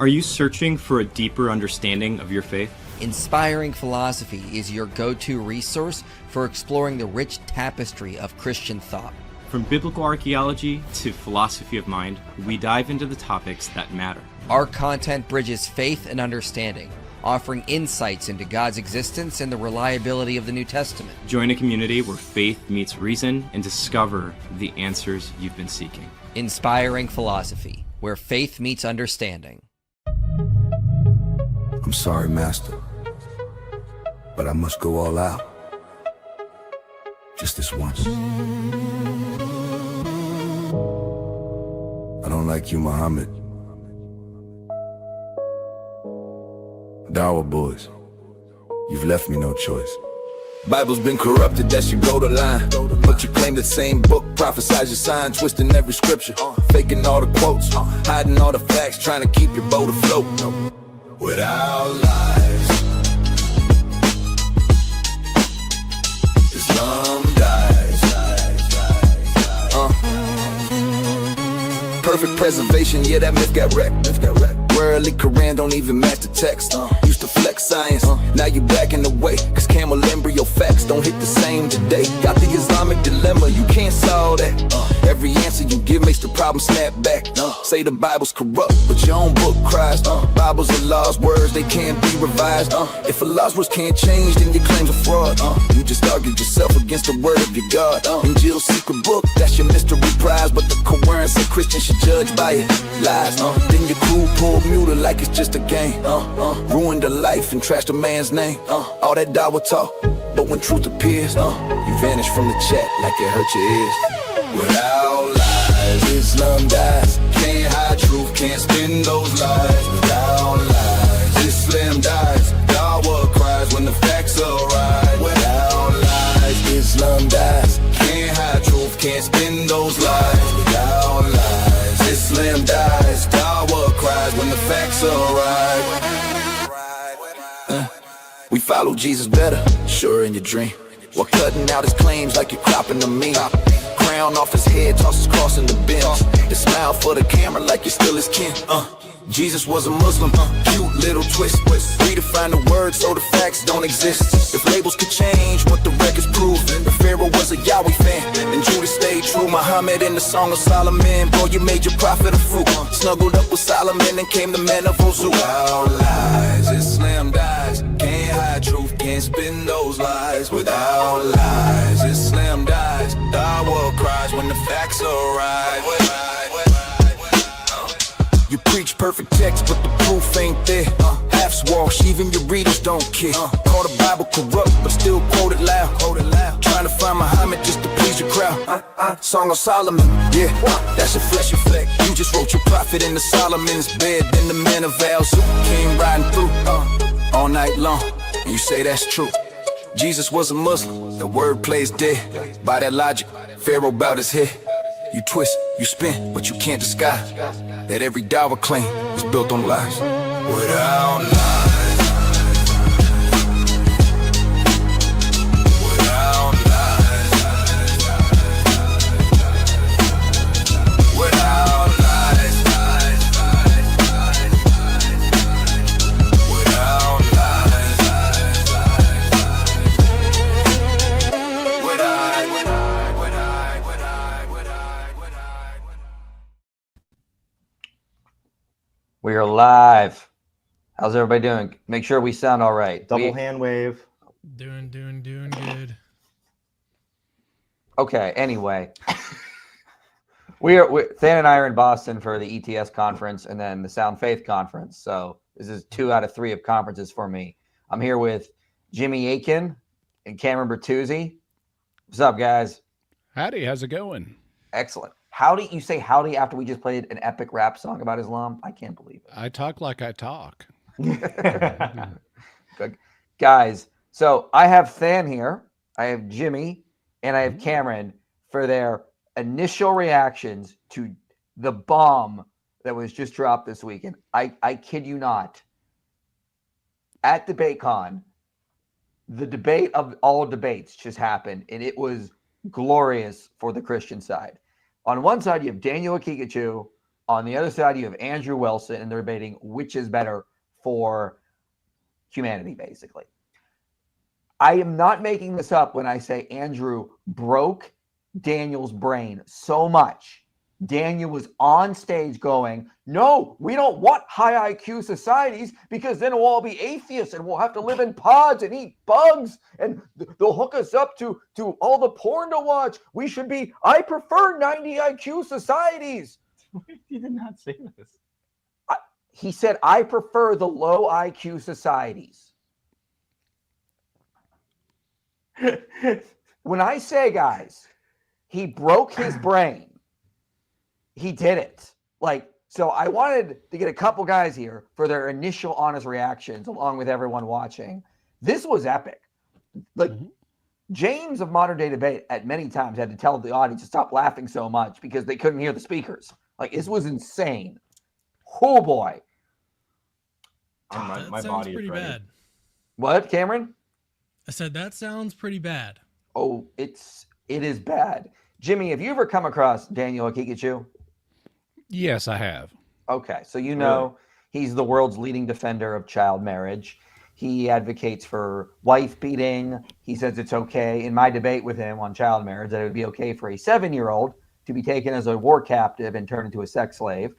you searching for a deeper understanding of your faith? Inspiring Philosophy is your go-to resource for exploring the rich tapestry of Christian thought. From biblical archaeology to philosophy of mind, we dive into the topics that matter. Our content bridges faith and understanding, offering insights into God's existence and the reliability of the New Testament. Join a community where faith meets reason and discover the answers you've been seeking. Inspiring Philosophy, where faith meets understanding. I'm sorry, Master, but I must go all out. Just this once. I don't like you, Muhammad. Dawa boys, you've left me no choice. Bible's been corrupted, that should go to line. But you claim the same book, prophesize your sign, twisting every scripture, faking all the quotes, hiding all the facts, trying to keep your boat afloat. Without lies, Islam dies. Perfect preservation, yeah, that myth got wrecked. Worldly Quran don't even match the text. Used to flex science, now you back in the way, cause camel embryo facts don't hit the same today. Got the Islamic dilemma, you can't solve that. Every answer you give makes the problem snap back. Say the Bible's corrupt, but your own book cries. Bibles are Allah's words, they can't be revised. If Allah's words can't change, then your claims are fraud. You just argued yourself against the word of your God. Injil's secret book, that's your mystery prize, but the Quran said Christians should judge by it. Lies, then your crew pull muted like it's just a game. Ruined a life and trashed a man's name. All that dawah talk, but when truth appears, you vanish from the chat like it hurt your ears. Without lies, Islam dies. Can't hide truth, can't spin those lies. Without lies, Islam dies. Dawah cries when the facts arise. Without lies, Islam dies. Can't hide truth, can't spin those lies. Without lies, Islam dies. Dawah cries when the facts arise. We follow Jesus better, sure in your dream. While cutting out his claims like you're cropping them mean. Crown off his head, toss his cross in the bin. The smile for the camera like you're still his kin. Jesus was a Muslim, cute little twist. Redefine the word so the facts don't exist. If labels could change what the records prove, if Pharaoh was a Yahweh fan, and Judas stayed true. Muhammad in the Song of Solomon, boy, you made your prophet a fruit. Snuggled up with Solomon and came the man of Ozu. Without lies, Islam dies. Can't hide truth, can't spin those lies. Without lies, Islam dies. Dawah cries when the facts arise. You preach perfect text, but the proof ain't there. Half's wash, even your readers don't care. Call the Bible corrupt, but still quote it loud. Trying to find Muhammad just to please your crowd. Song of Solomon, yeah, that's your flesh effect. You just wrote your prophet in the Solomon's bed. Then the man of Al-Zu came riding through all night long, and you say that's true. Jesus was a Muslim, the word plays dead. By that logic, Pharaoh bowed his head. You twist, you spin, but you can't disguise that every dawah claim is built on lies. Without lies, without lies, without lies, without We are live. How's everybody doing? Make sure we sound all right. Double hand wave. Doing good. Okay, anyway. Than and I are in Boston for the ETS conference and then the Sound Faith conference. So this is 2 out of 3 of conferences for me. I'm here with Jimmy Aiken and Cameron Bertuzzi. What's up, guys? Howdy, how's it going? Excellent. Howdy, you say howdy after we just played an epic rap song about Islam? I can't believe it. I talk like I talk. Good. Guys, so I have Than here, I have Jimmy, and I have Cameron for their initial reactions to the bomb that was just dropped this weekend. I kid you not. At DebateCon, the debate of all debates just happened, and it was glorious for the Christian side. On one side, you have Daniel Haqiqatjou On the other side, you have Andrew Wilson, and they're debating which is better for humanity, basically. I am not making this up when I say Andrew broke Daniel's brain so much. Daniel was on stage going, no, we don't want high IQ societies because then we'll all be atheists and we'll have to live in pods and eat bugs and they'll hook us up to all the porn to watch. I prefer 90 IQ societies. He did not say this. He said, I prefer the low IQ societies. When I say, guys, he broke his brain, he did it. So I wanted to get a couple guys here for their initial honest reactions along with everyone watching. This was epic. James of Modern Day Debate at many times had to tell the audience to stop laughing so much because they couldn't hear the speakers. This was insane. Oh boy. My sounds body pretty is ready. bad. What, Cameron? I said that sounds pretty bad. Oh, it is bad. Jimmy, have you ever come across Daniel Haqiqatjou? Yes, I have. Okay, so you know he's the world's leading defender of child marriage. He advocates for wife beating. He says it's okay. In my debate with him on child marriage, that it would be okay for a 7-year-old to be taken as a war captive and turned into a sex slave.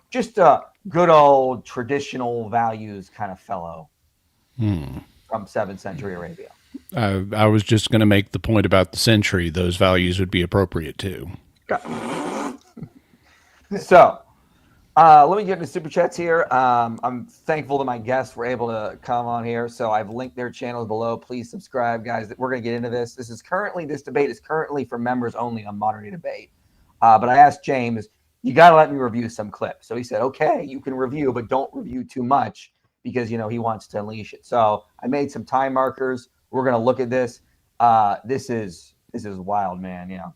Just a good old traditional values kind of fellow from 7th century Arabia. I was just going to make the point about the century. Those values would be appropriate too. So, let me get into super chats here. I'm thankful that my guests were able to come on here. So I've linked their channels below. Please subscribe, guys. We're going to get into this. This debate is currently for members only on Modern Day Debate. But I asked James, you got to let me review some clips. So he said, okay, you can review, but don't review too much because, he wants to unleash it. So I made some time markers. We're going to look at this. This is wild, man. Yeah.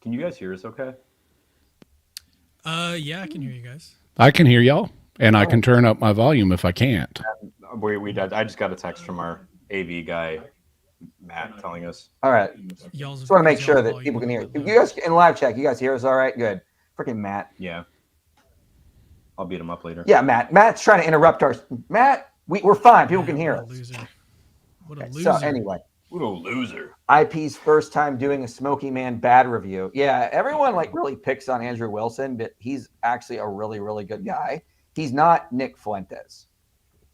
Can you guys hear us okay? Yeah, I can hear you guys. I can hear y'all, and I can turn up my volume if I can't. I just got a text from our AV guy, Matt, telling us. All right. Y'all's Just want to make sure that volume people can hear. a little You guys in live chat, you guys hear us all right? Good. Freaking Matt. Yeah. I'll beat him up later. Yeah, Matt. Matt's trying to interrupt our. Matt, we're fine. People can hear What a us. loser. What a Okay, loser. so anyway, What a loser. IP's first time doing a Smoky Man bad review. Yeah, everyone really picks on Andrew Wilson, but he's actually a really, really good guy. He's not Nick Fuentes.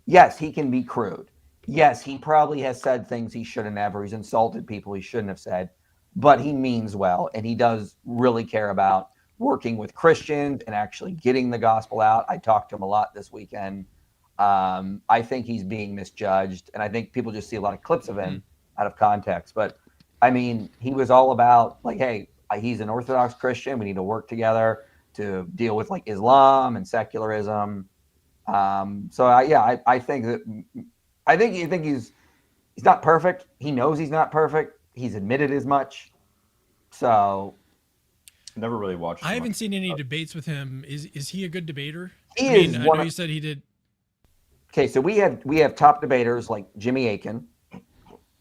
Yes, he can be crude. Yes, he probably has said things he shouldn't have, or he's insulted people he shouldn't have said, but he means well, and he does really care about working with Christians and actually getting the gospel out. I talked to him a lot this weekend. I think he's being misjudged, and I think people just see a lot of clips of him out of context. But I mean, he was all about hey, he's an Orthodox Christian. We need to work together to deal with Islam and secularism. I think he's not perfect. He knows he's not perfect. He's admitted as much. So Never really watched. I haven't seen any debates with him. Is he a good debater? He I mean, is I one know of- you said he did. Okay, so we have top debaters like Jimmy Akin.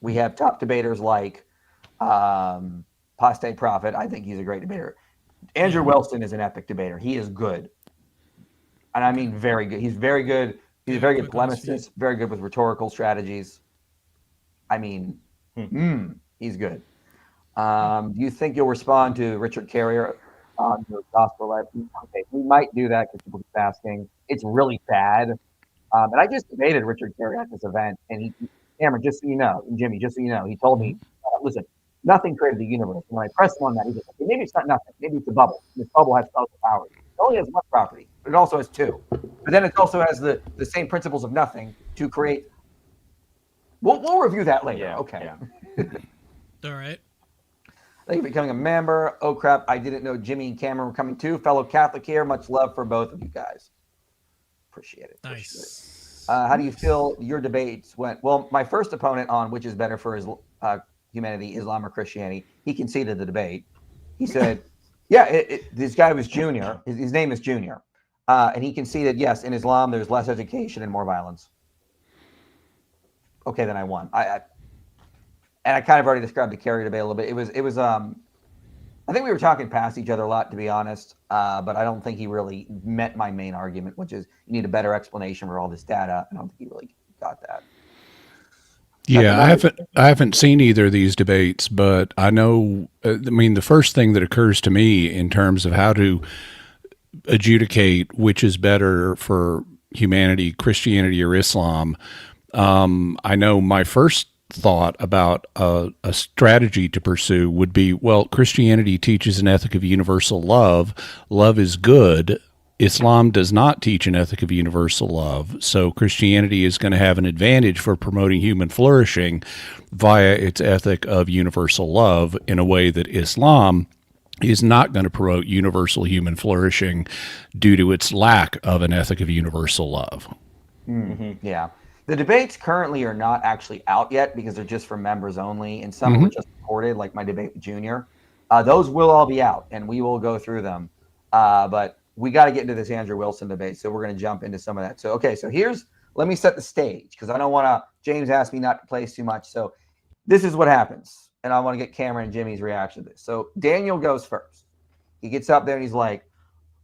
We have top debaters like Paste Prophet. I think he's a great debater. Andrew Wilson is an epic debater. He is good. And I mean very good. He's very good. He's a very good Quick on his polemicist, very good with rhetorical strategies. I mean, he's good. Do you think you'll respond to Richard Carrier on the gospel life? Okay, we might do that because people keep asking. It's really bad. And I just debated Richard Carrier at this event, and Cameron, just so you know, and Jimmy, just so you know, he told me, listen, nothing created the universe. And when I pressed him on that, he said, okay, maybe it's not nothing. Maybe it's a bubble. This bubble has special powers. It only has one property, but it also has two. But then it also has the same principles of nothing to create. We'll review that later. Yeah. Okay. Yeah. All right. Thank you for becoming a member. Oh, crap. I didn't know Jimmy and Cameron were coming too. Fellow Catholic here. Much love for both of you guys. Appreciate it. Nice. How do you feel your debates went? Well, my first opponent on which is better for humanity, Islam or Christianity, he conceded the debate. He said, this guy was Junior. His name is Junior. And he conceded, yes, in Islam, there's less education and more violence. Okay, then I won. And I kind of already described the Carrier debate a little bit. It was I think we were talking past each other a lot, to be honest, but I don't think he really met my main argument, which is you need a better explanation for all this data. I don't think he really got that. Yeah, I haven't seen either of these debates, but I know. I mean, the first thing that occurs to me in terms of how to adjudicate which is better for humanity, Christianity or Islam, I know my first thought about a strategy to pursue would be, well, Christianity teaches an ethic of universal love. Love is good. Islam does not teach an ethic of universal love. So Christianity is going to have an advantage for promoting human flourishing via its ethic of universal love in a way that Islam is not going to promote universal human flourishing due to its lack of an ethic of universal love. Yeah. The debates currently are not actually out yet because they're just for members only, and some were just recorded, like my debate with Junior. Those will all be out, and we will go through them. But we got to get into this Andrew Wilson debate, so we're going to jump into some of that. So, okay, so let me set the stage because I don't want to. James asked me not to place too much, so this is what happens, and I want to get Cameron and Jimmy's reaction to this. So Daniel goes first. He gets up there and he's like,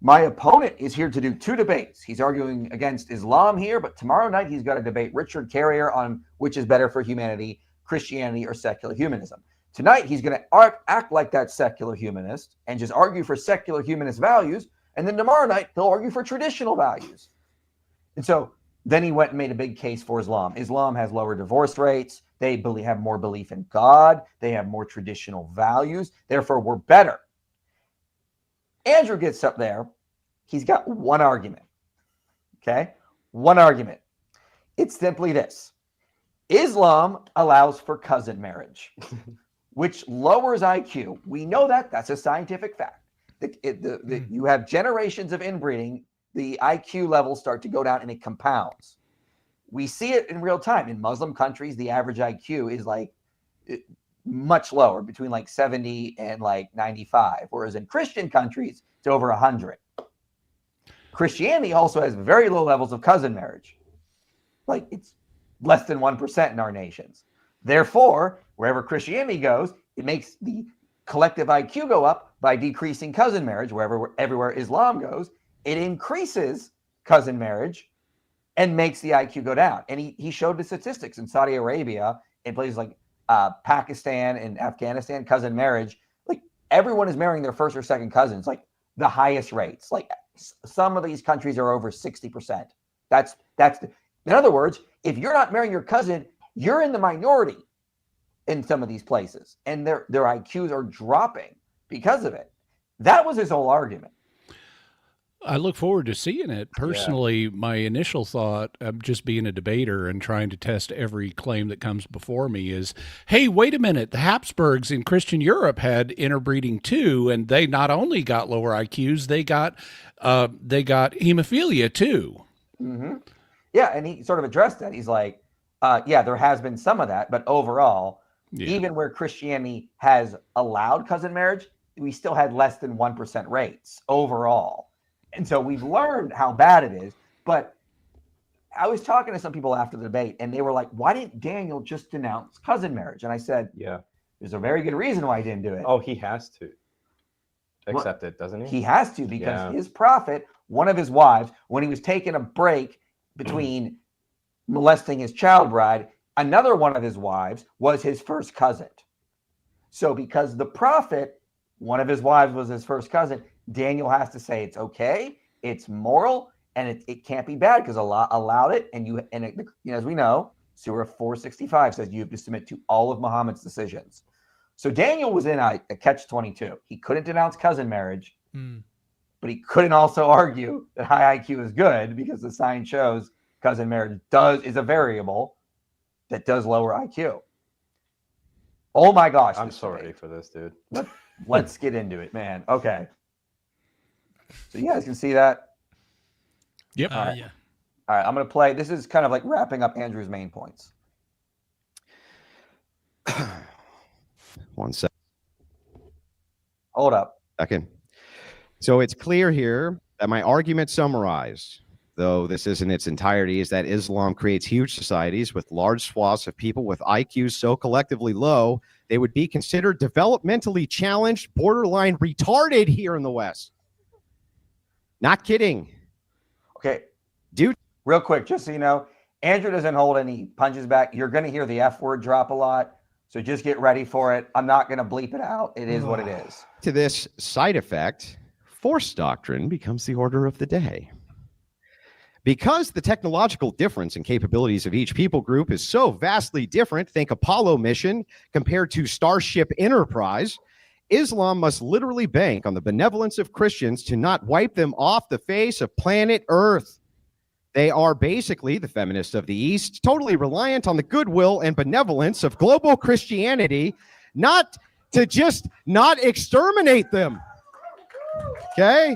my opponent is here to do 2 debates. He's arguing against Islam here, but tomorrow night he's got to debate Richard Carrier on which is better for humanity, Christianity or secular humanism. Tonight he's going to act like that secular humanist and just argue for secular humanist values, and then tomorrow night he'll argue for traditional values. And so then he went and made a big case for Islam. Islam has lower divorce rates. They have more belief in God. They have more traditional values. Therefore, we're better. Andrew gets up there. He's got one argument. Okay? One argument. It's simply this. Islam allows for cousin marriage, which lowers IQ. We know that. That's a scientific fact. You have generations of inbreeding. The IQ levels start to go down and it compounds. We see it in real time. In Muslim countries, the average IQ is like much lower, between like 70 and like 95, whereas in Christian countries, it's over 100. Christianity also has very low levels of cousin marriage. Like it's less than 1% in our nations. Therefore, wherever Christianity goes, it makes the collective IQ go up by decreasing cousin marriage. Everywhere Islam goes, it increases cousin marriage and makes the IQ go down. And he showed the statistics in Saudi Arabia, in places like Pakistan and Afghanistan, cousin marriage, like everyone is marrying their first or second cousins, like the highest rates. Like some of these countries are over 60%. In other words, if you're not marrying your cousin, you're in the minority in some of these places, and their IQs are dropping because of it. That was his whole argument. I look forward to seeing it. Personally, my initial thought of just being a debater and trying to test every claim that comes before me is, hey, wait a minute. The Habsburgs in Christian Europe had interbreeding too, and they not only got lower IQs, they got hemophilia too. Mm-hmm. Yeah, and he sort of addressed that. He's like, there has been some of that, but overall, even where Christianity has allowed cousin marriage, we still had less than 1% rates overall. And so we've learned how bad it is. But I was talking to some people after the debate, and they were like, why didn't Daniel just denounce cousin marriage? And I said, there's a very good reason why he didn't do it. Oh, he has to accept it, doesn't he? He has to, because his prophet, one of his wives, when he was taking a break between molesting his child bride, another one of his wives was his first cousin. So because the prophet, one of his wives was his first cousin, Daniel has to say it's okay, it's moral, and it can't be bad because Allah allowed it. And as we know, Surah 465 says you have to submit to all of Muhammad's decisions. So Daniel was in a catch-22. He couldn't denounce cousin marriage, but he couldn't also argue that high IQ is good because the science shows cousin marriage is a variable that does lower IQ. Oh my gosh. I'm so ready for this, dude. Let's get into it, man. Okay. So you guys can see that? Yep. Yeah. All right, I'm going to play. This is kind of like wrapping up Andrew's main points. 1 second. Hold up. So it's clear here that my argument summarized. though this isn't its entirety, is that Islam creates huge societies with large swaths of people with IQs so collectively low, they would be considered developmentally challenged, borderline retarded here in the West. Not kidding. Okay. Dude. Real quick, just so you know, Andrew doesn't hold any punches back. You're going to hear the F word drop a lot. So just get ready for it. I'm not going to bleep it out. It is what it is. To this side effect, force doctrine becomes the order of the day. Because the technological difference in capabilities of each people group is so vastly different, think Apollo mission compared to Starship Enterprise, Islam must literally bank on the benevolence of Christians to not wipe them off the face of planet Earth. They are basically the feminists of the East, totally reliant on the goodwill and benevolence of global Christianity, not to just not exterminate them. Okay?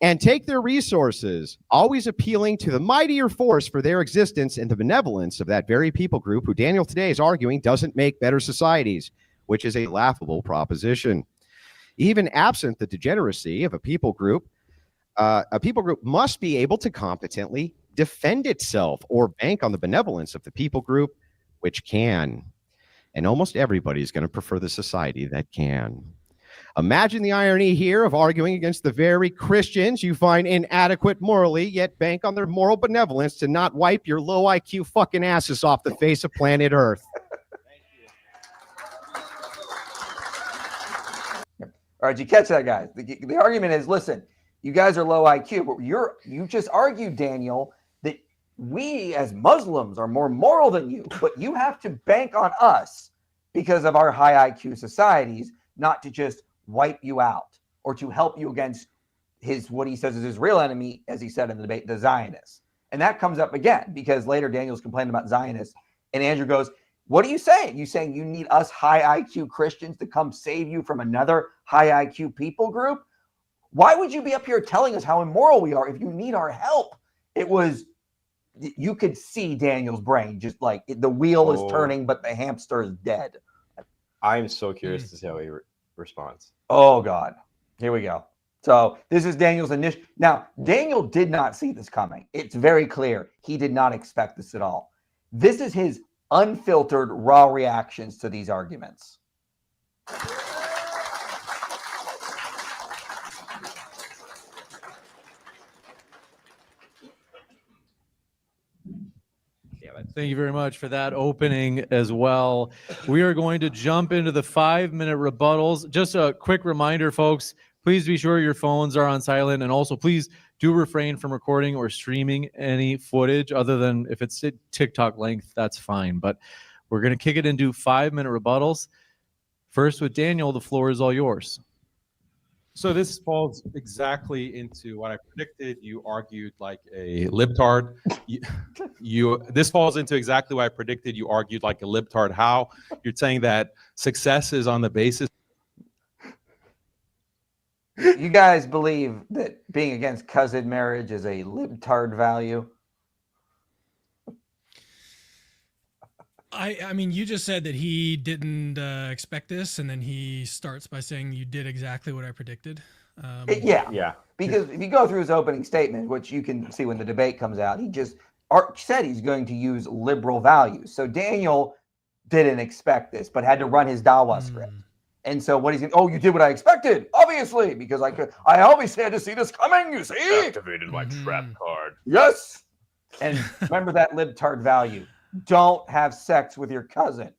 And take their resources, always appealing to the mightier force for their existence and the benevolence of that very people group who Daniel today is arguing doesn't make better societies, which is a laughable proposition. Even absent the degeneracy of a people group must be able to competently defend itself or bank on the benevolence of the people group, which can. And almost everybody is going to prefer the society that can. Imagine the irony here of arguing against the very Christians you find inadequate morally, yet bank on their moral benevolence to not wipe your low IQ fucking asses off the face of planet Earth. All right, you catch that, guys? The argument is, listen, you guys are low IQ, but you just argued, Daniel, that we as Muslims are more moral than you, but you have to bank on us because of our high IQ societies, not to just wipe you out or to help you against what he says is his real enemy, as he said in the debate, the Zionists. And that comes up again because later Daniel's complaining about Zionists, and Andrew goes, what are you saying? You saying you need us high IQ Christians to come save you from another high IQ people group? Why would you be up here telling us how immoral we are if you need our help? You could see Daniel's brain just like the wheel is turning, but the hamster is dead. I'm so curious to see how he responds. Oh, God. Here we go. So this is Daniel's initial. Now, Daniel did not see this coming. It's very clear. He did not expect this at all. This is his unfiltered, raw reactions to these arguments. Thank you very much for that opening as well. We are going to jump into the 5-minute rebuttals. Just a quick reminder, folks, please be sure your phones are on silent, and also please do refrain from recording or streaming any footage other than if it's TikTok length, that's fine. But we're going to kick it into 5-minute rebuttals. First with Daniel, the floor is all yours. So this falls exactly into what I predicted. You argued like a libtard. This falls into exactly what I predicted. You argued like a libtard. How? You're saying that success is on the basis. You guys believe that being against cousin marriage is a libtard value? I mean, you just said that he didn't expect this, and then he starts by saying you did exactly what I predicted. Yeah. Because if you go through his opening statement, which you can see when the debate comes out, he just said he's going to use liberal values. So Daniel didn't expect this, but had to run his Dawa script. And so what he's going, oh, you did what I expected, obviously, because I always had to see this coming, you see? Activated my trap card. Yes. And remember that libtard value. Don't have sex with your cousin.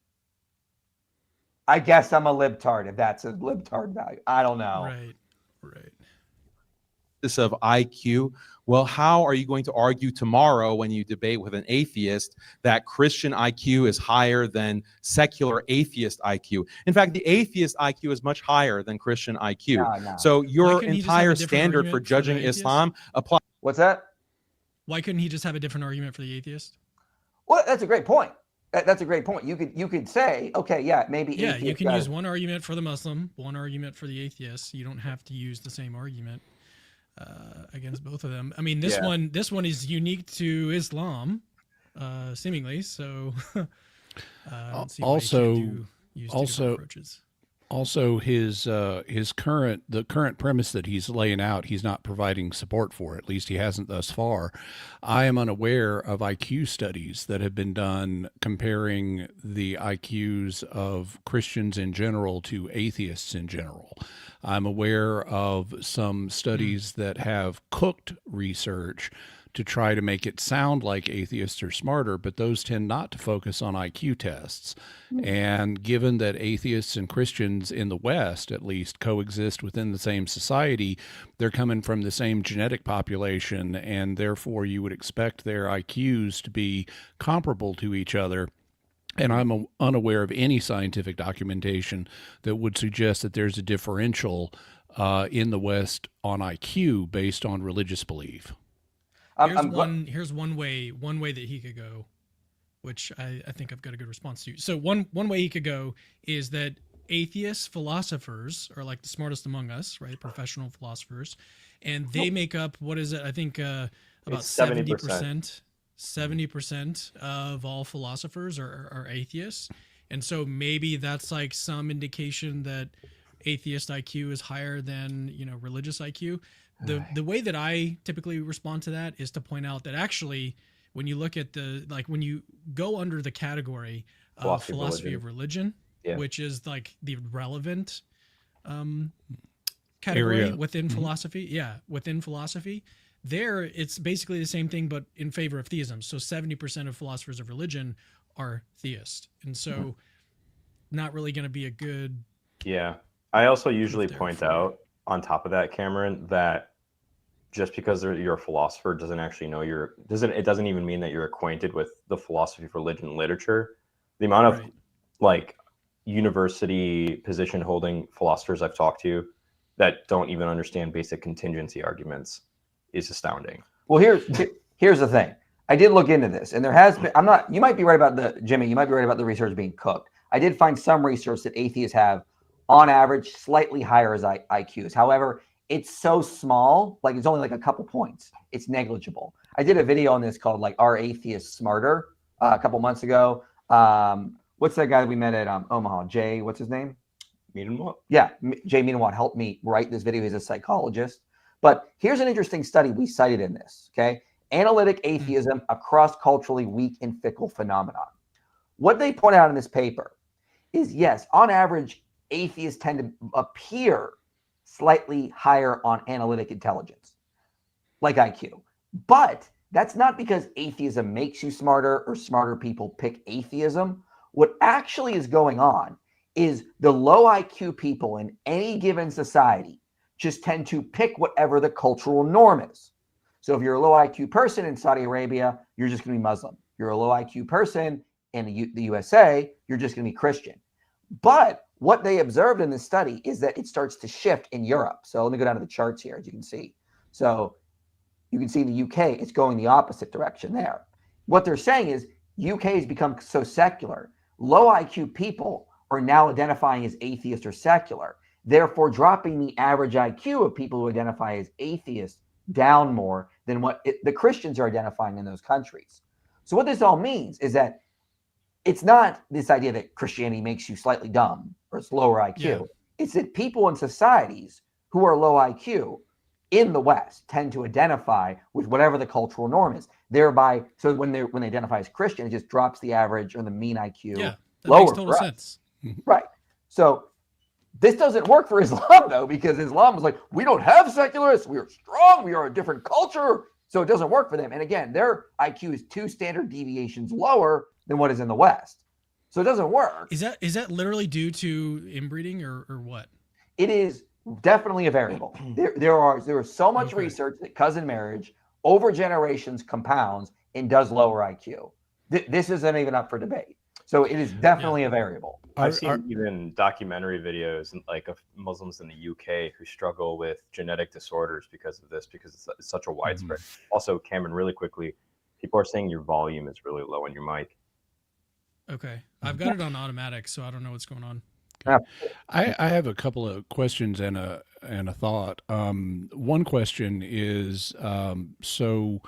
I guess I'm a libtard if that's a libtard value. I don't know. Right. This of IQ. Well, how are you going to argue tomorrow when you debate with an atheist that Christian IQ is higher than secular atheist IQ? In fact, the atheist IQ is much higher than Christian IQ. No. So your entire standard for judging Islam applies. What's that? Why couldn't he just have a different argument for the atheist? Well, that's a great point. That's a great point. You could say, okay, yeah, maybe. Yeah, you can use one argument for the Muslim, one argument for the atheist. You don't have to use the same argument against both of them. I mean, this one is unique to Islam, seemingly. So I don't see why you can't use different approaches. Also, the current premise that he's laying out, he's not providing support for. At least he hasn't thus far. I am unaware of IQ studies that have been done comparing the IQs of Christians in general to atheists in general. I'm aware of some studies that have cooked research to try to make it sound like atheists are smarter, but those tend not to focus on IQ tests. And given that atheists and Christians in the West, at least, coexist within the same society, they're coming from the same genetic population, and therefore you would expect their IQs to be comparable to each other. And I'm unaware of any scientific documentation that would suggest that there's a differential in the West on IQ based on religious belief. Here's one way that he could go, which I think I've got a good response to. So one way he could go is that atheist philosophers are like the smartest among us, right? Professional philosophers, and they make up, what is it? I think about 70%. 70% of all philosophers are atheists, and so maybe that's like some indication that atheist IQ is higher than religious IQ. The way that I typically respond to that is to point out that actually, when you look at when you go under the category of philosophy of religion, which is like the relevant category area within philosophy, there it's basically the same thing but in favor of theism. So 70% of philosophers of religion are theist, and so not really going to be a good. Yeah, I also usually point out on top of that, Cameron, that just because you're a philosopher doesn't actually know it doesn't even mean that you're acquainted with the philosophy of religion literature. The amount of like university position holding philosophers I've talked to that don't even understand basic contingency arguments is astounding. Well, here's the thing. I did look into this, and there has been. You might be right about Jimmy. You might be right about the research being cooked. I did find some research that atheists have, on average, slightly higher as IQs. However, it's so small, like it's only like a couple points. It's negligible. I did a video on this called like "Are Atheists Smarter?" A couple months ago. What's that guy that we met at Omaha? Jay, what's his name? Meadenwatt? Yeah, Jay Meadenwatt helped me write this video. He's a psychologist. But here's an interesting study we cited in this, okay? Analytic atheism, a cross-culturally weak and fickle phenomenon. What they point out in this paper is, yes, on average, atheists tend to appear slightly higher on analytic intelligence, like IQ. But that's not because atheism makes you smarter or smarter people pick atheism. What actually is going on is the low IQ people in any given society just tend to pick whatever the cultural norm is. So if you're a low IQ person in Saudi Arabia, you're just going to be Muslim. You're a low IQ person in the USA, you're just going to be Christian. But what they observed in this study is that it starts to shift in Europe. So let me go down to the charts here, as you can see. So you can see in the UK, it's going the opposite direction there. What they're saying is UK has become so secular. Low IQ people are now identifying as atheist or secular, therefore dropping the average IQ of people who identify as atheists down more than what the Christians are identifying in those countries. So what this all means is that it's not this idea that Christianity makes you slightly dumb or it's lower IQ. Yeah. It's that people in societies who are low IQ in the West tend to identify with whatever the cultural norm is. Thereby, so when they identify as Christian, it just drops the average or the mean IQ lower. Makes total sense. Right. So this doesn't work for Islam, though, because Islam was like, we don't have secularists. We are strong. We are a different culture. So it doesn't work for them. And again, their IQ is 2 standard deviations lower than what is in the West. So it doesn't work. Is that literally due to inbreeding or what? It is definitely a variable. There is so much research that cousin marriage over generations compounds and does lower IQ. This isn't even up for debate. So it is definitely a variable. I've seen even documentary videos like of Muslims in the UK who struggle with genetic disorders because of this, because it's such a widespread. Also, Cameron, really quickly, people are saying your volume is really low on your mic. Okay. I've got it on automatic, so I don't know what's going on. I have a couple of questions and a thought. One question is, so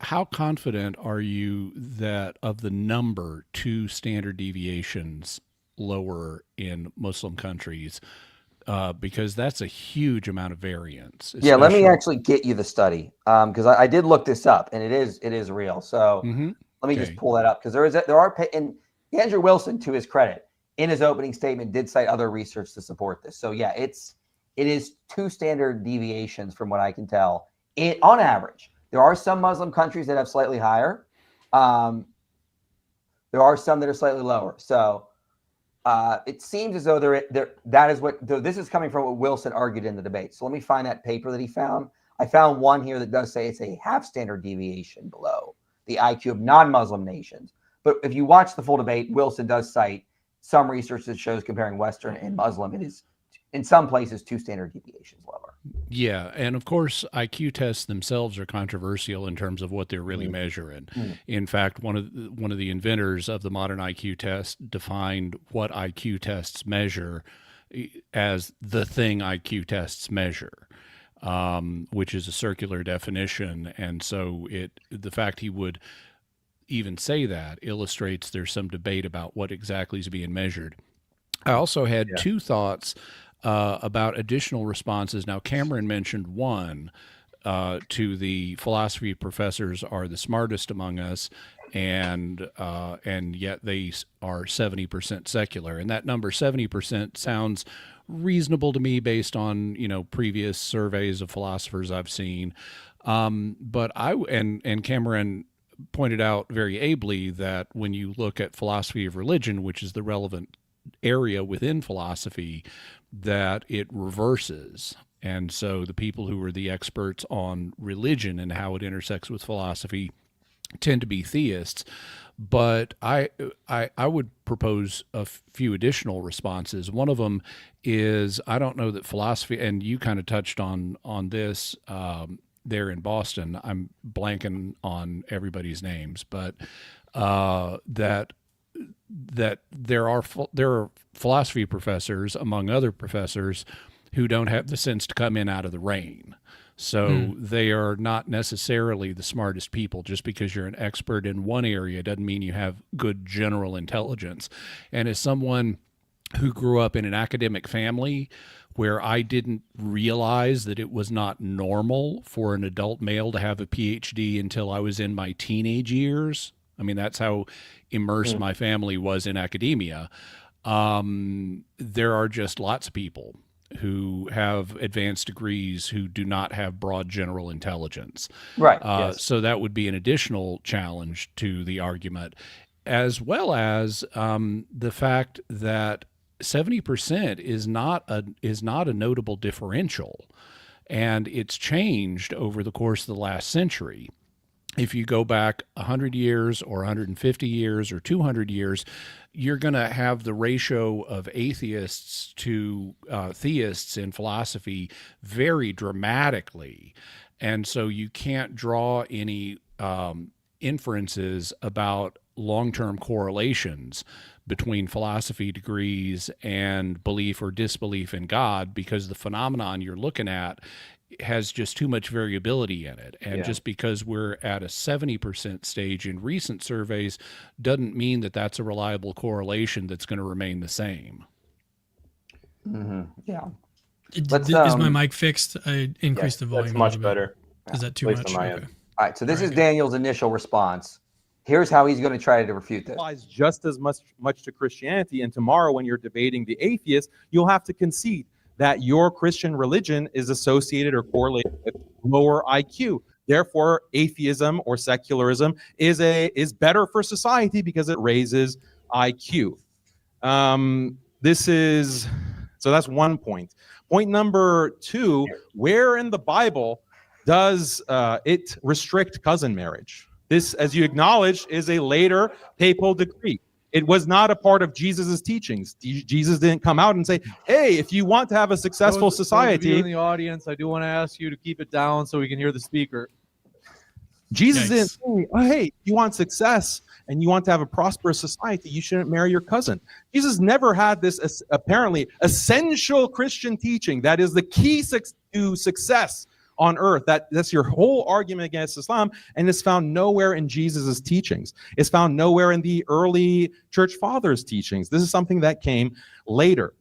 how confident are you that of the number 2 standard deviations lower in Muslim countries, because that's a huge amount of variance. Yeah, let me actually get you the study, because I did look this up, and it is real. So let me just pull that up, because and Andrew Wilson, to his credit, in his opening statement, did cite other research to support this. So yeah, it is 2 standard deviations from what I can tell. On average, there are some Muslim countries that have slightly higher. There are some that are slightly lower. So it seems as though this is coming from what Wilson argued in the debate. So let me find that paper that he found. I found one here that does say it's a half standard deviation below the IQ of non-Muslim nations. But if you watch the full debate, Wilson does cite some research that shows comparing Western and Muslim, it is in some places 2 standard deviations lower. Yeah, and of course, IQ tests themselves are controversial in terms of what they're really measuring. In fact, one of the inventors of the modern IQ test defined what IQ tests measure as the thing IQ tests measure, which is a circular definition. And so the fact he would even say that illustrates there's some debate about what exactly is being measured. I also had 2 thoughts about additional responses. Now, Cameron mentioned one to the philosophy professors are the smartest among us, and yet they are 70% secular. And that number 70% sounds reasonable to me based on previous surveys of philosophers I've seen. But Cameron pointed out very ably that when you look at philosophy of religion, which is the relevant area within philosophy, that it reverses. And so the people who are the experts on religion and how it intersects with philosophy tend to be theists. But I would propose a few additional responses. One of them is, I don't know that philosophy, and you kind of touched on this there in Boston. I'm blanking on everybody's names, but that there are philosophy professors, among other professors, who don't have the sense to come in out of the rain. So they are not necessarily the smartest people. Just because you're an expert in one area doesn't mean you have good general intelligence. And as someone who grew up in an academic family where I didn't realize that it was not normal for an adult male to have a PhD until I was in my teenage years. I mean, that's how immersed my family was in academia. There are just lots of people who have advanced degrees who do not have broad general intelligence. Right. Yes. So that would be an additional challenge to the argument, as well as the fact that 70% is not a notable differential, and it's changed over the course of the last century. If you go back 100 years or 150 years or 200 years, you're going to have the ratio of atheists to theists in philosophy vary dramatically. And so you can't draw any inferences about long-term correlations between philosophy degrees and belief or disbelief in God, because the phenomenon you're looking at has just too much variability in it. And just because we're at a 70% stage in recent surveys doesn't mean that that's a reliable correlation that's going to remain the same. Yeah. Is my mic fixed? I increased the volume. That's much better. Is that too much? Okay. All right. So this is Daniel's initial response. Here's how he's going to try to refute this. Applies just as much to Christianity. And tomorrow, when you're debating the atheist, you'll have to concede that your Christian religion is associated or correlated with lower IQ. Therefore, atheism or secularism is better for society because it raises IQ. So that's one point. Point number 2, where in the Bible does it restrict cousin marriage? This, as you acknowledged, is a later papal decree. It was not a part of Jesus's teachings. Jesus didn't come out and say, hey, if you want to have a successful society. In the audience, I do want to ask you to keep it down so we can hear the speaker. Jesus didn't say, oh, hey, if you want success and you want to have a prosperous society, you shouldn't marry your cousin. Jesus never had this apparently essential Christian teaching that is the key to success on earth. That's your whole argument against Islam, and it's found nowhere in Jesus's teachings. It's found nowhere in the early church fathers' teachings. This is something that came later.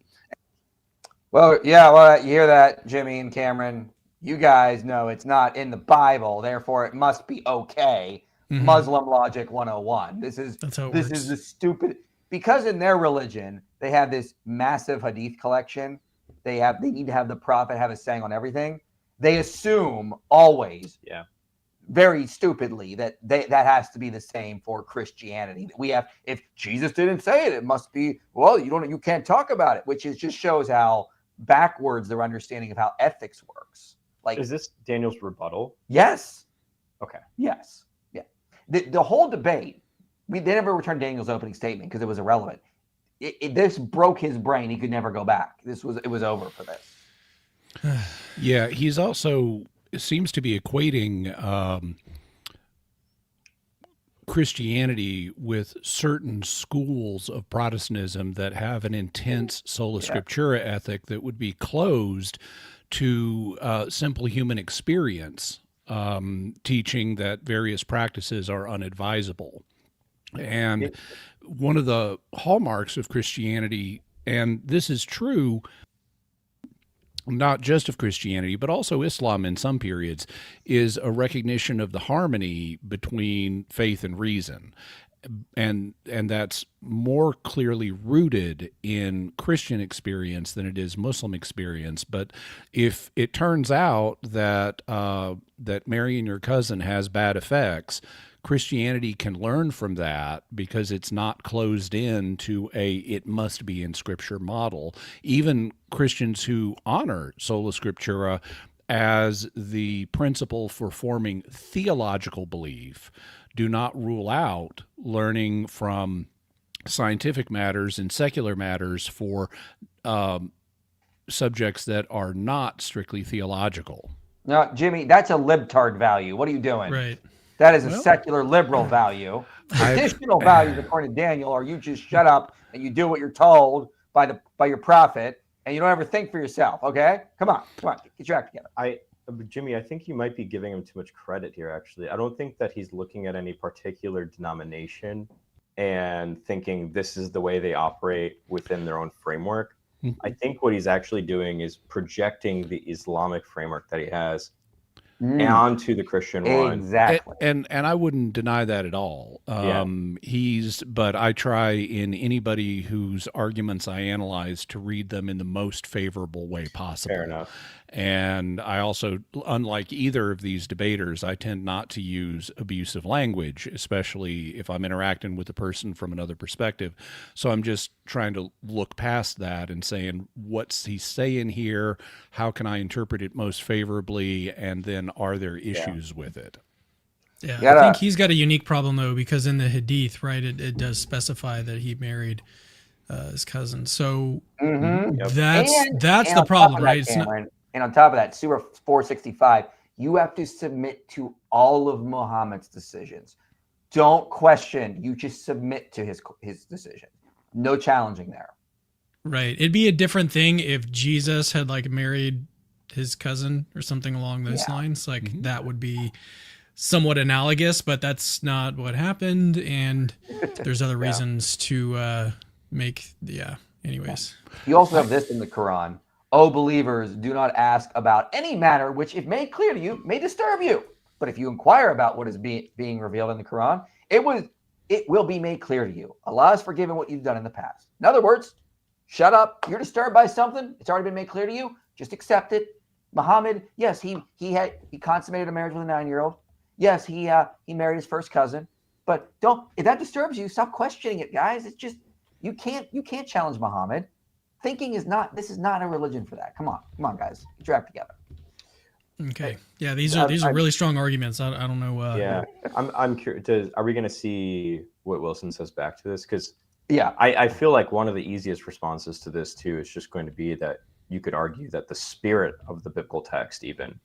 Well, yeah, well, you hear that, Jimmy and Cameron. You guys know it's not in the Bible, therefore it must be okay. Mhm. Muslim logic 101. This is the stupid, because in their religion they have this massive hadith collection. They need to have the prophet have a saying on everything. They assume always, very stupidly, that has to be the same for Christianity. We have, if Jesus didn't say it, it must be, well, you can't talk about it, which just shows how backwards their understanding of how ethics works. Like, is this Daniel's rebuttal? Yes. Okay. Yes. Yeah. The whole debate, they never returned Daniel's opening statement because it was irrelevant. This broke his brain. He could never go back. It was over for this. Yeah, he's also seems to be equating Christianity with certain schools of Protestantism that have an intense sola scriptura ethic that would be closed to simple human experience, teaching that various practices are unadvisable. And one of the hallmarks of Christianity, and this is true not just of Christianity, but also Islam in some periods, is a recognition of the harmony between faith and reason. And that's more clearly rooted in Christian experience than it is Muslim experience. But if it turns out that that marrying your cousin has bad effects, Christianity can learn from that because it's not closed in to it must be in Scripture model. Even Christians who honor sola scriptura as the principle for forming theological belief do not rule out learning from scientific matters and secular matters for subjects that are not strictly theological. No, Jimmy, that's a libtard value. What are you doing? Right. That is a secular liberal value. Traditional values, according to Daniel, are you just shut up and you do what you're told by your prophet, and you don't ever think for yourself. Okay, come on, get your act together. Jimmy, I think you might be giving him too much credit here. Actually, I don't think that he's looking at any particular denomination and thinking this is the way they operate within their own framework. I think what he's actually doing is projecting the Islamic framework that he has onto the Christian one. Exactly. And I wouldn't deny that at all. But I try in anybody whose arguments I analyze to read them in the most favorable way possible. Fair enough. And I also, unlike either of these debaters, I tend not to use abusive language, especially if I'm interacting with a person from another perspective. So I'm just trying to look past that and saying, what's he saying here? How can I interpret it most favorably? And then are there issues with it? Yeah, I think he's got a unique problem, though, because in the Hadith, right, it does specify that he married his cousin. So that's the problem, right? And on top of that, Surah 465, you have to submit to all of Muhammad's decisions. Don't question. You just submit to his decision. No challenging there. Right. It'd be a different thing if Jesus had married his cousin or something along those lines. That would be somewhat analogous, but that's not what happened. And there's other reasons to make anyways. You also have this in the Quran. O believers, do not ask about any matter which, if made clear to you, may disturb you. But if you inquire about what is being revealed in the Quran, it will be made clear to you. Allah has forgiven what you've done in the past. In other words, shut up. You're disturbed by something. It's already been made clear to you. Just accept it. Muhammad, yes, he consummated a marriage with a 9-year-old. Yes, he married his first cousin. But if that disturbs you, stop questioning it, guys. It's just you can't challenge Muhammad. This is not a religion for that. Come on, guys, get your act together. Okay, yeah, these are really strong arguments. I don't know. I'm curious. Are we going to see what Wilson says back to this? Because I feel like one of the easiest responses to this too is just going to be that you could argue that the spirit of the biblical text even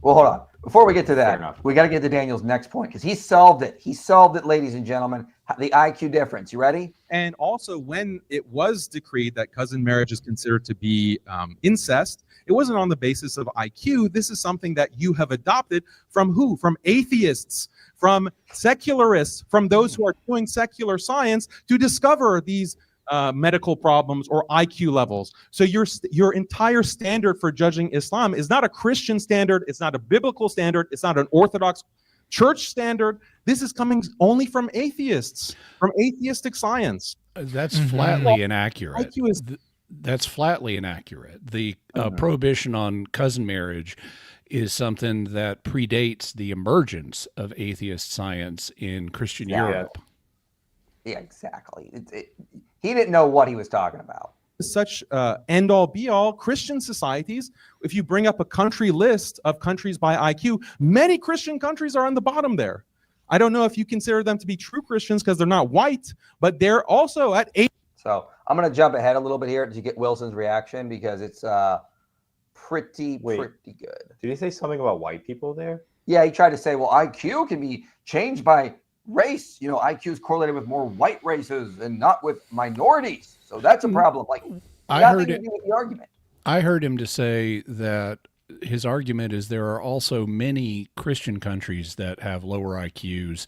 Well, hold on. Before we get to Fair that, enough. we got to get to Daniel's next point because he solved it. He solved it, ladies and gentlemen. The IQ difference. You ready? And also, when it was decreed that cousin marriage is considered to be incest, it wasn't on the basis of IQ. This is something that you have adopted from who? From atheists, from secularists, from those who are doing secular science to discover these medical problems or IQ levels. So your entire standard for judging Islam is not a Christian standard. It's not a biblical standard. It's not an Orthodox church standard. This is coming only from atheists, from atheistic science. That's flatly inaccurate. IQ is That's flatly inaccurate. The prohibition on cousin marriage is something that predates the emergence of atheist science in Christian Europe. Yeah, exactly. He didn't know what he was talking about. such end all be all. Christian societies, if you bring up a country list of countries by IQ, many Christian countries are on the bottom there. I don't know if you consider them to be true Christians because they're not white, but they're also at 8. So I'm going to jump ahead a little bit here to get Wilson's reaction because it's pretty good. Did he say something about white people there? Yeah, he tried to say, well, IQ can be changed by race. You know, IQ is correlated with more white races and not with minorities. So that's a problem. Like, I nothing to do with the argument. I heard him to say that his argument is there are also many Christian countries that have lower IQs,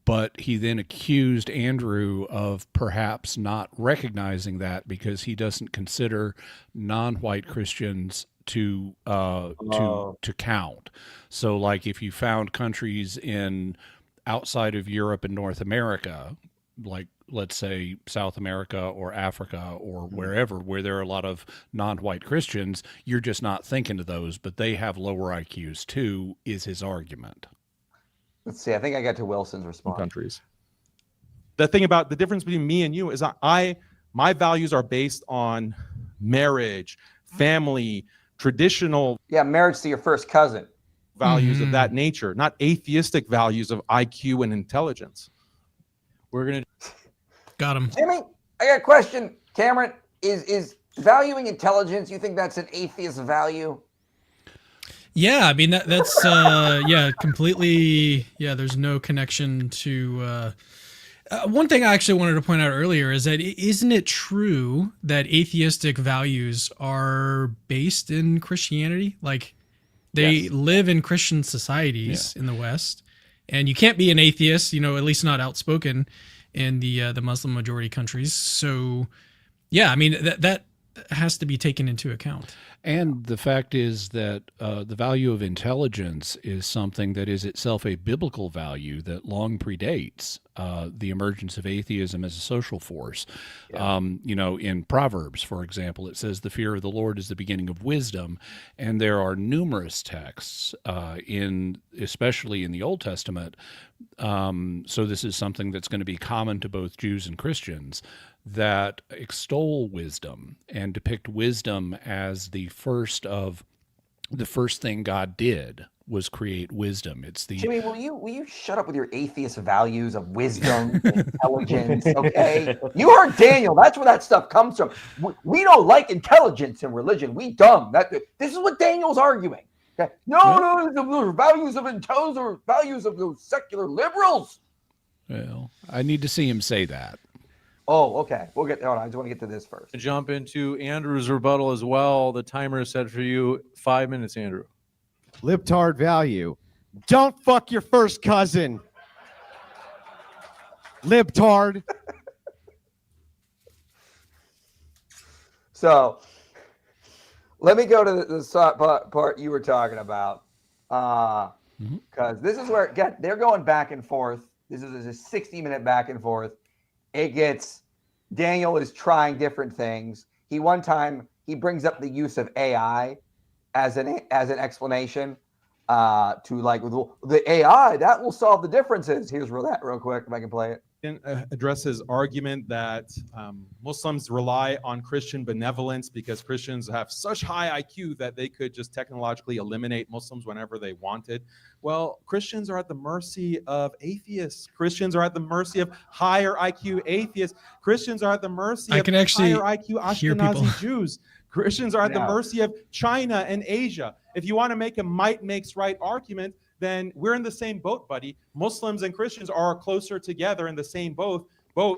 but he then accused Andrew of perhaps not recognizing that because he doesn't consider non-white Christians to count. So, like, if you found countries outside of Europe and North America, like let's say South America or Africa or wherever, where there are a lot of non-white Christians, you're just not thinking of those, but they have lower IQs too, is his argument. Let's see. I think I got to Wilson's response. Countries. The thing about the difference between me and you is my values are based on marriage, family, traditional. Yeah, marriage to your first cousin. Values of that nature, not atheistic values of IQ and intelligence. We're going to. Got him. Jimmy, I got a question. Cameron, is valuing intelligence, you think that's an atheist value? Yeah, I mean that's completely. Yeah, there's no connection to. One thing I actually wanted to point out earlier is that isn't it true that atheistic values are based in Christianity? Like they live in Christian societies in the West, and you can't be an atheist, at least not outspoken in the Muslim majority countries. So, yeah, I mean that has to be taken into account. And the fact is that the value of intelligence is something that is itself a biblical value that long predates the emergence of atheism as a social force. Yeah. In Proverbs, for example, it says the fear of the Lord is the beginning of wisdom. And there are numerous texts especially in the Old Testament. So this is something that's going to be common to both Jews and Christians, that extol wisdom and depict wisdom as the first thing God did was create wisdom. It's the Jimmy, will you shut up with your atheist values of wisdom, intelligence? Okay, you heard Daniel. That's where that stuff comes from. We don't like intelligence in religion. We dumb. This is what Daniel's arguing. Okay, no, those values of intelligence or values of those secular liberals. Well, I need to see him say that. Oh, okay. Hold on. I just want to get to this first. Jump into Andrew's rebuttal as well. The timer is set for you. 5 minutes, Andrew. Libtard value. Don't fuck your first cousin. Libtard. So let me go to the part you were talking about. Because this is where they're going back and forth. This is a 60-minute back and forth. Daniel is trying different things. One time he brings up the use of AI as an explanation to like the AI that will solve the differences. Here's that real quick if I can play it. addresses argument that Muslims rely on Christian benevolence because Christians have such high IQ that they could just technologically eliminate Muslims whenever they wanted. Well, Christians are at the mercy of atheists. Christians are at the mercy of higher IQ atheists. Christians are at the mercy of higher IQ Ashkenazi Jews. Christians are at the mercy of China and Asia. If you want to make a might makes right argument, then we're in the same boat, buddy. Muslims and Christians are closer together in the same boat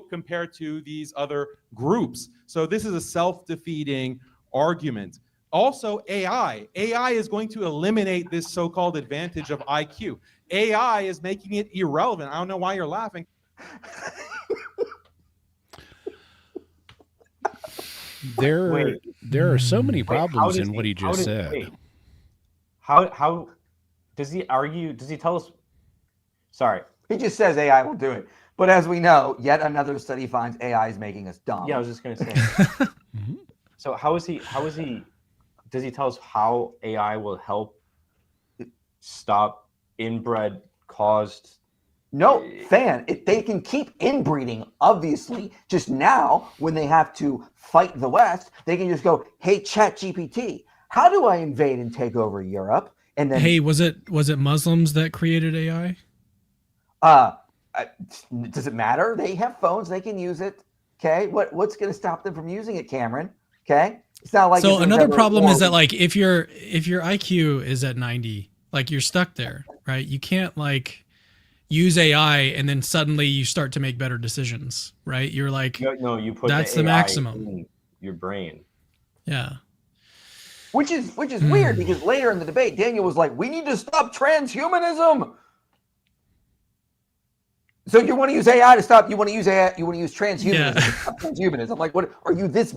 compared to these other groups. So this is a self-defeating argument. Also, AI. AI is going to eliminate this so-called advantage of IQ. AI is making it irrelevant. I don't know why you're laughing. There are so many problems in what he just said. How does he argue? Does he tell us? Sorry. He just says AI will do it. But as we know, yet another study finds AI is making us dumb. Yeah, I was just going to say. So does he tell us how AI will help stop inbred caused? No, they can keep inbreeding, obviously. Just now, when they have to fight the West, they can just go, hey, ChatGPT, how do I invade and take over Europe? And then, hey, was it Muslims that created AI? Does it matter? They have phones, they can use it. Okay, what's going to stop them from using it, Cameron? Okay, it's not like. So another problem is that like if your IQ is at 90, like you're stuck there, right? You can't like use AI and then suddenly you start to make better decisions, right? You're like, no, you put that's the maximum in your brain. Yeah. Which is weird because later in the debate, Daniel was like, we need to stop transhumanism. So you want to use AI to stop, you want to use transhumanism to stop transhumanism. Like, what are you this?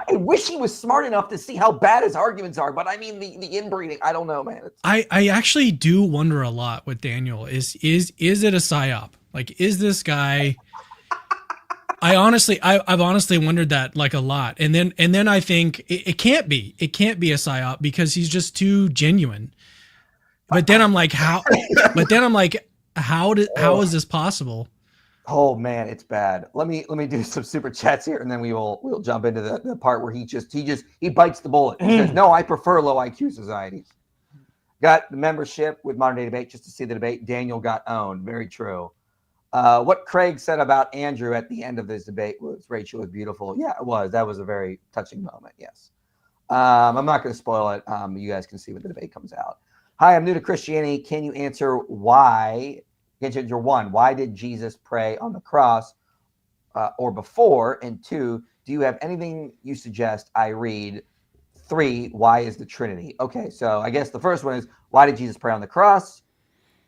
I wish he was smart enough to see how bad his arguments are, but I mean the inbreeding, I don't know, man. I actually do wonder a lot with Daniel. Is it a psyop? Like, is this guy I've honestly wondered that like a lot. And then I think it can't be a psyop because he's just too genuine. But then I'm like, how is this possible? Oh man, it's bad. Let me do some super chats here, and then we'll jump into the part where he bites the bullet. He says, "No, I prefer low IQ societies." Got the membership with Modern Day Debate just to see the debate. Daniel got owned. Very true. What Craig said about Andrew at the end of this debate was Rachel was beautiful. Yeah, it was. That was a very touching moment. Yes. I'm not going to spoil it. You guys can see when the debate comes out. Hi, I'm new to Christianity. Can you answer why? Answer one. Why did Jesus pray on the cross or before? And two, do you have anything you suggest I read? Three, why is the Trinity? Okay, so I guess the first one is why did Jesus pray on the cross?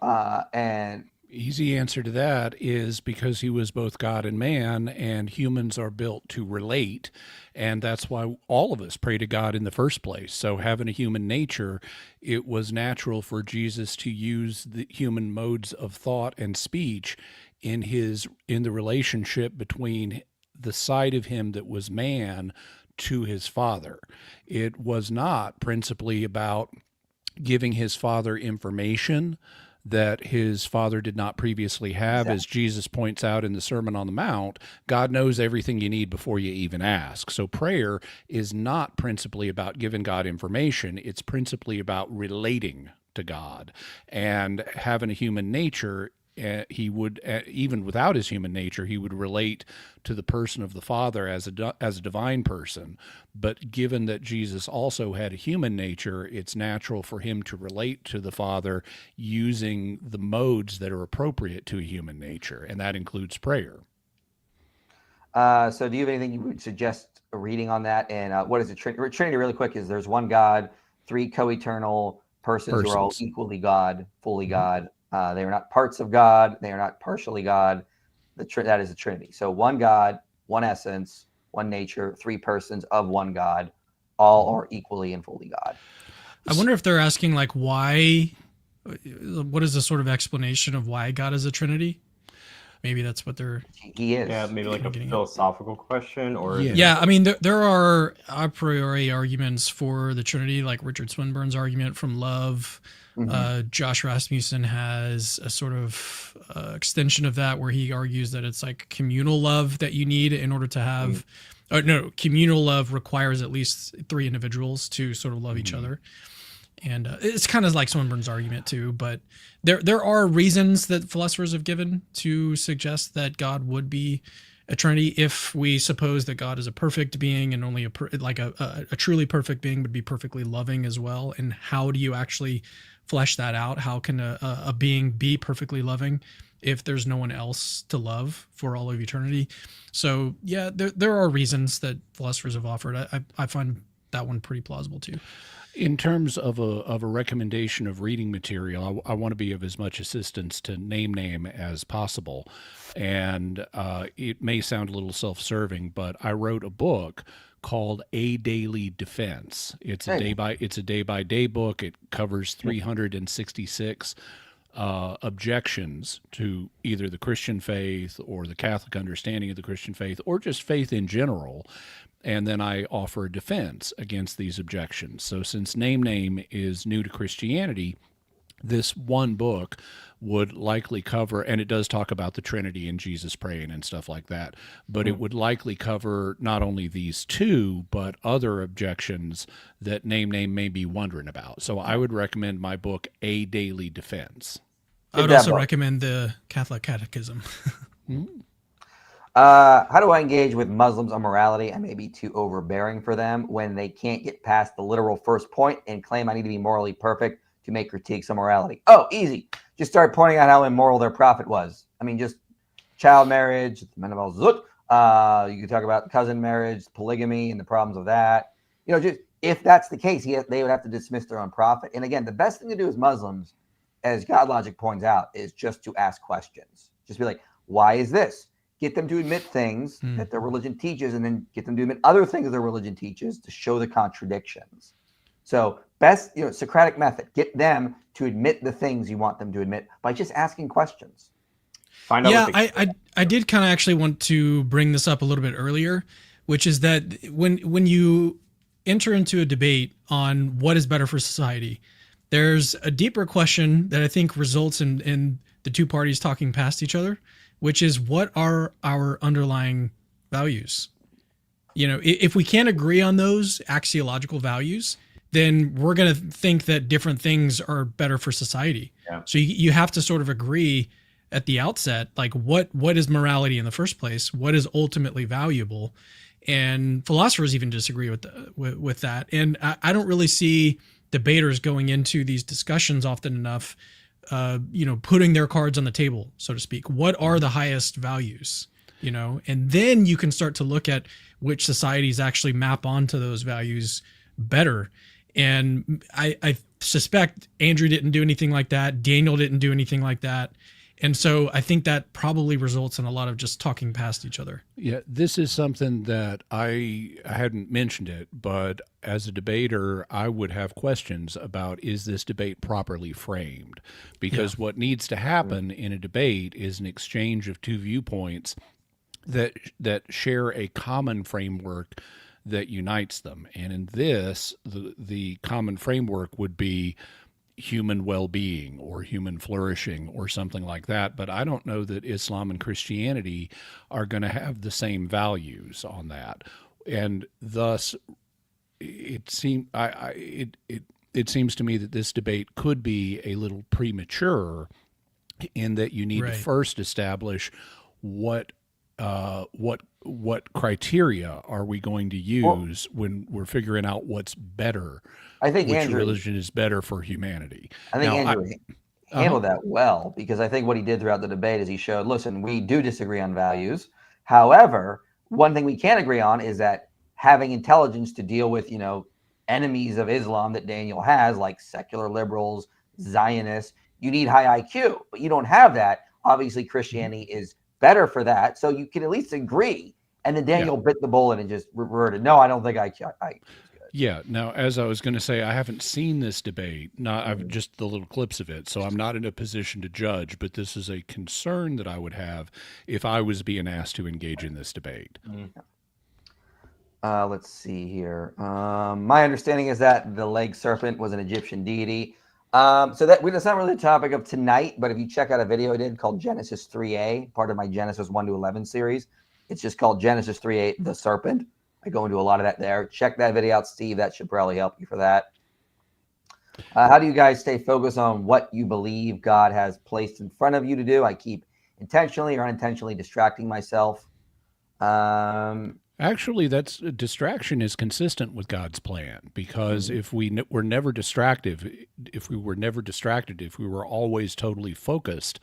And easy answer to that is because he was both God and man, and humans are built to relate, and that's why all of us pray to God in the first place. So having a human nature, it was natural for Jesus to use the human modes of thought and speech in the relationship between the side of him that was man to his Father. It was not principally about giving his Father information that his Father did not previously have. Exactly. As Jesus points out in the Sermon on the Mount, God knows everything you need before you even ask. So prayer is not principally about giving God information. It's principally about relating to God. And having a human nature, he would, even without his human nature, he would relate to the person of the Father as a divine person. But given that Jesus also had a human nature, it's natural for him to relate to the Father using the modes that are appropriate to a human nature, and that includes prayer. So do you have anything you would suggest a reading on that? And what is the Trinity really quick is there's one God, three co-eternal persons who are all equally God, fully God. They are not parts of God. They are not partially God. That is the Trinity. So one God, one essence, one nature, three persons of one God, all are equally and fully God. I wonder if they're asking like why, what is the sort of explanation of why God is a Trinity? Maybe that's what they're. He is. Yeah, maybe like a getting at. philosophical question, or is it- Yeah, I mean, there are a priori arguments for the Trinity, like Richard Swinburne's argument from Love. Josh Rasmussen has a sort of extension of that where he argues that it's like communal love that you need in order to have. No, communal love requires at least 3 individuals to sort of love each other. And it's kind of like Swinburne's argument too, but there are reasons that philosophers have given to suggest that God would be a Trinity if we suppose that God is a perfect being and only a truly perfect being would be perfectly loving as well. And how do you actually flesh that out? How can a being be perfectly loving if there's no one else to love for all of eternity? So yeah, there are reasons that philosophers have offered. I find that one pretty plausible too. In terms of a recommendation of reading material, I want to be of as much assistance to name as possible. And it may sound a little self-serving, but I wrote a book called A Daily Defense. It's a day-by-day book. It covers 366 objections to either the Christian faith or the Catholic understanding of the Christian faith or just faith in general. And then I offer a defense against these objections. So since Name is new to Christianity, this one book would likely cover, and it does talk about the Trinity and Jesus praying and stuff like that, but it would likely cover not only these 2, but other objections that Name may be wondering about. So I would recommend my book, A Daily Defense. I would also recommend the Catholic Catechism. How do I engage with Muslims on morality? I may be too overbearing for them when they can't get past the literal first point and claim I need to be morally perfect to make critiques on morality. Oh, easy. Just start pointing out how immoral their prophet was. I mean, just child marriage, you can talk about cousin marriage, polygamy, and the problems of that. Just if that's the case, they would have to dismiss their own prophet. And again, the best thing to do as Muslims, as God Logic points out, is just to ask questions. Just be like, why is this? Get them to admit things that their religion teaches, and then get them to admit other things their religion teaches to show the contradictions. So best, Socratic method, get them to admit the things you want them to admit by just asking questions. I did kind of actually want to bring this up a little bit earlier, which is that when you enter into a debate on what is better for society, there's a deeper question that I think results in the two parties talking past each other, which is what are our underlying values? If we can't agree on those axiological values, then we're going to think that different things are better for society. Yeah. So you have to sort of agree at the outset, like what is morality in the first place? What is ultimately valuable? And philosophers even disagree with that. And I don't really see debaters going into these discussions often enough, putting their cards on the table, so to speak. What are the highest values? And then you can start to look at which societies actually map onto those values better. And I suspect Andrew didn't do anything like that. Daniel didn't do anything like that. And so I think that probably results in a lot of just talking past each other. Yeah, this is something that I hadn't mentioned it, but as a debater, I would have questions about, is this debate properly framed? Because what needs to happen in a debate is an exchange of two viewpoints that share a common framework that unites them. And in this, the common framework would be human well-being or human flourishing or something like that. But I don't know that Islam and Christianity are going to have the same values on that. And thus, it seems to me that this debate could be a little premature in that you need to first establish what criteria are we going to use when we're figuring out what's better? I think which Andrew, religion is better for humanity. I think Andrew handled that well, because I think what he did throughout the debate is he showed, listen, we do disagree on values. However, one thing we can agree on is that having intelligence to deal with, enemies of Islam that Daniel has, like secular liberals, Zionists, you need high IQ, but you don't have that. Obviously, Christianity is better for that. So you can at least agree. And then Daniel bit the bullet and just reverted. No, I don't think IQ is good. Yeah. Now, as I was going to say, I haven't seen this debate. I've just the little clips of it, so I'm not in a position to judge. But this is a concern that I would have if I was being asked to engage in this debate. Let's see here. My understanding is that the leg serpent was an Egyptian deity. So that's not really the topic of tonight. But if you check out a video I did called Genesis 3a, part of my Genesis 1 to 11 series, it's just called Genesis 3a, the serpent. I go into a lot of that there. Check that video out, Steve. That should probably help you for that. How do you guys stay focused on what you believe God has placed in front of you to do? I keep intentionally or unintentionally distracting myself. Actually, that's distraction is consistent with God's plan, because if we were never distracted, if we were always totally focused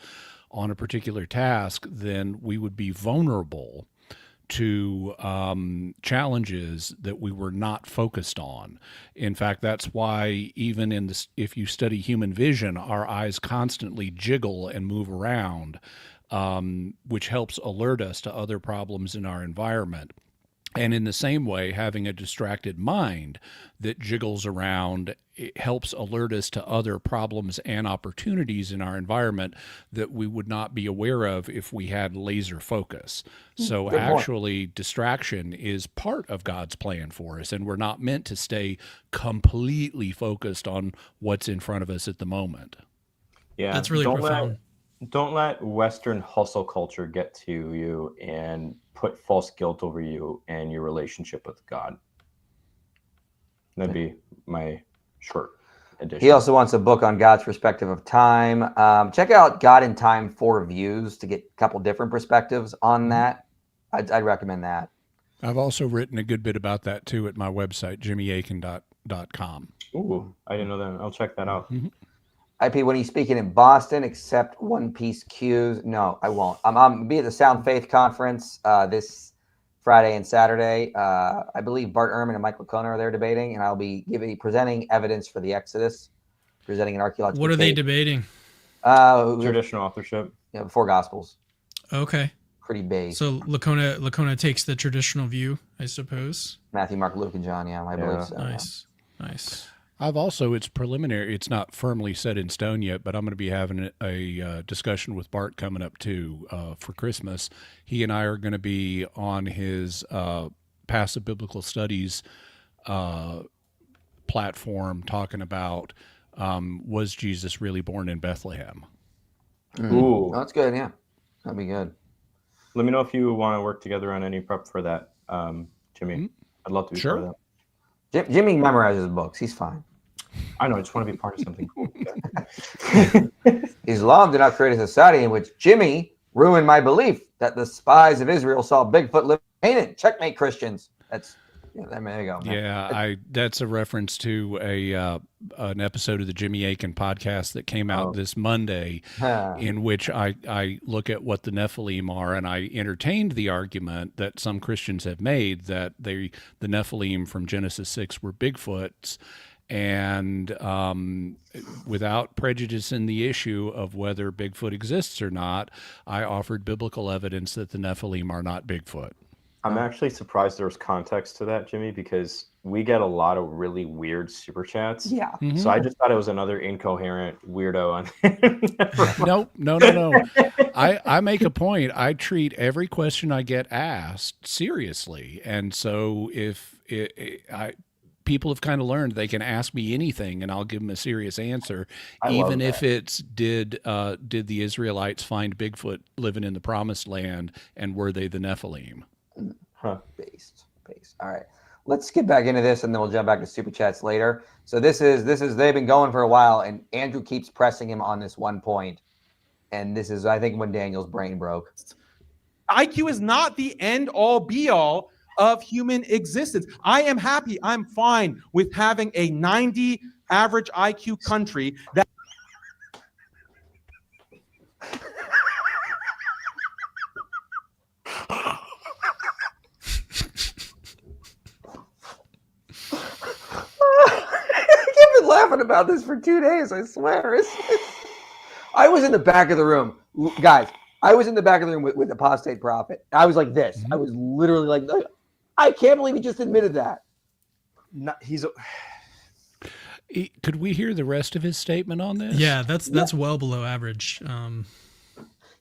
on a particular task, then we would be vulnerable to challenges that we were not focused on. In fact, that's why even in this, if you study human vision, our eyes constantly jiggle and move around, which helps alert us to other problems in our environment. And in the same way, having a distracted mind that jiggles around, it helps alert us to other problems and opportunities in our environment that we would not be aware of if we had laser focus. So actually, distraction is part of God's plan for us, and we're not meant to stay completely focused on what's in front of us at the moment. Yeah, that's really profound. Don't let Western hustle culture get to you and put false guilt over you and your relationship with God. That'd be my short addition. He also wants a book on God's perspective of time. Check out God in Time 4 Views to get a couple different perspectives on that. I'd recommend that. I've also written a good bit about that too at my website, jimmyakin.com. Ooh, I didn't know that. I'll check that out. Mm-hmm. IP, when he's speaking in Boston, accept One Piece cues. No, I won't. I'm going to be at the Sound Faith Conference this Friday and Saturday. I believe Bart Ehrman and Michael Kona are there debating, and I'll be presenting evidence for the Exodus, presenting an archaeological What are they tape. debating? Traditional authorship. Yeah, the four Gospels. Okay. Pretty big. So Lacona takes the traditional view, I suppose. Matthew, Mark, Luke, and John. Yeah, I believe so. Nice. I've also, it's preliminary. It's not firmly set in stone yet, but I'm going to be having a discussion with Bart coming up too for Christmas. He and I are going to be on his Passive Biblical Studies platform talking about was Jesus really born in Bethlehem? Ooh, that's good. Yeah, that'd be good. Let me know if you want to work together on any prep for that, Jimmy. Mm-hmm. I'd love to be part of that. Jimmy memorizes books. He's fine. I know. I just want to be part of something cool. Islam did not create a society in which Jimmy ruined my belief that the spies of Israel saw Bigfoot live in Canaan. Checkmate, Christians. There you go. Man. Yeah, that's a reference to an episode of the Jimmy Akin podcast that came out this Monday, in which I look at what the Nephilim are, and I entertained the argument that some Christians have made that the Nephilim from Genesis 6 were Bigfoots, and without prejudice in the issue of whether Bigfoot exists or not, I offered biblical evidence that the Nephilim are not Bigfoot. I'm actually surprised there was context to that, Jimmy, because we get a lot of really weird super chats. Yeah. Mm-hmm. So I just thought it was another incoherent weirdo on. No. I make a point. I treat every question I get asked seriously, and so if people have kind of learned they can ask me anything, and I'll give them a serious answer, even if it's did the Israelites find Bigfoot living in the Promised Land, and were they the Nephilim? Based. All right, let's get back into this, and then we'll jump back to super chats later. So this is they've been going for a while, and Andrew keeps pressing him on this one point, and this is I think when Daniel's brain broke. IQ is not the end all be all of human existence. I am happy. I'm fine with having a 90 average IQ country that. I've been laughing about this for 2 days. I swear. I was in the back of the room, guys. I was in the back of the room with the apostate prophet. I was like this. I was literally like, I can't believe he just admitted that. he's Could we hear the rest of his statement on this? Yeah, that's well below average.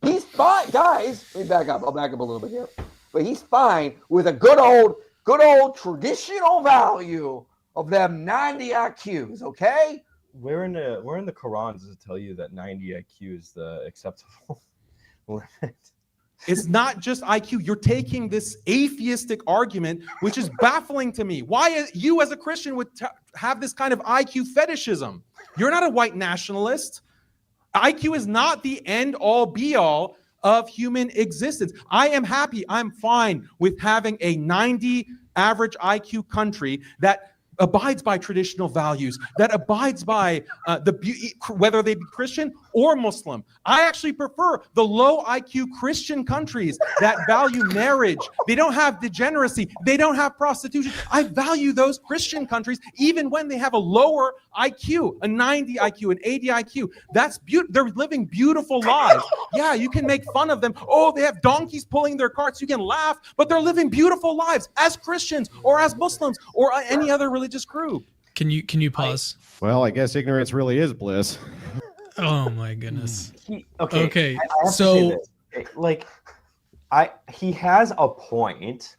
He's fine, guys. Let me back up. I'll back up a little bit here. But he's fine with a good old traditional value of them 90 IQs, okay? where in the Quran does it tell you that 90 IQ is the acceptable limit? It's not just IQ. You're taking this atheistic argument, which is baffling to me. Why you as a Christian would have this kind of IQ fetishism? You're not a white nationalist. IQ is not the end all be all of human existence. I am happy. I'm fine with having a 90 average IQ country that abides by traditional values, that abides by whether they be Christian or Muslim. I actually prefer the low IQ Christian countries that value marriage. They don't have degeneracy. They don't have prostitution. I value those Christian countries even when they have a lower IQ, a 90 IQ, an 80 IQ. That's beautiful. They're living beautiful lives. Yeah, you can make fun of them. Oh, they have donkeys pulling their carts. You can laugh, but they're living beautiful lives as Christians or as Muslims or any other religious group. Can you pause? Well, I guess ignorance really is bliss. Oh my goodness. Okay. So like he has a point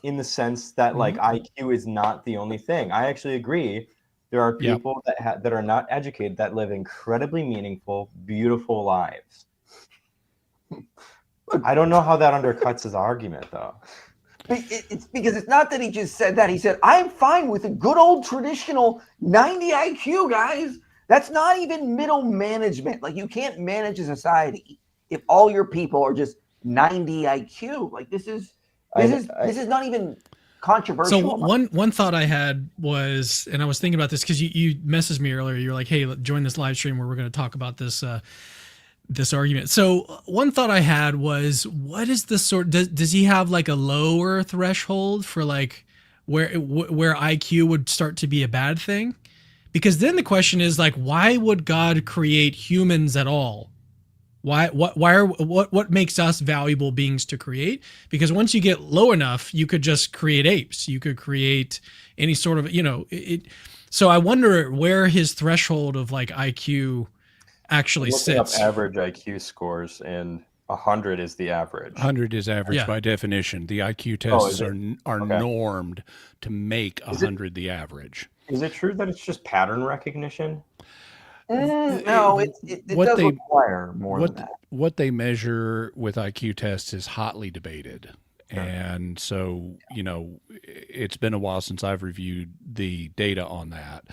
in the sense that like IQ is not the only thing. I actually agree. There are people that are not educated that live incredibly meaningful, beautiful lives. I don't know how that undercuts his argument though. It's because it's not that he just said that. He said, I'm fine with a good old traditional 90 IQ, guys. That's not even middle management. Like, you can't manage a society if all your people are just 90 IQ. Like, this is not even controversial. So one thought I had was, and I was thinking about this because you messaged me earlier. You're like, hey, join this live stream where we're going to talk about this this argument. So one thought I had was, what is the sort, does he have like a lower threshold for like where IQ would start to be a bad thing? Because then the question is like, why would God create humans at all? What makes us valuable beings to create? Because once you get low enough, you could just create apes. You could create any sort of, so I wonder where his threshold of like IQ actually sits. Up average IQ scores, and 100 is the average. 100 is average by definition. The IQ tests are normed to make 100 the average. Is it true that it's just pattern recognition? No, it does require more than that. What they measure with IQ tests is hotly debated. And so, it's been a while since I've reviewed the data on that,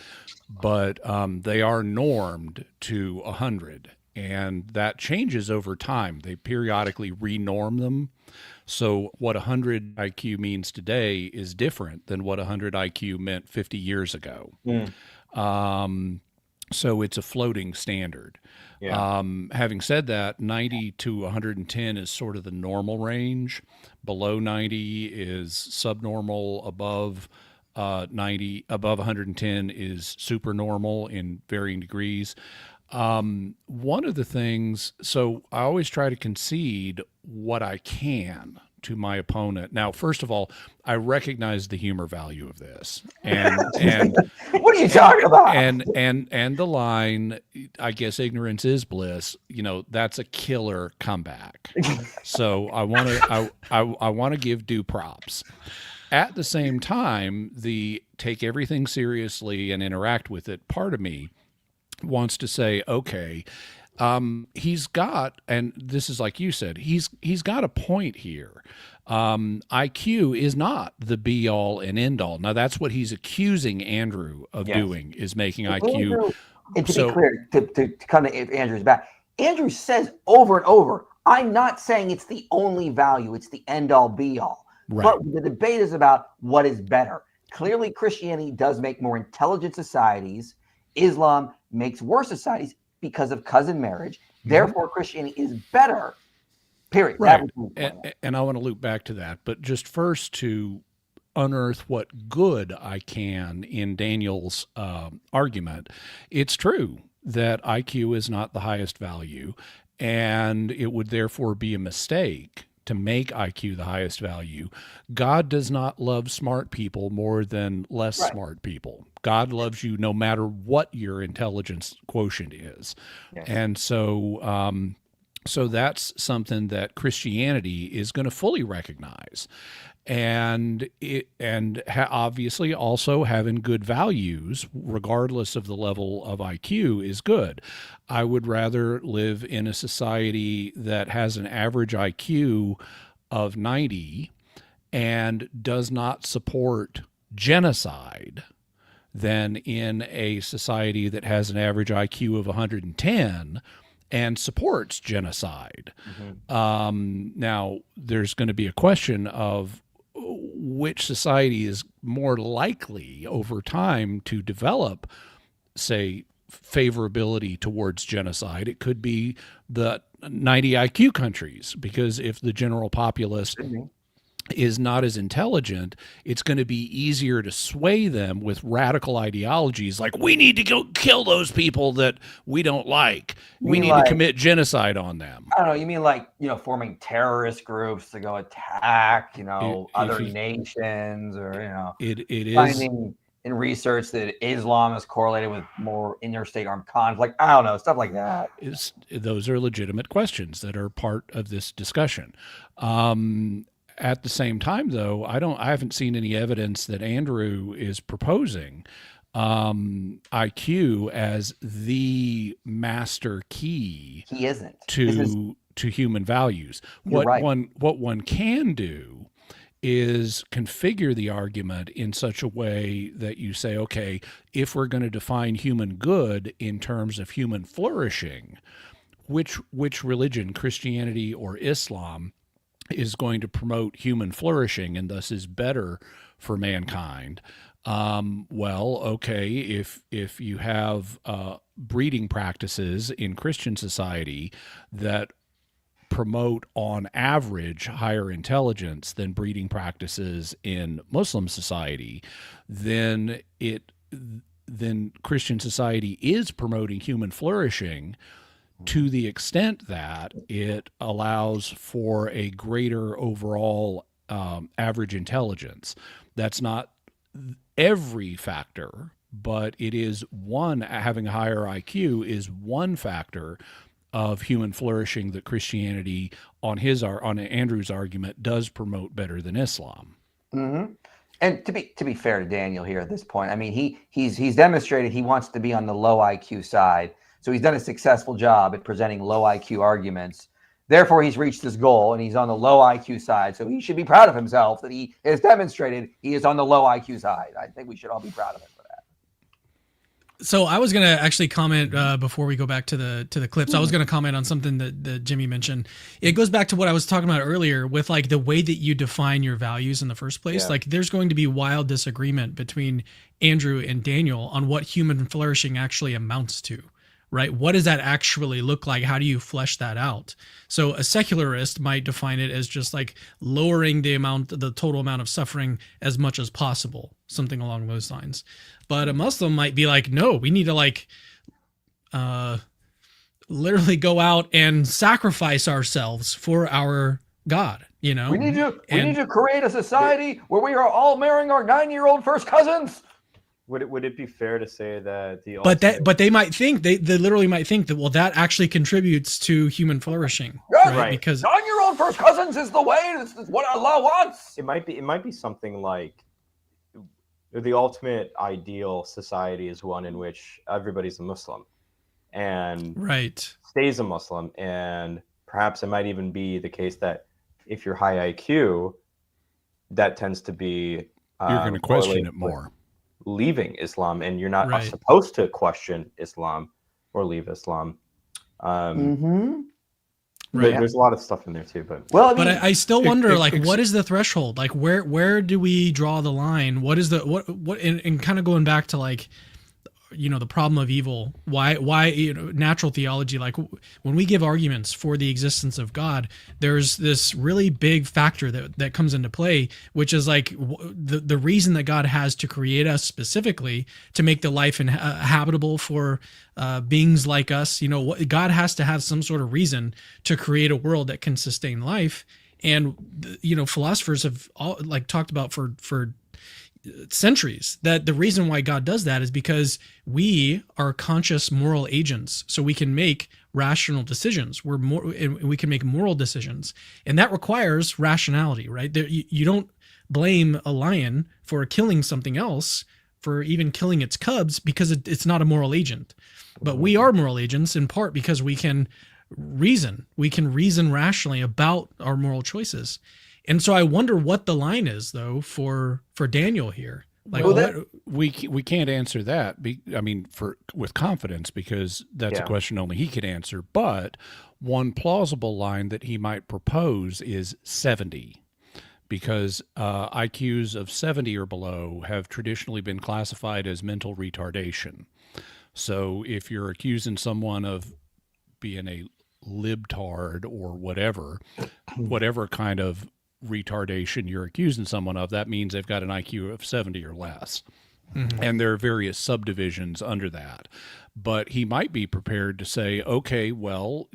but they are normed to 100, and that changes over time. They periodically renorm them. So what 100 IQ means today is different than what 100 IQ meant 50 years ago. So it's a floating standard. Yeah. Having said that, 90 to 110 is sort of the normal range. Below 90 is subnormal. Above above 110 is supernormal in varying degrees. One of the things, so I always try to concede what I can to my opponent. Now, first of all, I recognize the humor value of this, and what are you talking about? And the line, I guess ignorance is bliss. That's a killer comeback. So I want to give due props. At the same time, the take everything seriously and interact with it part of me wants to say, okay, he's got, and this is like you said, he's got a point here. IQ is not the be all and end all. Now that's what he's accusing Andrew of doing, is making IQ. And to be clear, to come to Andrew's back, Andrew says over and over, I'm not saying it's the only value, it's the end all be all. Right. But the debate is about what is better. Clearly, Christianity does make more intelligent societies. Islam makes worse societies because of cousin marriage. Therefore, Christianity is better, period. Right. And I want to loop back to that. But just first to unearth what good I can in Daniel's argument, it's true that IQ is not the highest value, and it would therefore be a mistake to make IQ the highest value. God does not love smart people more than less smart people. God loves you no matter what your intelligence quotient is. Yes. And so, so that's something that Christianity is going to fully recognize. And obviously also having good values, regardless of the level of IQ, is good. I would rather live in a society that has an average IQ of 90 and does not support genocide than in a society that has an average IQ of 110 and supports genocide. Now, there's going to be a question of which society is more likely over time to develop, say, favorability towards genocide. It could be the 90 IQ countries, because if the general populace is not as intelligent, it's going to be easier to sway them with radical ideologies like, we need to go kill those people that we don't like. We need to commit genocide on them. I don't know. You mean like, forming terrorist groups to go attack, other nations, or, it is finding in research that Islam is correlated with more interstate armed conflict. I don't know, stuff like that. Those are legitimate questions that are part of this discussion. At the same time, though, I haven't seen any evidence that Andrew is proposing IQ as the master key. He isn't to human values. What one can do is configure the argument in such a way that you say, okay, if we're going to define human good in terms of human flourishing, which religion, Christianity or Islam, is going to promote human flourishing and thus is better for mankind? Well, okay, if you have breeding practices in Christian society that promote on average higher intelligence than breeding practices in Muslim society, then Christian society is promoting human flourishing to the extent that it allows for a greater overall average intelligence. That's not every factor, but it is one. Having a higher IQ is one factor of human flourishing that Christianity, on Andrew's argument, does promote better than Islam. Mm-hmm. And to be fair to Daniel here at this point, I mean, he's demonstrated he wants to be on the low IQ side. So he's done a successful job at presenting low IQ arguments. Therefore, he's reached his goal, and he's on the low IQ side. So he should be proud of himself that he has demonstrated he is on the low IQ side. I think we should all be proud of him for that. So I was going to actually comment before we go back to the clips. I was going to comment on something that Jimmy mentioned. It goes back to what I was talking about earlier with like the way that you define your values in the first place. Yeah. Like there's going to be wild disagreement between Andrew and Daniel on what human flourishing actually amounts to. Right? What does that actually look like? How do you flesh that out? So a secularist might define it as just like lowering the total amount of suffering as much as possible, something along those lines. But a Muslim might be like, no, we need to like literally go out and sacrifice ourselves for our God. We need to create a society where we are all marrying our 9-year-old first cousins. Would it be fair to say that but they might think they literally might think that, well, that actually contributes to human flourishing, right? Because 9-year-old first cousins is the way. This is what Allah wants. It might be something like the ultimate ideal society is one in which everybody's a Muslim and stays a Muslim, and perhaps it might even be the case that if you're high IQ, that tends to be you're going to question it more. Leaving Islam, and you're not supposed to question Islam or leave Islam. There's a lot of stuff in there too, but I still wonder, what is the threshold? Like, where do we draw the line? What is what? And kind of going back to like, the problem of evil. Why natural theology? Like when we give arguments for the existence of God, there's this really big factor that comes into play, which is like the reason that God has to create us specifically to make the life habitable for beings like us. God has to have some sort of reason to create a world that can sustain life. And philosophers have all talked about for centuries that the reason why God does that is because we are conscious moral agents, so we can make rational decisions. We can make moral decisions, and that requires rationality, right? You don't blame a lion for killing something else, for even killing its cubs, because it's not a moral agent. But we are moral agents in part because we can reason rationally about our moral choices. And so I wonder what the line is, though, for Daniel here. We can't answer that. With confidence, because that's a question only he could answer. But one plausible line that he might propose is 70, because IQs of 70 or below have traditionally been classified as mental retardation. So if you're accusing someone of being a libtard or whatever kind of retardation you're accusing someone of, that means they've got an IQ of 70 or less. Mm-hmm. And there are various subdivisions under that. But he might be prepared to say, okay, well,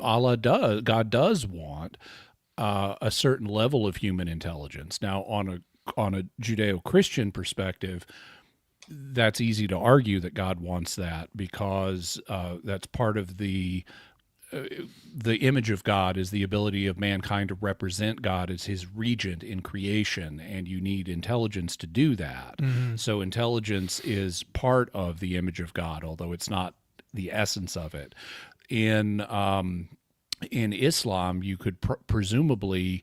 God does want a certain level of human intelligence. Now, on a Judeo-Christian perspective, that's easy to argue that God wants that, because that's part of the image of God is the ability of mankind to represent God as his regent in creation, and you need intelligence to do that. Mm-hmm. So intelligence is part of the image of God, although it's not the essence of it. In Islam, you could presumably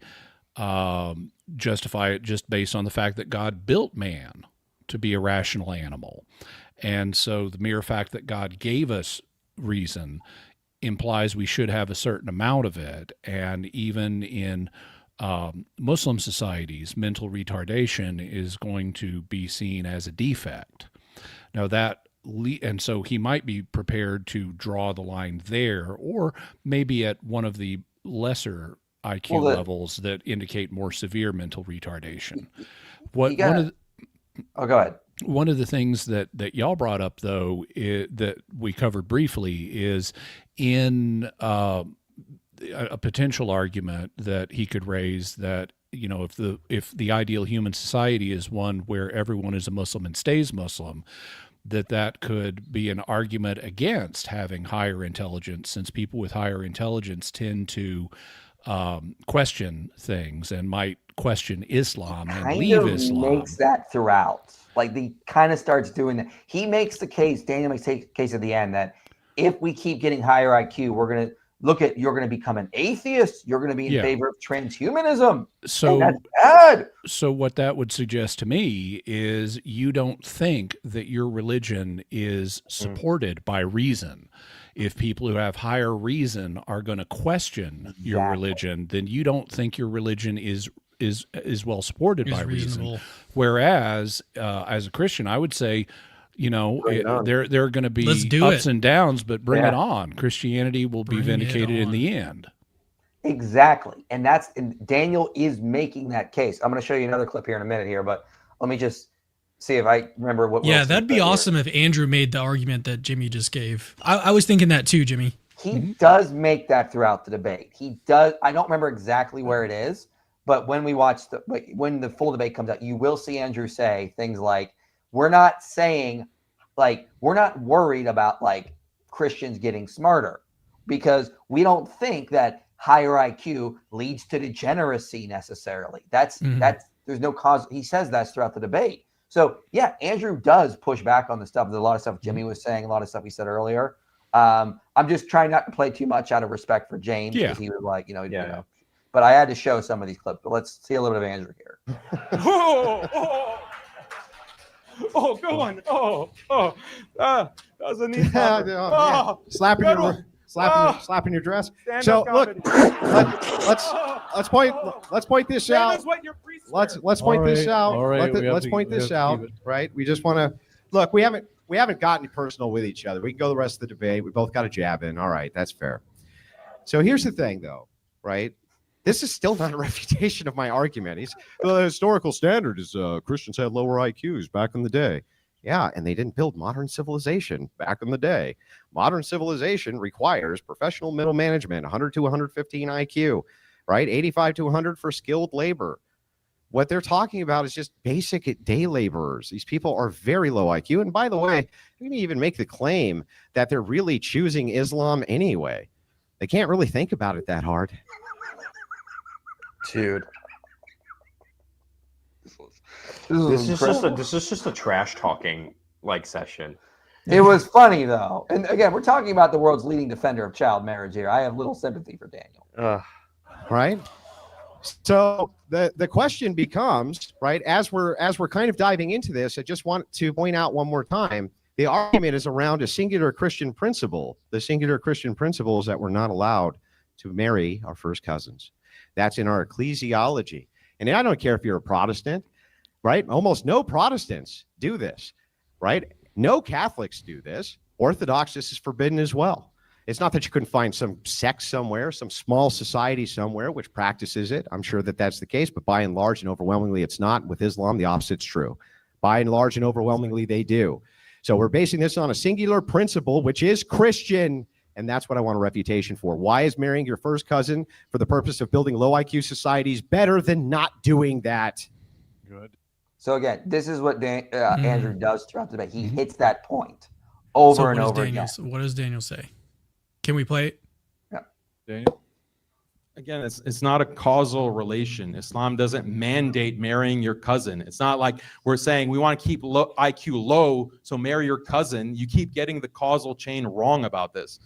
justify it just based on the fact that God built man to be a rational animal. And so the mere fact that God gave us reason implies we should have a certain amount of it. And even in Muslim societies, mental retardation is going to be seen as a defect. Now and so he might be prepared to draw the line there, or maybe at one of the lesser IQ levels that indicate more severe mental retardation. Go ahead. One of the things that y'all brought up, though, that we covered briefly, is in a potential argument that he could raise that, if the ideal human society is one where everyone is a Muslim and stays Muslim, that could be an argument against having higher intelligence, since people with higher intelligence tend to question things and might question Islam and leave Islam. Makes that throughout. He kind of starts doing that. He makes the case, Daniel makes the case at the end, that if we keep getting higher IQ, we're going to you're going to become an atheist. You're going to be in favor of transhumanism. So that's bad. So what that would suggest to me is you don't think that your religion is supported by reason. If people who have higher reason are going to question your religion, then you don't think your religion is well supported by reason. Whereas as a Christian, I would say, there are going to be ups and downs, but bring it on. Christianity will be vindicated in the end. Exactly. And Daniel is making that case. I'm going to show you another clip here in a minute here, but let me just see if I remember what. Yeah, that'd be awesome if Andrew made the argument that Jimmy just gave. I was thinking that too, Jimmy. He does make that throughout the debate. He does. I don't remember exactly where it is, but when we watch when the full debate comes out, you will see Andrew say things like, we're not worried about Christians getting smarter, because we don't think that higher IQ leads to degeneracy necessarily. That's there's no cause. He says that's throughout the debate. So yeah, Andrew does push back on the stuff. There's a lot of stuff Jimmy was saying, a lot of stuff he said earlier. I'm just trying not to play too much out of respect for James, because he was but I had to show some of these clips. But let's see a little bit of Andrew here. Oh, go on. That was a neat slapping your dress. So look, let's point this out. Let's point this out. Let's point this out. Right? We just want to look. We haven't gotten personal with each other. We can go the rest of the debate. We both got a jab in. All right, that's fair. So here's the thing, though. Right? This is still not a refutation of my argument. The historical standard is Christians had lower IQs back in the day. Yeah, and they didn't build modern civilization back in the day. Modern civilization requires professional middle management, 100 to 115 IQ, right? 85 to 100 for skilled labor. What they're talking about is just basic day laborers. These people are very low IQ. And by the way, you can even make the claim that they're really choosing Islam anyway. They can't really think about it that hard. Dude. This This is just a trash talking like session. It was funny though. And again, we're talking about the world's leading defender of child marriage here. I have little sympathy for Daniel. Right? So the question becomes, right, as we're kind of diving into this, I just want to point out one more time, the argument is around a singular Christian principle. The singular Christian principle is that we're not allowed to marry our first cousins. That's in our ecclesiology. And I don't care if you're a Protestant, right? Almost no Protestants do this, right? No Catholics do this. Orthodox, this is forbidden as well. It's not that you couldn't find some sect somewhere, some small society somewhere which practices it. I'm sure that that's the case, but by and large and overwhelmingly it's not. With Islam, the opposite's true. By and large and overwhelmingly they do. So we're basing this on a singular principle, which is Christian, and that's what I want a refutation for. Why is marrying your first cousin for the purpose of building low IQ societies better than not doing that? Good. So again, this is what Andrew does throughout the debate. He hits that point over and over again. What does Daniel say? Can we play it? Yeah. Daniel? Again, it's not a causal relation. Islam doesn't mandate marrying your cousin. It's not like we're saying we want to keep IQ low, so marry your cousin. You keep getting the causal chain wrong about this.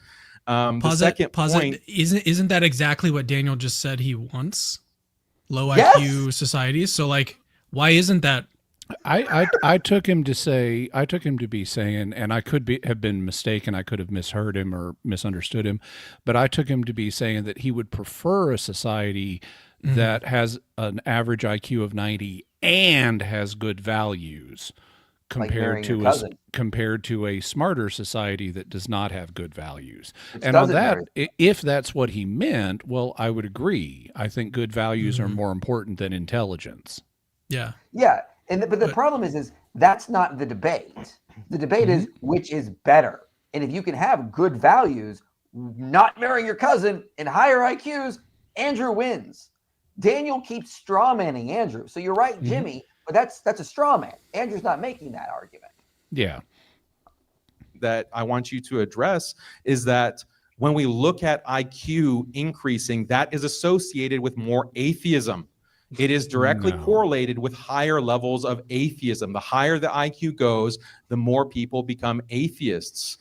Isn't that exactly what Daniel just said he wants? Low Yes. IQ societies. So like, why isn't that? I took him to be saying, and I could have been mistaken, I could have misheard him or misunderstood him, but I took him to be saying that he would prefer a society that has an average IQ of 90 and has good values compared to a smarter society that does not have good values. And on that, if that's what he meant, well, I would agree. I think good values are more important than intelligence. Yeah. Yeah. But the problem is that's not the debate. The debate is which is better. And if you can have good values, not marrying your cousin and higher IQs, Andrew wins. Daniel keeps straw manning Andrew. So you're right, Jimmy, but that's a straw man. Andrew's not making that argument. Yeah. That I want you to address is that when we look at IQ increasing, that is associated with more atheism. It is directly correlated with higher levels of atheism. The higher the IQ goes, the more people become atheists.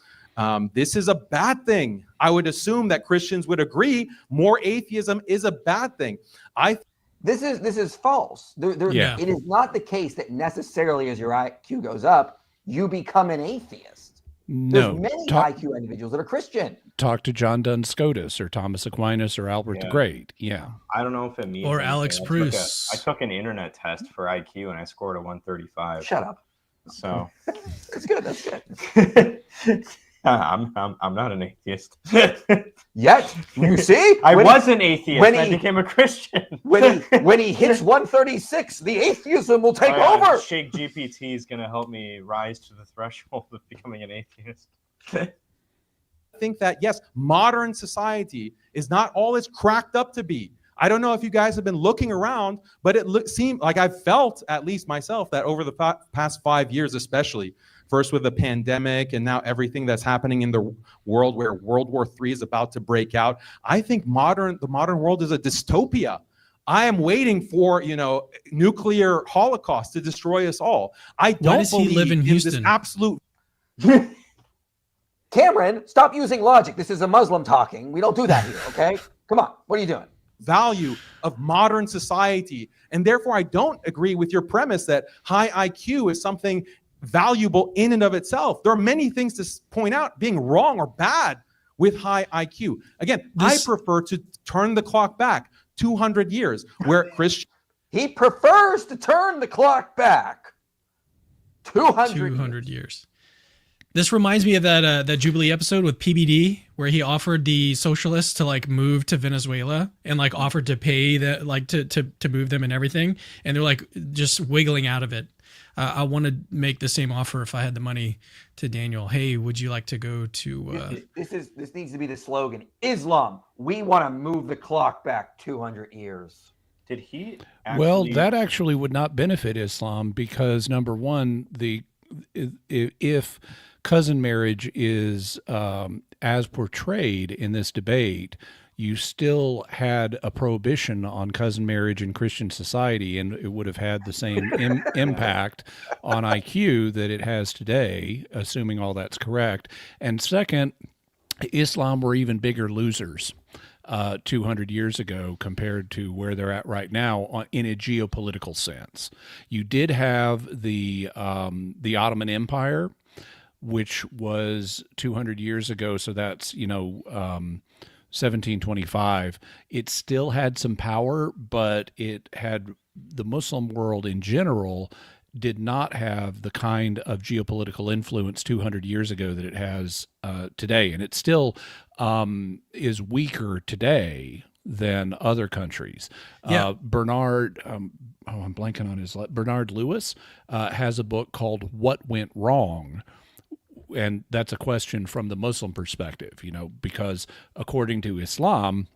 This is a bad thing. I would assume that Christians would agree more atheism is a bad thing. This is false. It is not the case that necessarily as your IQ goes up, you become an atheist. There's many IQ individuals that are Christian. Talk to John Duns Scotus or Thomas Aquinas or Albert the Great. Yeah. I don't know if it means or Alex Proust. I took an internet test for IQ and I scored a 135. Shut up. So that's good. That's good. I'm not an atheist. Yet you see, I was an atheist. I became a Christian. when he hits 136, the atheism will take over. Shake GPT is going to help me rise to the threshold of becoming an atheist. I think that, yes, modern society is not all it's cracked up to be. I don't know if you guys have been looking around, but it seemed like I've felt, at least myself, that over the past 5 years especially, first with the pandemic and now everything that's happening in the world where World War III is about to break out, I think the modern world is a dystopia. I am waiting for, nuclear holocaust to destroy us all. I don't believe he live in Houston? This absolute... Cameron, stop using logic. This is a Muslim talking. We don't do that here, okay? Come on. What are you doing? Value of modern society. And therefore, I don't agree with your premise that high IQ is something valuable in and of itself. There are many things to point out being wrong or bad with high IQ. Again, I prefer to turn the clock back 200 years where Christian... He prefers to turn the clock back 200 years. This reminds me of that Jubilee episode with PBD where he offered the socialists to like move to Venezuela and like offered to pay that like to move them and everything, and they're like just wiggling out of it. I want to make the same offer if I had the money to Daniel. Hey, would you like to go to? This needs to be the slogan: Islam. We want to move the clock back 200 years. Did he? Well, that actually would not benefit Islam because number one, if cousin marriage is as portrayed in this debate, you still had a prohibition on cousin marriage in Christian society, and it would have had the same impact on IQ that it has today, assuming all that's correct. And second, Islam were even bigger losers 200 years ago compared to where they're at right now in a geopolitical sense. You did have the Ottoman Empire, which was 200 years ago, so that's 1725. It still had some power, but it had the Muslim world in general did not have the kind of geopolitical influence 200 years ago that it has today. And it still is weaker today than other countries. Yeah. Bernard Lewis has a book called What Went Wrong? And that's a question from the Muslim perspective, because according to Islam,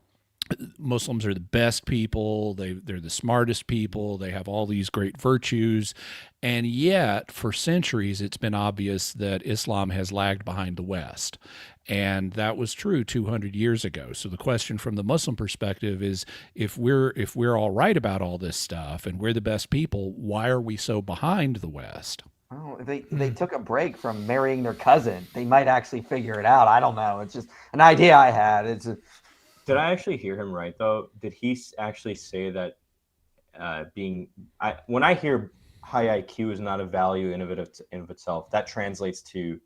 Muslims are the best people. They're the smartest people. They have all these great virtues. And yet, for centuries, it's been obvious that Islam has lagged behind the West. And that was true 200 years ago. So the question from the Muslim perspective is, if we're all right about all this stuff and we're the best people, why are we so behind the West? Oh, if they took a break from marrying their cousin, they might actually figure it out. I don't know. It's just an idea I had. Did I actually hear him right, though? Did he actually say that when I hear high IQ is not a value in of itself, that translates to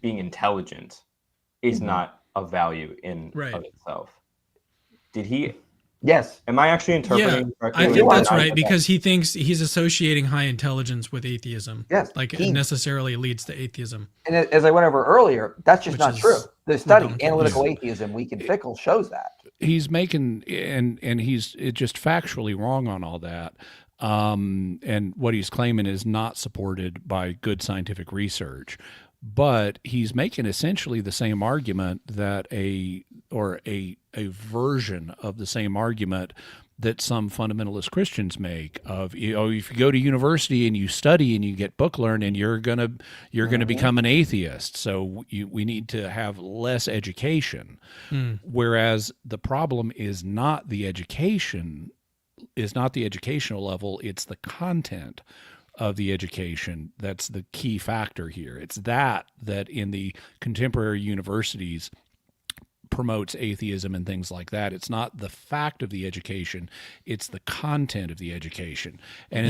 being intelligent is not a value in of itself. Did he? Yes. Am I actually interpreting correctly? I think that's right, because he thinks he's associating high intelligence with atheism. Yes. Like it necessarily leads to atheism. And as I went over earlier, that's just not true. The study, Analytical Atheism, Weak and Fickle, shows that. He's making, and he's just factually wrong on all that. And what he's claiming is not supported by good scientific research. But he's making essentially the same argument that a version of the same argument that some fundamentalist Christians make of, if you go to university and you study and you get book learned, you're gonna become an atheist. So we need to have less education. Whereas the problem is not the education, the educational level, it's the content of the education that's the key factor here. It's that in the contemporary universities promotes atheism and things like that. It's not the fact of the education, it's the content of the education. And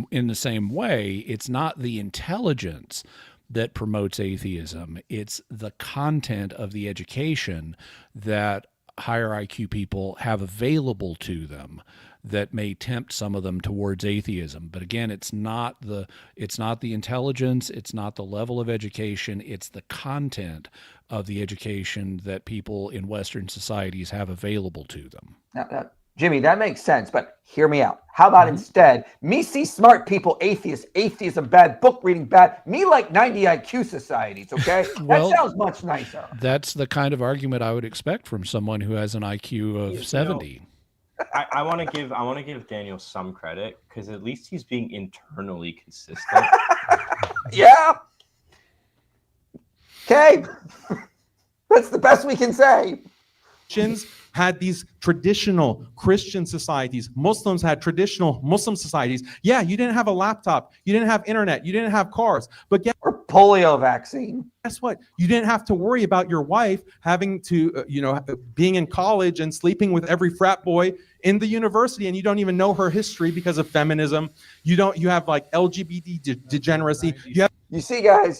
in the same way, it's not the intelligence that promotes atheism, it's the content of the education that higher IQ people have available to them that may tempt some of them towards atheism. But again, it's not the intelligence, it's not the level of education, it's the content of the education that people in Western societies have available to them. Now, Jimmy, that makes sense, but hear me out. How about instead, me see smart people, atheism bad, book reading bad, me like 90 IQ societies, okay? Well, that sounds much nicer. That's the kind of argument I would expect from someone who has an IQ of 70. I want to give Daniel some credit, because at least he's being internally consistent. Yeah. Okay. That's the best we can say. Christians had these traditional Christian societies. Muslims had traditional Muslim societies. Yeah, you didn't have a laptop. You didn't have internet. You didn't have cars. But or polio vaccine. Guess what? You didn't have to worry about your wife having to, being in college and sleeping with every frat boy in the university, and you don't even know her history because of feminism. You have like LGBT degeneracy. You see, guys.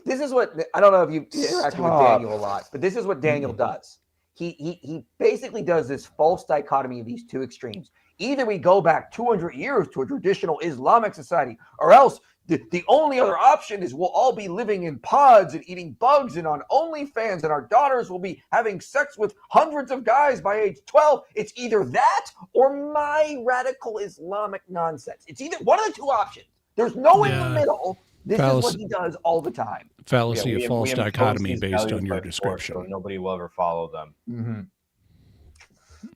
This is what, I don't know if you interacted with Daniel a lot, but this is what Daniel does. He basically does this false dichotomy of these two extremes. Either we go back 200 years to a traditional Islamic society, or else The only other option is we'll all be living in pods and eating bugs and on OnlyFans, and our daughters will be having sex with hundreds of guys by age 12. It's either that or my radical Islamic nonsense. It's either one of the two options. There's no in the middle. This is what he does all the time. Fallacy of we false impose dichotomy these based values on your by force, description. so nobody will ever follow them.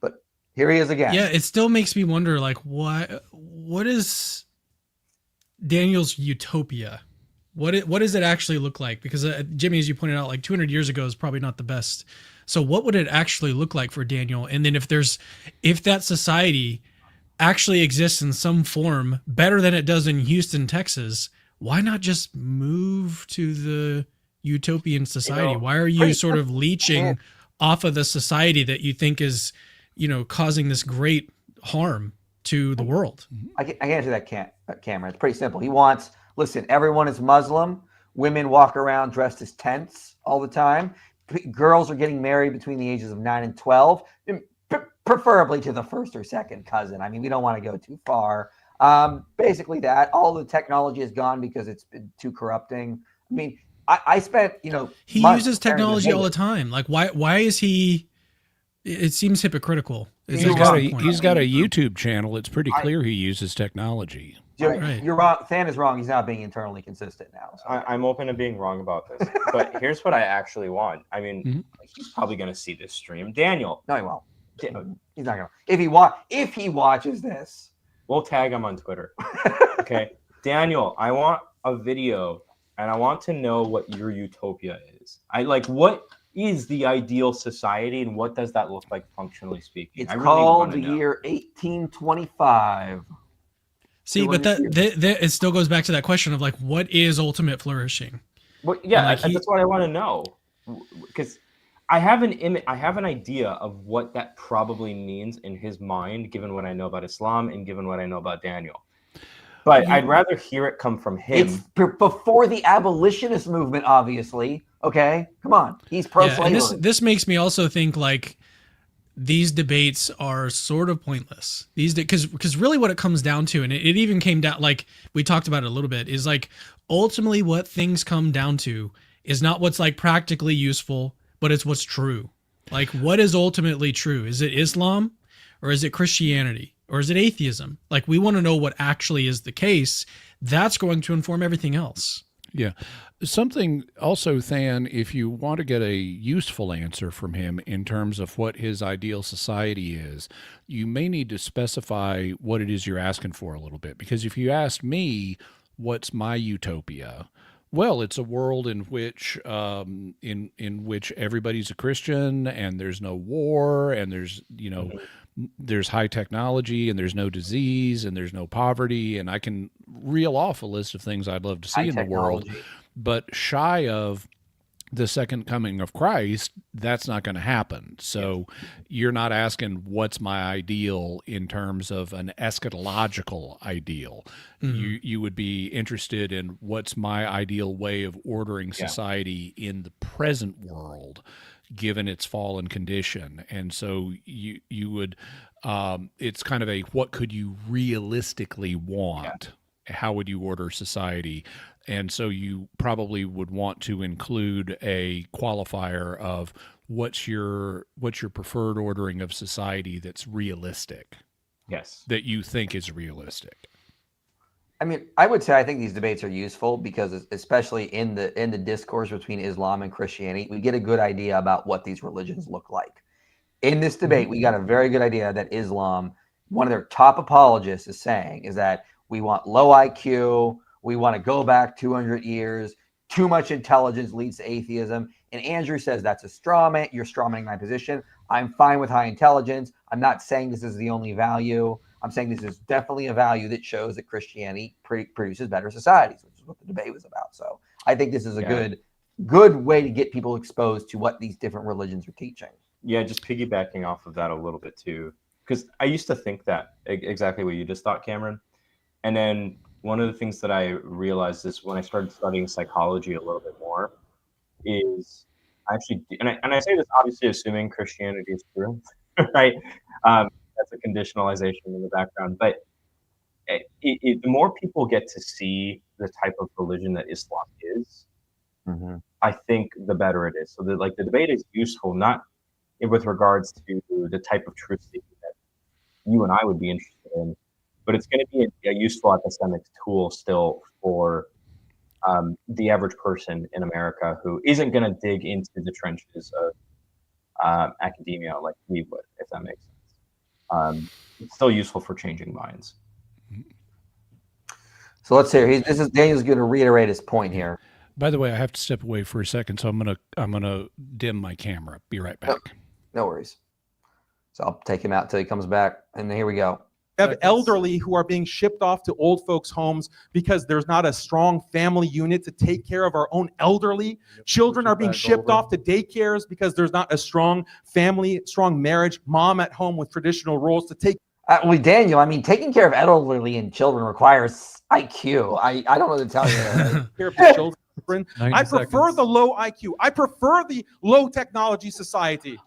But here he is again. Yeah, it still makes me wonder, like, what is Daniel's utopia? What does it actually look like? Because Jimmy, as you pointed out, like 200 years ago is probably not the best. So what would it actually look like for Daniel? And then if that society actually exists in some form better than it does in Houston, Texas, why not just move to the utopian society? Why are you sort of leeching off of the society that you think is, causing this great harm to the world? I can answer that, Cameron. It's pretty simple. He wants, listen, everyone is Muslim. Women walk around dressed as tents all the time. Girls are getting married between the ages of 9 and 12, preferably to the first or second cousin. I mean, we don't want to go too far. Basically that. All the technology is gone because it's been too corrupting. I mean, I spent, he uses technology all the time. Like, why is he? It seems hypocritical. He's got a YouTube channel. It's pretty clear he uses technology. You're wrong. Than is wrong. He's not being internally consistent now. So. I'm open to being wrong about this, but here's what I actually want. I mean, he's probably going to see this stream. Daniel. No, he won't. He's not going to. If he watches this, we'll tag him on Twitter. Okay. Daniel, I want a video and I want to know what your utopia is. What is the ideal society and what does that look like functionally speaking? It's called the year 1825. See, but that it still goes back to that question of like, what is ultimate flourishing? Well, yeah, that's what I want to know, because I have an idea of what that probably means in his mind, given what I know about Islam and given what I know about Daniel. But I'd rather hear it come from him. It's before the abolitionist movement, obviously. Okay, come on, he's pro-slavery. And this makes me also think like these debates are sort of pointless. Because really what it comes down to, and it even came down, like we talked about it a little bit, is like ultimately what things come down to is not what's like practically useful, but it's what's true. Like, what is ultimately true? Is it Islam or is it Christianity or is it atheism? Like, we want to know what actually is the case. That's going to inform everything else. Yeah. Something also, Than, if you want to get a useful answer from him in terms of what his ideal society is, you may need to specify what it is you're asking for a little bit. Because if you ask me, what's my utopia? Well, it's a world in which in which everybody's a Christian and there's no war and there's, there's high technology and there's no disease and there's no poverty. And I can reel off a list of things I'd love to see in the world. But shy of the second coming of Christ, that's not going to happen. So you're not asking what's my ideal in terms of an eschatological ideal. You would be interested in what's my ideal way of ordering society in the present world, given its fallen condition. And so you would, it's kind of a, what could you realistically want? How would you order society? And so you probably would want to include a qualifier of what's your preferred ordering of society that's realistic. Yes. That you think is realistic. I mean, I would say I think these debates are useful because especially in the discourse between Islam and Christianity, we get a good idea about what these religions look like. In this debate, we got a very good idea that Islam, one of their top apologists is saying is that we want low IQ, we want to go back 200 years. Too much intelligence leads to atheism. And Andrew says that's a straw man. You're straw manning my position. I'm fine with high intelligence. I'm not saying this is the only value. I'm saying this is definitely a value that shows that Christianity produces better societies, which is what the debate was about. So I think this is a good way to get people exposed to what these different religions are teaching. Yeah, just piggybacking off of that a little bit too, because I used to think that exactly what you just thought, Cameron. And then one of the things that I realized is when I started studying psychology a little bit more is actually, and I say this obviously assuming Christianity is true, right? That's a conditionalization in the background. But the more people get to see the type of religion that Islam is, I think the better it is. So the debate is useful, not with regards to the type of truth seeking that you and I would be interested in, but it's going to be a useful epistemic tool still for the average person in America who isn't going to dig into the trenches of academia like we would, if that makes sense. It's still useful for changing minds. So let's hear. Daniel's going to reiterate his point here. By the way, I have to step away for a second, so I'm gonna dim my camera. Be right back. No worries. So I'll take him out till he comes back, and here we go. We have elderly who are being shipped off to old folks' homes because there's not a strong family unit to take care of our own elderly. Children are being shipped off to daycares because there's not a strong family, strong marriage, mom at home with traditional roles to take. Well, Daniel, I mean, taking care of elderly and children requires IQ. I don't know what to tell you. Take care of the children. I prefer the low IQ. I prefer the low technology society.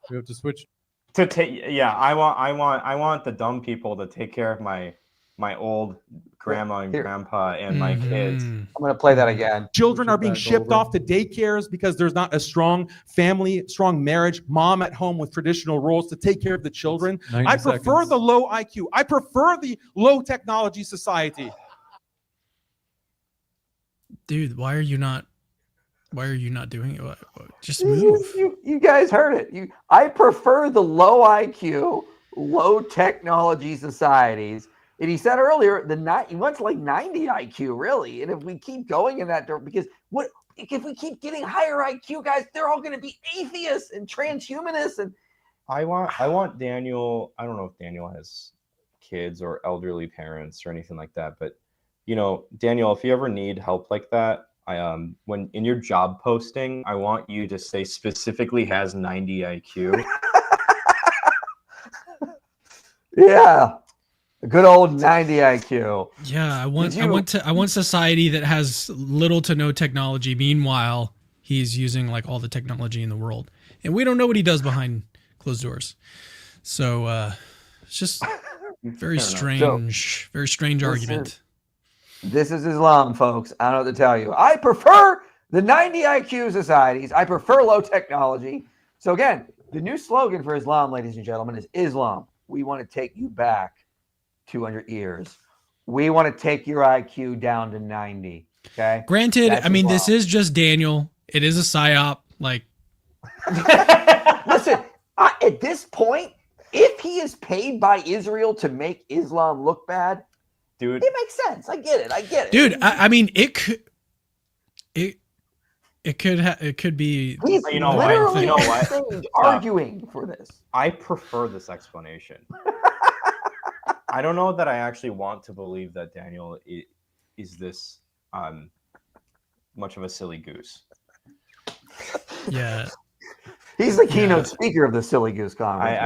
We have to switch. To take, yeah, I want the dumb people to take care of my old grandma and grandpa and my kids. I'm going to play that again. Children are being shipped off to daycares because there's not a strong family, strong marriage, mom at home with traditional roles to take care of the children. I prefer the low IQ. I prefer the low technology society. Dude, why are you not doing it? Just move. You guys heard it. I prefer the low IQ, low technology societies. And he said earlier, he wants like 90 IQ, really. And if we keep going in that direction, because if we keep getting higher IQ, guys, they're all going to be atheists and transhumanists. And I want Daniel. I don't know if Daniel has kids or elderly parents or anything like that, but Daniel, if you ever need help like that, when in your job posting, I want you to say specifically has 90 IQ. Yeah. A good old 90 IQ. Yeah, I want society that has little to no technology. Meanwhile, he's using like all the technology in the world, and we don't know what he does behind closed doors. So it's just very strange argument. This is Islam, folks. I don't know what to tell you. I prefer the 90 IQ societies. I prefer low technology. So again, the new slogan for Islam, ladies and gentlemen, is Islam. We want to take you back 200 years. We want to take your IQ down to 90. Okay. Granted, I mean, this is just Daniel. It is a psyop. Like, listen, at this point, if he is paid by Israel to make Islam look bad, dude, it makes sense. I get it. Dude, I mean, it could be. He's literally arguing for this. I prefer this explanation. I don't know that I actually want to believe that Daniel is this much of a silly goose. Yeah. He's the keynote speaker of the Silly Goose Conference.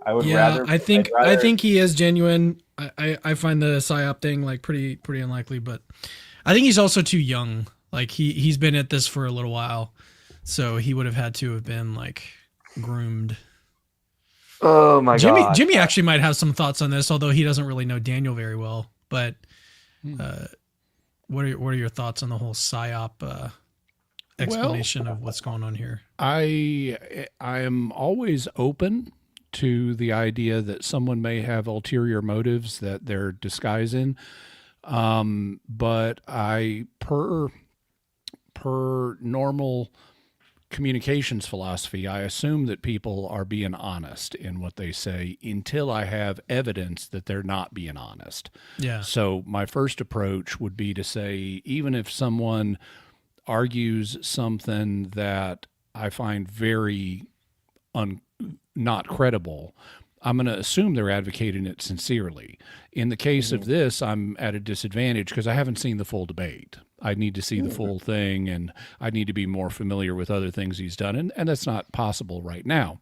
I would rather. I think he is genuine. I find the psyop thing like pretty unlikely, but I think he's also too young. Like he's been at this for a little while, so he would have had to have been like groomed. Oh my God. Jimmy actually might have some thoughts on this, although he doesn't really know Daniel very well. But what are your thoughts on the whole psyop explanation of what's going on here? I am always open to the idea that someone may have ulterior motives that they're disguising. But per normal communications philosophy, I assume that people are being honest in what they say until I have evidence that they're not being honest. Yeah. So my first approach would be to say, even if someone argues something that I find very not credible, I'm going to assume they're advocating it sincerely. In the case of this, I'm at a disadvantage because I haven't seen the full debate. I need to see the full thing, and I need to be more familiar with other things he's done, and that's not possible right now.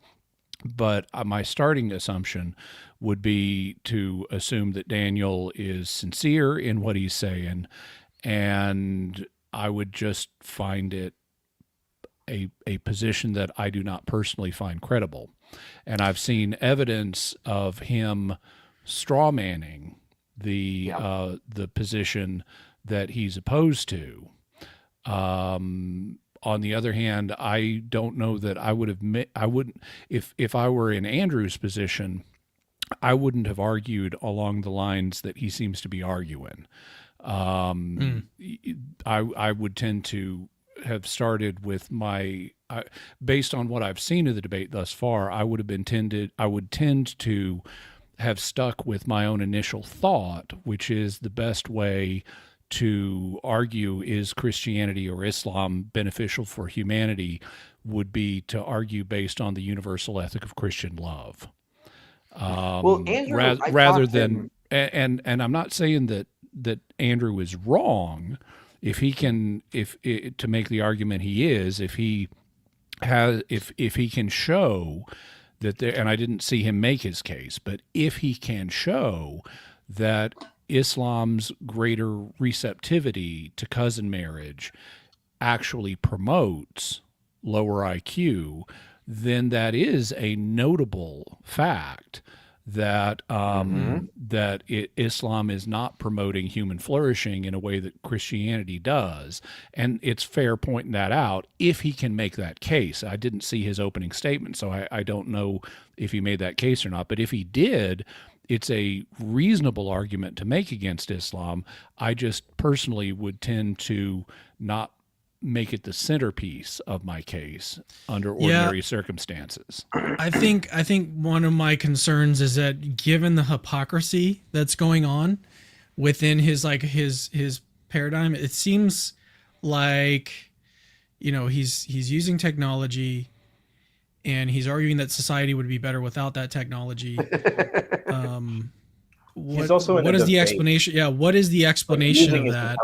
But my starting assumption would be to assume that Daniel is sincere in what he's saying, and I would just find it a position that I do not personally find credible. And I've seen evidence of him straw manning the position that he's opposed to. On the other hand, I don't know that I wouldn't, if I were in Andrew's position, I wouldn't have argued along the lines that he seems to be arguing. I would tend to have started with based on what I've seen of the debate thus far, I would tend to have stuck with my own initial thought, which is the best way to argue is Christianity or Islam beneficial for humanity would be to argue based on the universal ethic of Christian love. Well, Andrew, rather than, and I'm not saying that Andrew is wrong. If he can, to make the argument he is, if he can show that there, and I didn't see him make his case, but if he can show that Islam's greater receptivity to cousin marriage actually promotes lower IQ, then that is a notable fact that Islam is not promoting human flourishing in a way that Christianity does. And it's fair pointing that out if he can make that case. I didn't see his opening statement, so I don't know if he made that case or not. But if he did, it's a reasonable argument to make against Islam. I just personally would tend to not make it the centerpiece of my case under ordinary circumstances. I think one of my concerns is that given the hypocrisy that's going on within his paradigm, it seems like, he's using technology and he's arguing that society would be better without that technology. He's also what is the explanation? Yeah, what is the explanation of that?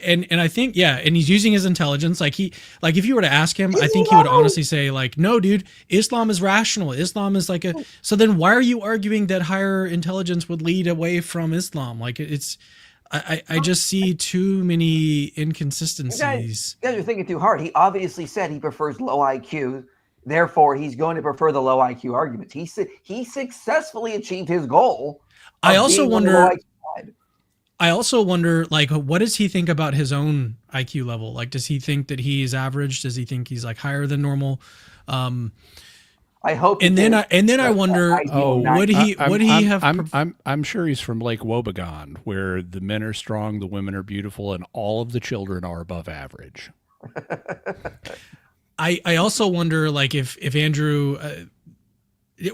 And I think, and he's using his intelligence. Like if you were to ask him, I think he would honestly say, like, no, dude, Islam is rational. Islam is like so then why are you arguing that higher intelligence would lead away from Islam? Like I just see too many inconsistencies. You guys are thinking too hard. He obviously said he prefers low IQ. Therefore, he's going to prefer the low IQ arguments. He successfully achieved his goal. I also wonder, like, what does he think about his own IQ level? Like, does he think that he is average? Does he think he's like higher than normal? I hope. And then I wonder, would he have? I'm sure he's from Lake Wobegon, where the men are strong, the women are beautiful, and all of the children are above average. I also wonder, like, if Andrew.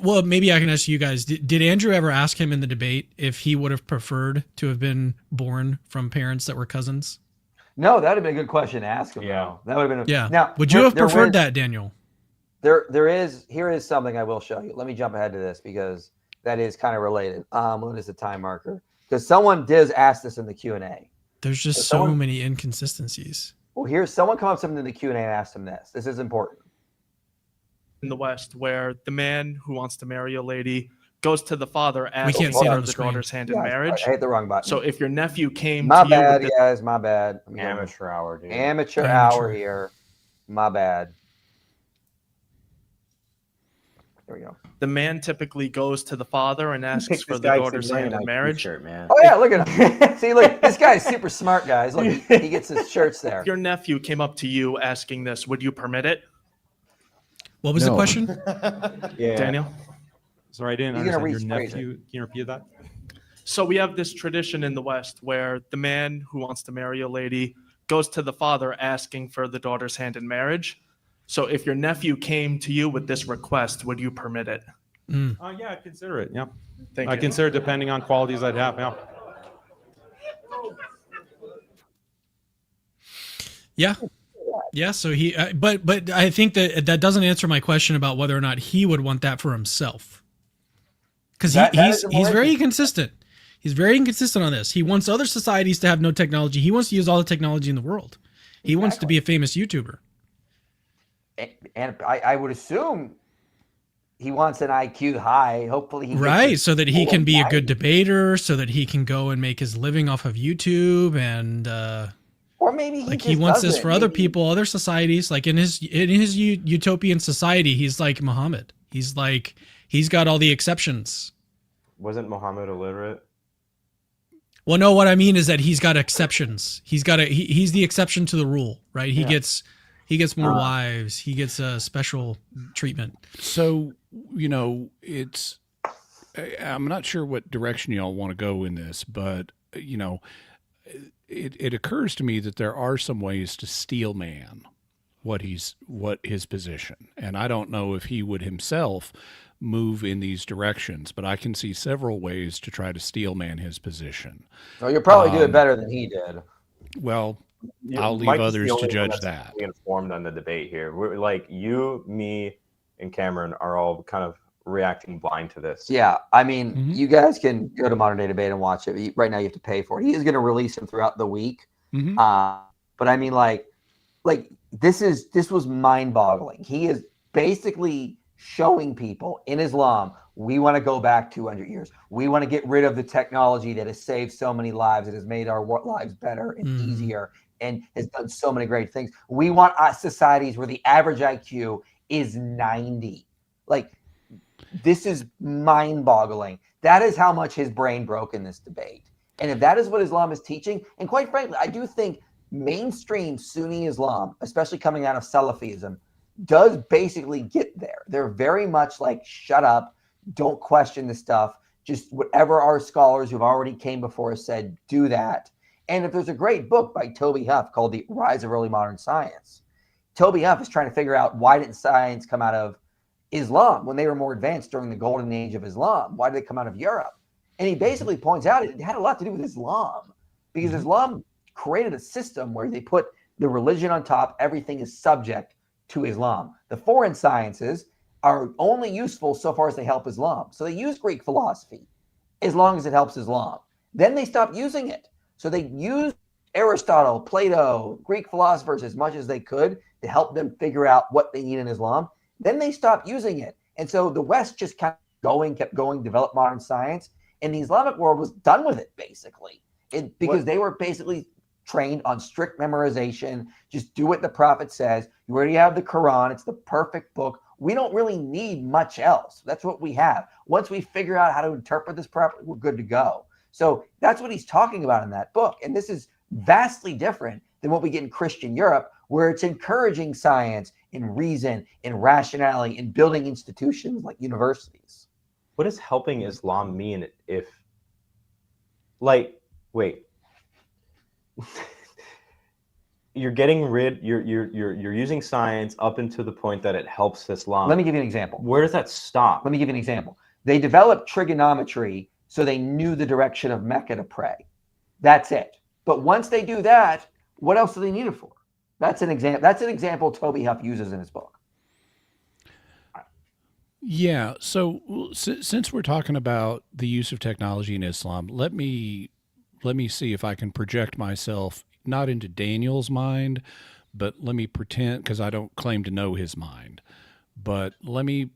Well, maybe I can ask you guys. Did Andrew ever ask him in the debate if he would have preferred to have been born from parents that were cousins? No, that would have been a good question to ask him. Yeah, that would have been. Now, would you have preferred that, Daniel? Here is something I will show you. Let me jump ahead to this because that is kind of related. What is the time marker? Because someone does ask this in the Q&A. There's just so many inconsistencies. Well, here's someone come up to him in the Q&A and asked him this. This is important. In the West, where the man who wants to marry a lady goes to the father asking for the daughter's hand in marriage. I hit the wrong button. So if your nephew came my to bad, you guys, my bad. Amateur hour, dude. Amateur hour here. My bad. There we go. The man typically goes to the father and asks for the daughter's hand in marriage. Man. Oh yeah, look at him. See, look, this guy's super smart, guys. Look, he gets his shirts there. If your nephew came up to you asking this, would you permit it? What was the question? Daniel? Sorry, I didn't understand. Your nephew, can you repeat that? So we have this tradition in the West where the man who wants to marry a lady goes to the father asking for the daughter's hand in marriage. So if your nephew came to you with this request, would you permit it? Yeah, I'd consider it. Yeah. Thank you. I consider it depending on qualities I'd have. Yeah. Yeah. Yeah, so he, but I think that doesn't answer my question about whether or not he would want that for himself, because he's very inconsistent. He's very inconsistent on this. He wants other societies to have no technology. He wants to use all the technology in the world. He wants to be a famous YouTuber. And I would assume he wants an IQ high. Hopefully, so that he can be a good debater, so that he can go and make his living off of YouTube and. Or maybe he wants this for other people, other societies. Like in his utopian society, he's like Muhammad. He's got all the exceptions. Wasn't Muhammad illiterate? Well, no, what I mean is that he's got exceptions. He's the exception to the rule, right? He gets more wives. He gets a special treatment. So, I'm not sure what direction y'all want to go in this, but it occurs to me that there are some ways to steel man what his position. And I don't know if he would himself move in these directions, but I can see several ways to try to steel man his position. Well, you'll probably do it better than he did. Well, I'll leave others to judge that. Informed on the debate here. We're like you, me, and Cameron are all kind of reacting blind to this. Yeah, I mean, you guys can go to Modern Day Debate and watch it. Right now, you have to pay for it. He is going to release them throughout the week. But I mean, like this was mind-boggling. He is basically showing people in Islam, we want to go back 200 years. We want to get rid of the technology that has saved so many lives. It has made our lives better and easier and has done so many great things. We want societies where the average IQ is 90. Like, this is mind-boggling. That is how much his brain broke in this debate. And if that is what Islam is teaching, and quite frankly, I do think mainstream Sunni Islam, especially coming out of Salafism, does basically get there. They're very much like, shut up, don't question the stuff. Just whatever our scholars who've already came before us said, do that. And if there's a great book by Toby Huff called The Rise of Early Modern Science, Toby Huff is trying to figure out, why didn't science come out of Islam when they were more advanced during the golden age of Islam? Why did they come out of Europe? And he basically points out it had a lot to do with Islam, because Islam created a system where they put the religion on top. Everything is subject to Islam. The foreign sciences are only useful so far as they help Islam. So they use Greek philosophy as long as it helps Islam. Then they stop using it. So they used Aristotle, Plato, Greek philosophers as much as they could to help them figure out what they need in Islam. Then they stopped using it. And so the West just kept going, developed modern science. And the Islamic world was done with it, basically. Because they were basically trained on strict memorization. Just do what the prophet says. You already have the Quran. It's the perfect book. We don't really need much else. That's what we have. Once we figure out how to interpret this properly, we're good to go. So that's what he's talking about in that book. And this is vastly different than what we get in Christian Europe, where it's encouraging science and reason and rationality and building institutions like universities. What does helping Islam mean if, like, wait, you're using science up into the point that it helps Islam. Let me give you an example. Where does that stop? Let me give you an example. They developed trigonometry so they knew the direction of Mecca to pray. That's it. But once they do that, what else do they need it for? That's an example. That's an example Toby Huff uses in his book. Yeah. So since we're talking about the use of technology in Islam, let me see if I can project myself not into Daniel's mind, but let me pretend, because I don't claim to know his mind. But let me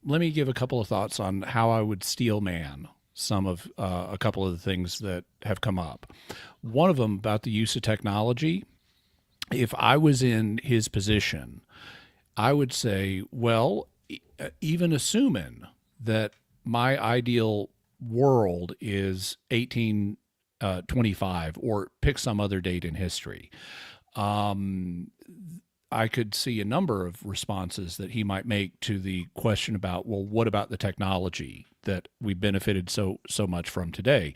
give a couple of thoughts on how I would steel man some of a couple of the things that have come up. One of them about the use of technology. If I was in his position, I would say, well, even assuming that my ideal world is 1825 or pick some other date in history, I could see a number of responses that he might make to the question about, well, what about the technology that we benefited so much from today?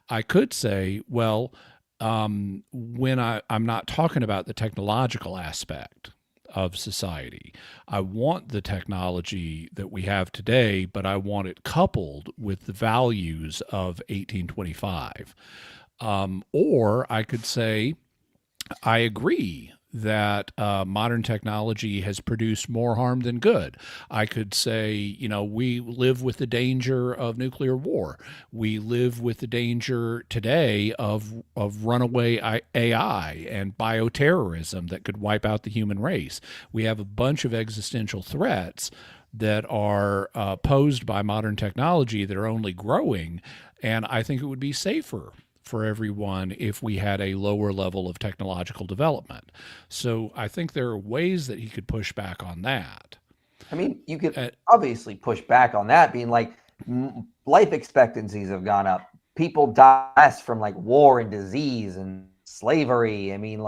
I could say, well, when I'm not talking about the technological aspect of society, I want the technology that we have today, but I want it coupled with the values of 1825. Or I could say, I agree that modern technology has produced more harm than good. I could say, we live with the danger of nuclear war. We live with the danger today of runaway AI and bioterrorism that could wipe out the human race. We have a bunch of existential threats that are posed by modern technology that are only growing, and I think it would be safer for everyone if we had a lower level of technological development. So I think there are ways that he could push back on that. I mean, you could obviously push back on that, being like, life expectancies have gone up people die less from like war and disease and slavery. I mean,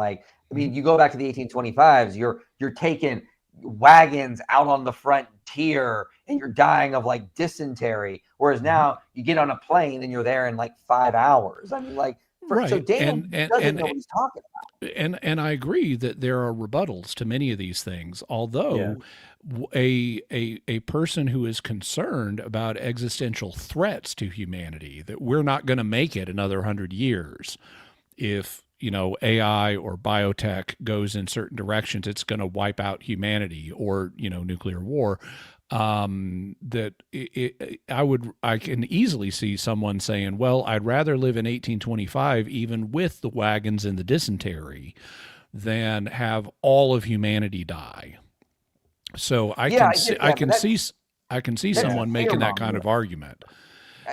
you go back to the 1825s, you're taking wagons out on the frontier and you're dying of like dysentery. Whereas now you get on a plane and you're there in like 5 hours. I mean, Right. So Daniel doesn't know what he's talking about. And I agree that there are rebuttals to many of these things, although a person who is concerned about existential threats to humanity, that we're not going to make it another 100 years if AI or biotech goes in certain directions, it's going to wipe out humanity, or nuclear war. I can easily see someone saying, well, I'd rather live in 1825, even with the wagons and the dysentery, than have all of humanity die. So I can see someone making that kind of argument.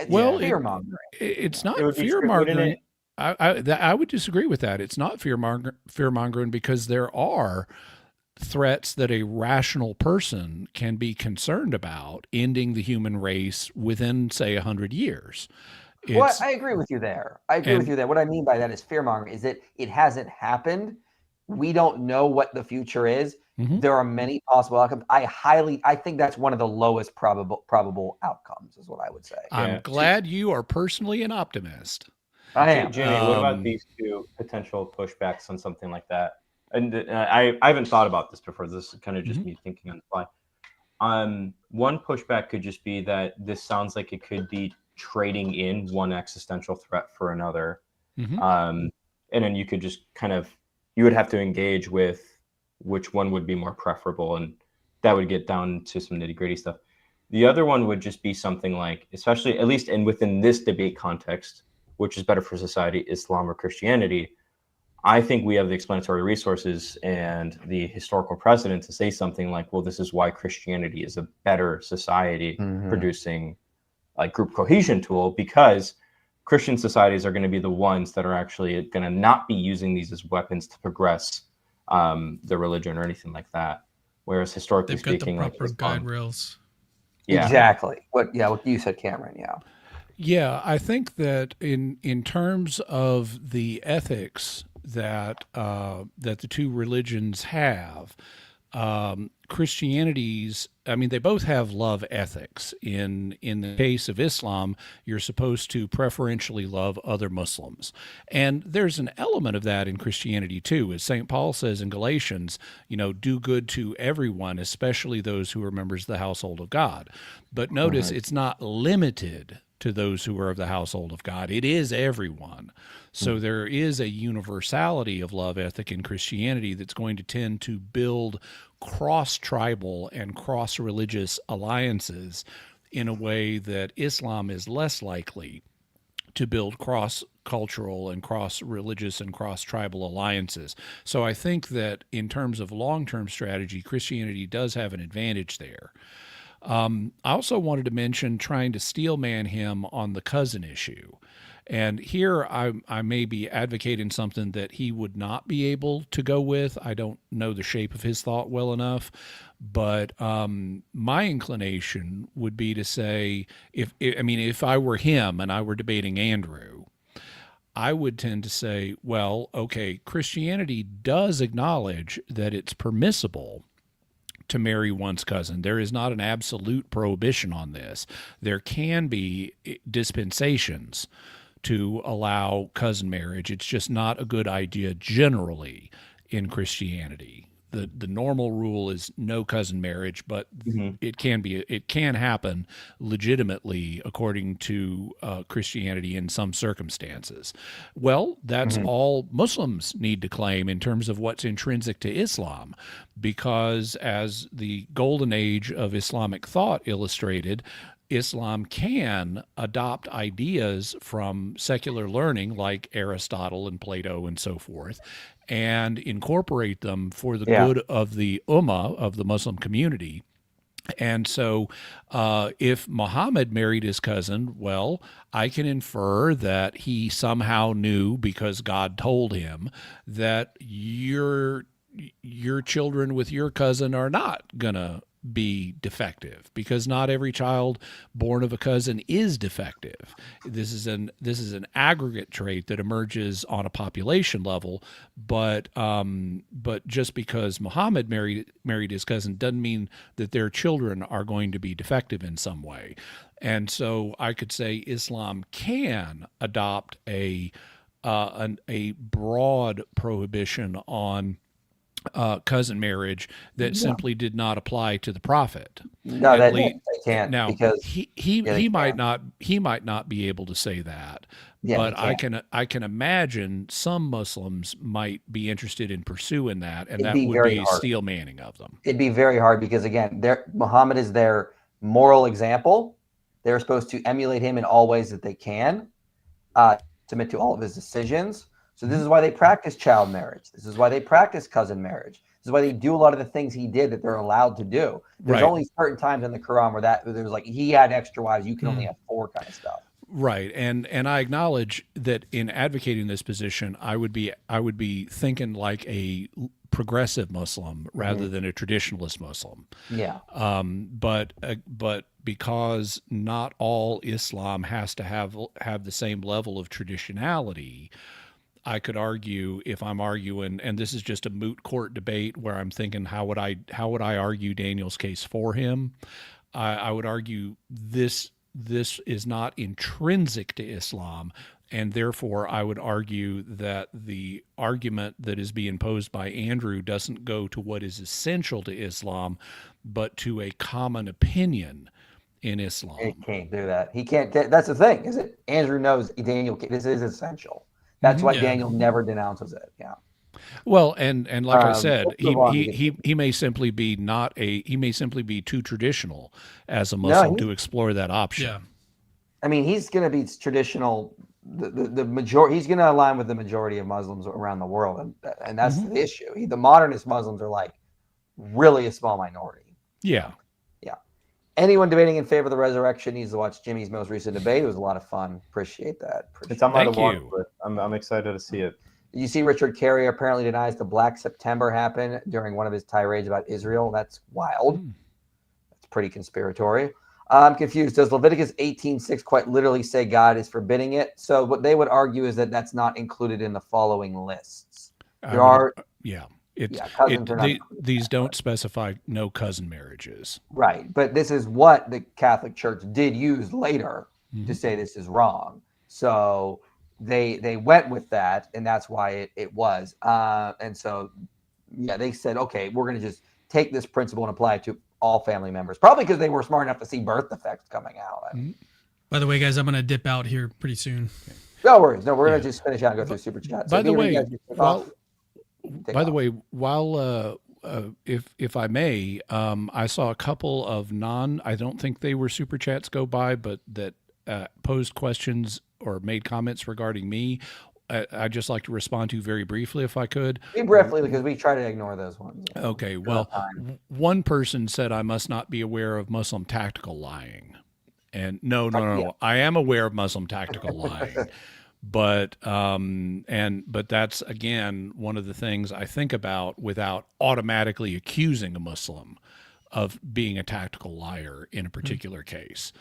Well, fear-mongering. It's not fear-mongering. I would disagree with that. It's not fear-mongering because there are threats that a rational person can be concerned about ending the human race within, say, 100 years. Well, I agree with you there. What I mean by that is fear-mongering is that it hasn't happened. We don't know what the future is. Mm-hmm. There are many possible outcomes. I think that's one of the lowest probable outcomes, is what I would say. I'm glad you are personally an optimist. I am. Jimmy, what about these two potential pushbacks on something like that? And I haven't thought about this before. This is kind of just me thinking on the fly. One pushback could just be that this sounds like it could be trading in one existential threat for another. Mm-hmm. And then you could just you would have to engage with which one would be more preferable. And that would get down to some nitty gritty stuff. The other one would just be something like, especially at least within this debate context, which is better for society, Islam or Christianity. I think we have the explanatory resources and the historical precedent to say something like, well, this is why Christianity is a better society producing like group cohesion tool, because Christian societies are going to be the ones that are actually going to not be using these as weapons to progress the religion or anything like that. Whereas historically speaking, the proper guide rails. Yeah, exactly. What you said, Cameron. Yeah. Yeah, I think that in terms of the ethics that the two religions have, Christianity's, they both have love ethics. In the case of Islam, you're supposed to preferentially love other Muslims. And there's an element of that in Christianity too. As St. Paul says in Galatians, do good to everyone, especially those who are members of the household of God. But notice it's not limited to those who are of the household of God. It is everyone. So there is a universality of love ethic in Christianity that's going to tend to build cross-tribal and cross-religious alliances in a way that Islam is less likely to build cross-cultural and cross-religious and cross-tribal alliances. So I think that in terms of long-term strategy, Christianity does have an advantage there. I also wanted to mention trying to steelman him on the cousin issue. And here I may be advocating something that he would not be able to go with. I don't know the shape of his thought well enough. But my inclination would be to say, if I were him and I were debating Andrew, I would tend to say, well, okay, Christianity does acknowledge that it's permissible to marry one's cousin. There is not an absolute prohibition on this. There can be dispensations to allow cousin marriage. It's just not a good idea generally in Christianity. The normal rule is no cousin marriage, but it can happen legitimately according to Christianity in some circumstances. Well, that's all Muslims need to claim in terms of what's intrinsic to Islam, because as the golden age of Islamic thought illustrated, Islam can adopt ideas from secular learning like Aristotle and Plato and so forth, and incorporate them for the good of the ummah, of the Muslim community. And so if Muhammad married his cousin, well, I can infer that he somehow knew, because God told him, that your children with your cousin are not going to be defective, because not every child born of a cousin is defective. This is an aggregate trait that emerges on a population level, but just because Muhammad married his cousin doesn't mean that their children are going to be defective in some way. And so I could say Islam can adopt a broad prohibition on cousin marriage that simply did not apply to the Prophet. No, they can't. Now, because he might not be able to say that, but I can imagine some Muslims might be interested in pursuing that, and that would be a steel manning of them. It'd be very hard because, again, Muhammad is their moral example. They're supposed to emulate him in all ways that they can, submit to all of his decisions. So this is why they practice child marriage. This is why they practice cousin marriage. This is why they do a lot of the things he did that they're allowed to do. There's only certain times in the Quran where there's like, he had extra wives, you can only have 4 kind of stuff. Right. And I acknowledge that in advocating this position, I would be thinking like a progressive Muslim rather than a traditionalist Muslim. Yeah. But because not all Islam has to have the same level of traditionality, I could argue, if I'm arguing, and this is just a moot court debate where I'm thinking, how would I argue Daniel's case for him? I would argue this is not intrinsic to Islam, and therefore I would argue that the argument that is being posed by Andrew doesn't go to what is essential to Islam, but to a common opinion in Islam. He can't do that. He can't. That's the thing, is it? Andrew knows Daniel. This is essential. That's why Daniel never denounces it. Yeah. Well, and like I said, he may simply be too traditional as a Muslim to explore that option. Yeah. I mean, he's going to be traditional. The majority. He's going to align with the majority of Muslims around the world, and that's the issue. The modernist Muslims are like really a small minority. Yeah. Anyone debating in favor of the resurrection needs to watch Jimmy's most recent debate. It was a lot of fun. Appreciate that. It's on my watch, but I'm excited to see it. You see, Richard Carrier apparently denies the Black September happened during one of his tirades about Israel. That's wild. That's pretty conspiratorial. I'm confused. Does Leviticus 18:6 quite literally say God is forbidding it? So what they would argue is that that's not included in the following lists. These don't specify no cousin marriages. Right. But this is what the Catholic Church did use later to say this is wrong. So they went with that, and that's why it was. And so, they said, okay, we're going to just take this principle and apply it to all family members, probably because they were smart enough to see birth defects coming out. By the way, guys, I'm going to dip out here pretty soon. No worries. No, we're going to just finish out and go through Super Chat. By the way, while if I may, I saw a couple of I don't think they were Super Chats go by, but that posed questions or made comments regarding me. I'd just like to respond to very briefly, if I could. Briefly, because we try to ignore those ones. Okay, well, one person said I must not be aware of Muslim tactical lying. And no. I am aware of Muslim tactical lying. But that's, again, one of the things I think about without automatically accusing a Muslim of being a tactical liar in a particular case.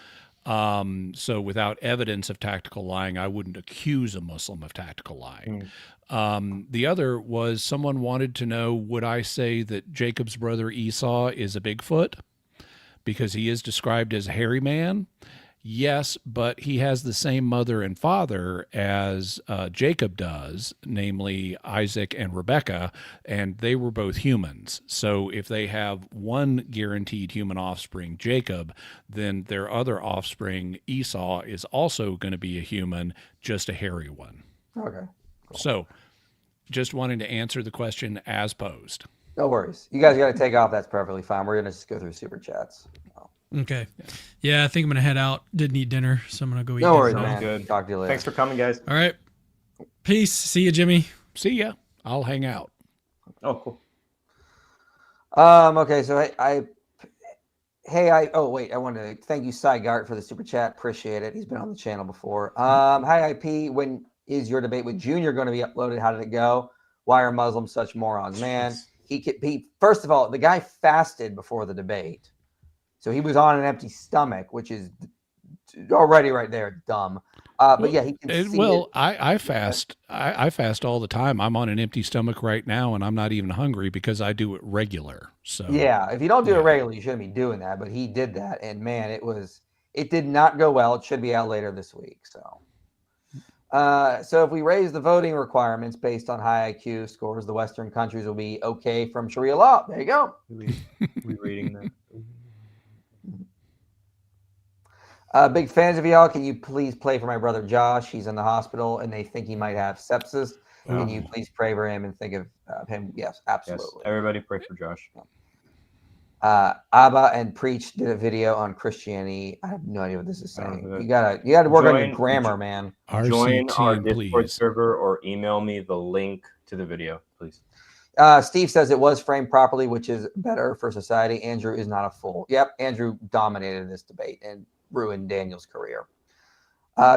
So without evidence of tactical lying, I wouldn't accuse a Muslim of tactical lying. The other was someone wanted to know, would I say that Jacob's brother Esau is a Bigfoot because he is described as a hairy man? Yes, but he has the same mother and father as Jacob does, namely Isaac and Rebekah, and they were both humans. So if they have one guaranteed human offspring, Jacob, then their other offspring, Esau, is also going to be a human, just a hairy one. Okay. Cool. So just wanting to answer the question as posed. No worries. You guys got to take off. That's perfectly fine. We're going to just go through Super Chats. Okay. Yeah, I think I'm going to head out. Didn't eat dinner, so I'm going to go eat dinner. No worries, man. Good. Talk to you later. Thanks for coming, guys. All right. Peace. See you, Jimmy. See ya. I'll hang out. Oh, cool. Okay, so I want to thank you, Cy Gart, for the Super Chat. Appreciate it. He's been on the channel before. Hi, IP. When is your debate with Junior going to be uploaded? How did it go? Why are Muslims such morons? Man, he first of all, the guy fasted before the debate. So he was on an empty stomach, which is already right there dumb. But yeah, he can see it. I fast. I fast all the time. I'm on an empty stomach right now, and I'm not even hungry because I do it regular. So Yeah, if you don't do it regularly, you shouldn't be doing that. But he did that, and man, it did not go well. It should be out later this week. So if we raise the voting requirements based on high IQ scores, the Western countries will be okay from Sharia law. There you go. We reading that. Big fans of y'all. Can you please play for my brother Josh? He's in the hospital and they think he might have sepsis. Oh. Can you please pray for him and think of him? Yes, absolutely. Yes, everybody pray for Josh. Abba and Preach did a video on Christianity. I have no idea what this is saying. You gotta work on your grammar, man. Join our RCT, Discord please. server or email me the link to the video, please. Steve says it was framed properly, which is better for society. Andrew is not a fool. Yep, Andrew dominated this debate and ruined Daniel's career.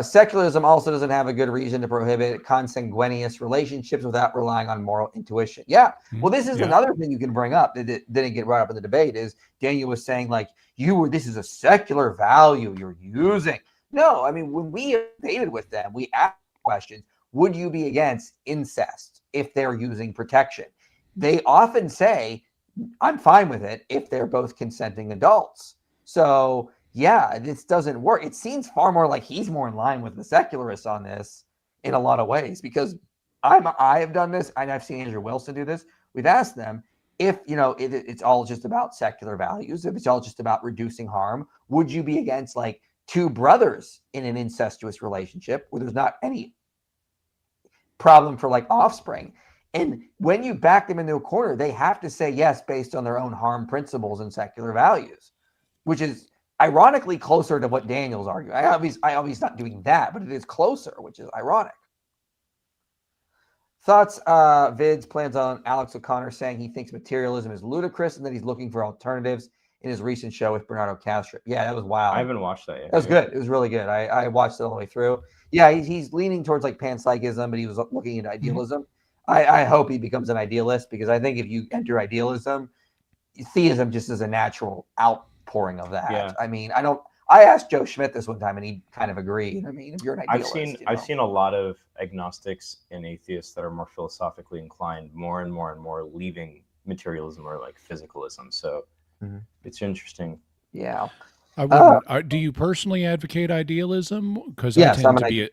Secularism also doesn't have a good reason to prohibit consanguineous relationships without relying on moral intuition. Yeah. Well, this is another thing you can bring up that didn't get brought up in the debate is Daniel was saying like, this is a secular value you're using. No, I mean, when we debated with them, we asked questions, would you be against incest if they're using protection? They often say, I'm fine with it if they're both consenting adults. So yeah, this doesn't work. It seems far more like he's more in line with the secularists on this in a lot of ways, because I have done this and I've seen Andrew Wilson do this. We've asked them if, it's all just about secular values, if it's all just about reducing harm, would you be against like two brothers in an incestuous relationship where there's not any problem for like offspring? And when you back them into a corner, they have to say yes based on their own harm principles and secular values, which is ironically closer to what Daniel's arguing. I obviously not doing that, but it is closer, which is ironic. Thoughts, Vids plans on Alex O'Connor saying he thinks materialism is ludicrous and that he's looking for alternatives in his recent show with Bernardo Castro. Yeah, that was wild. I haven't watched that yet. That was good. It was really good. I watched it all the way through. Yeah, he's leaning towards like panpsychism, but he was looking into idealism. I hope he becomes an idealist, because I think if you enter idealism, theism just is a natural outpouring of that. Yeah. I mean, I asked Joe Schmidt this one time and he kind of agreed. I mean, if you're an idealist, I've seen a lot of agnostics and atheists that are more philosophically inclined, more and more and more leaving materialism or like physicalism. So it's interesting. Yeah. I wouldn't. Do you personally advocate idealism? Because yes, I tend to be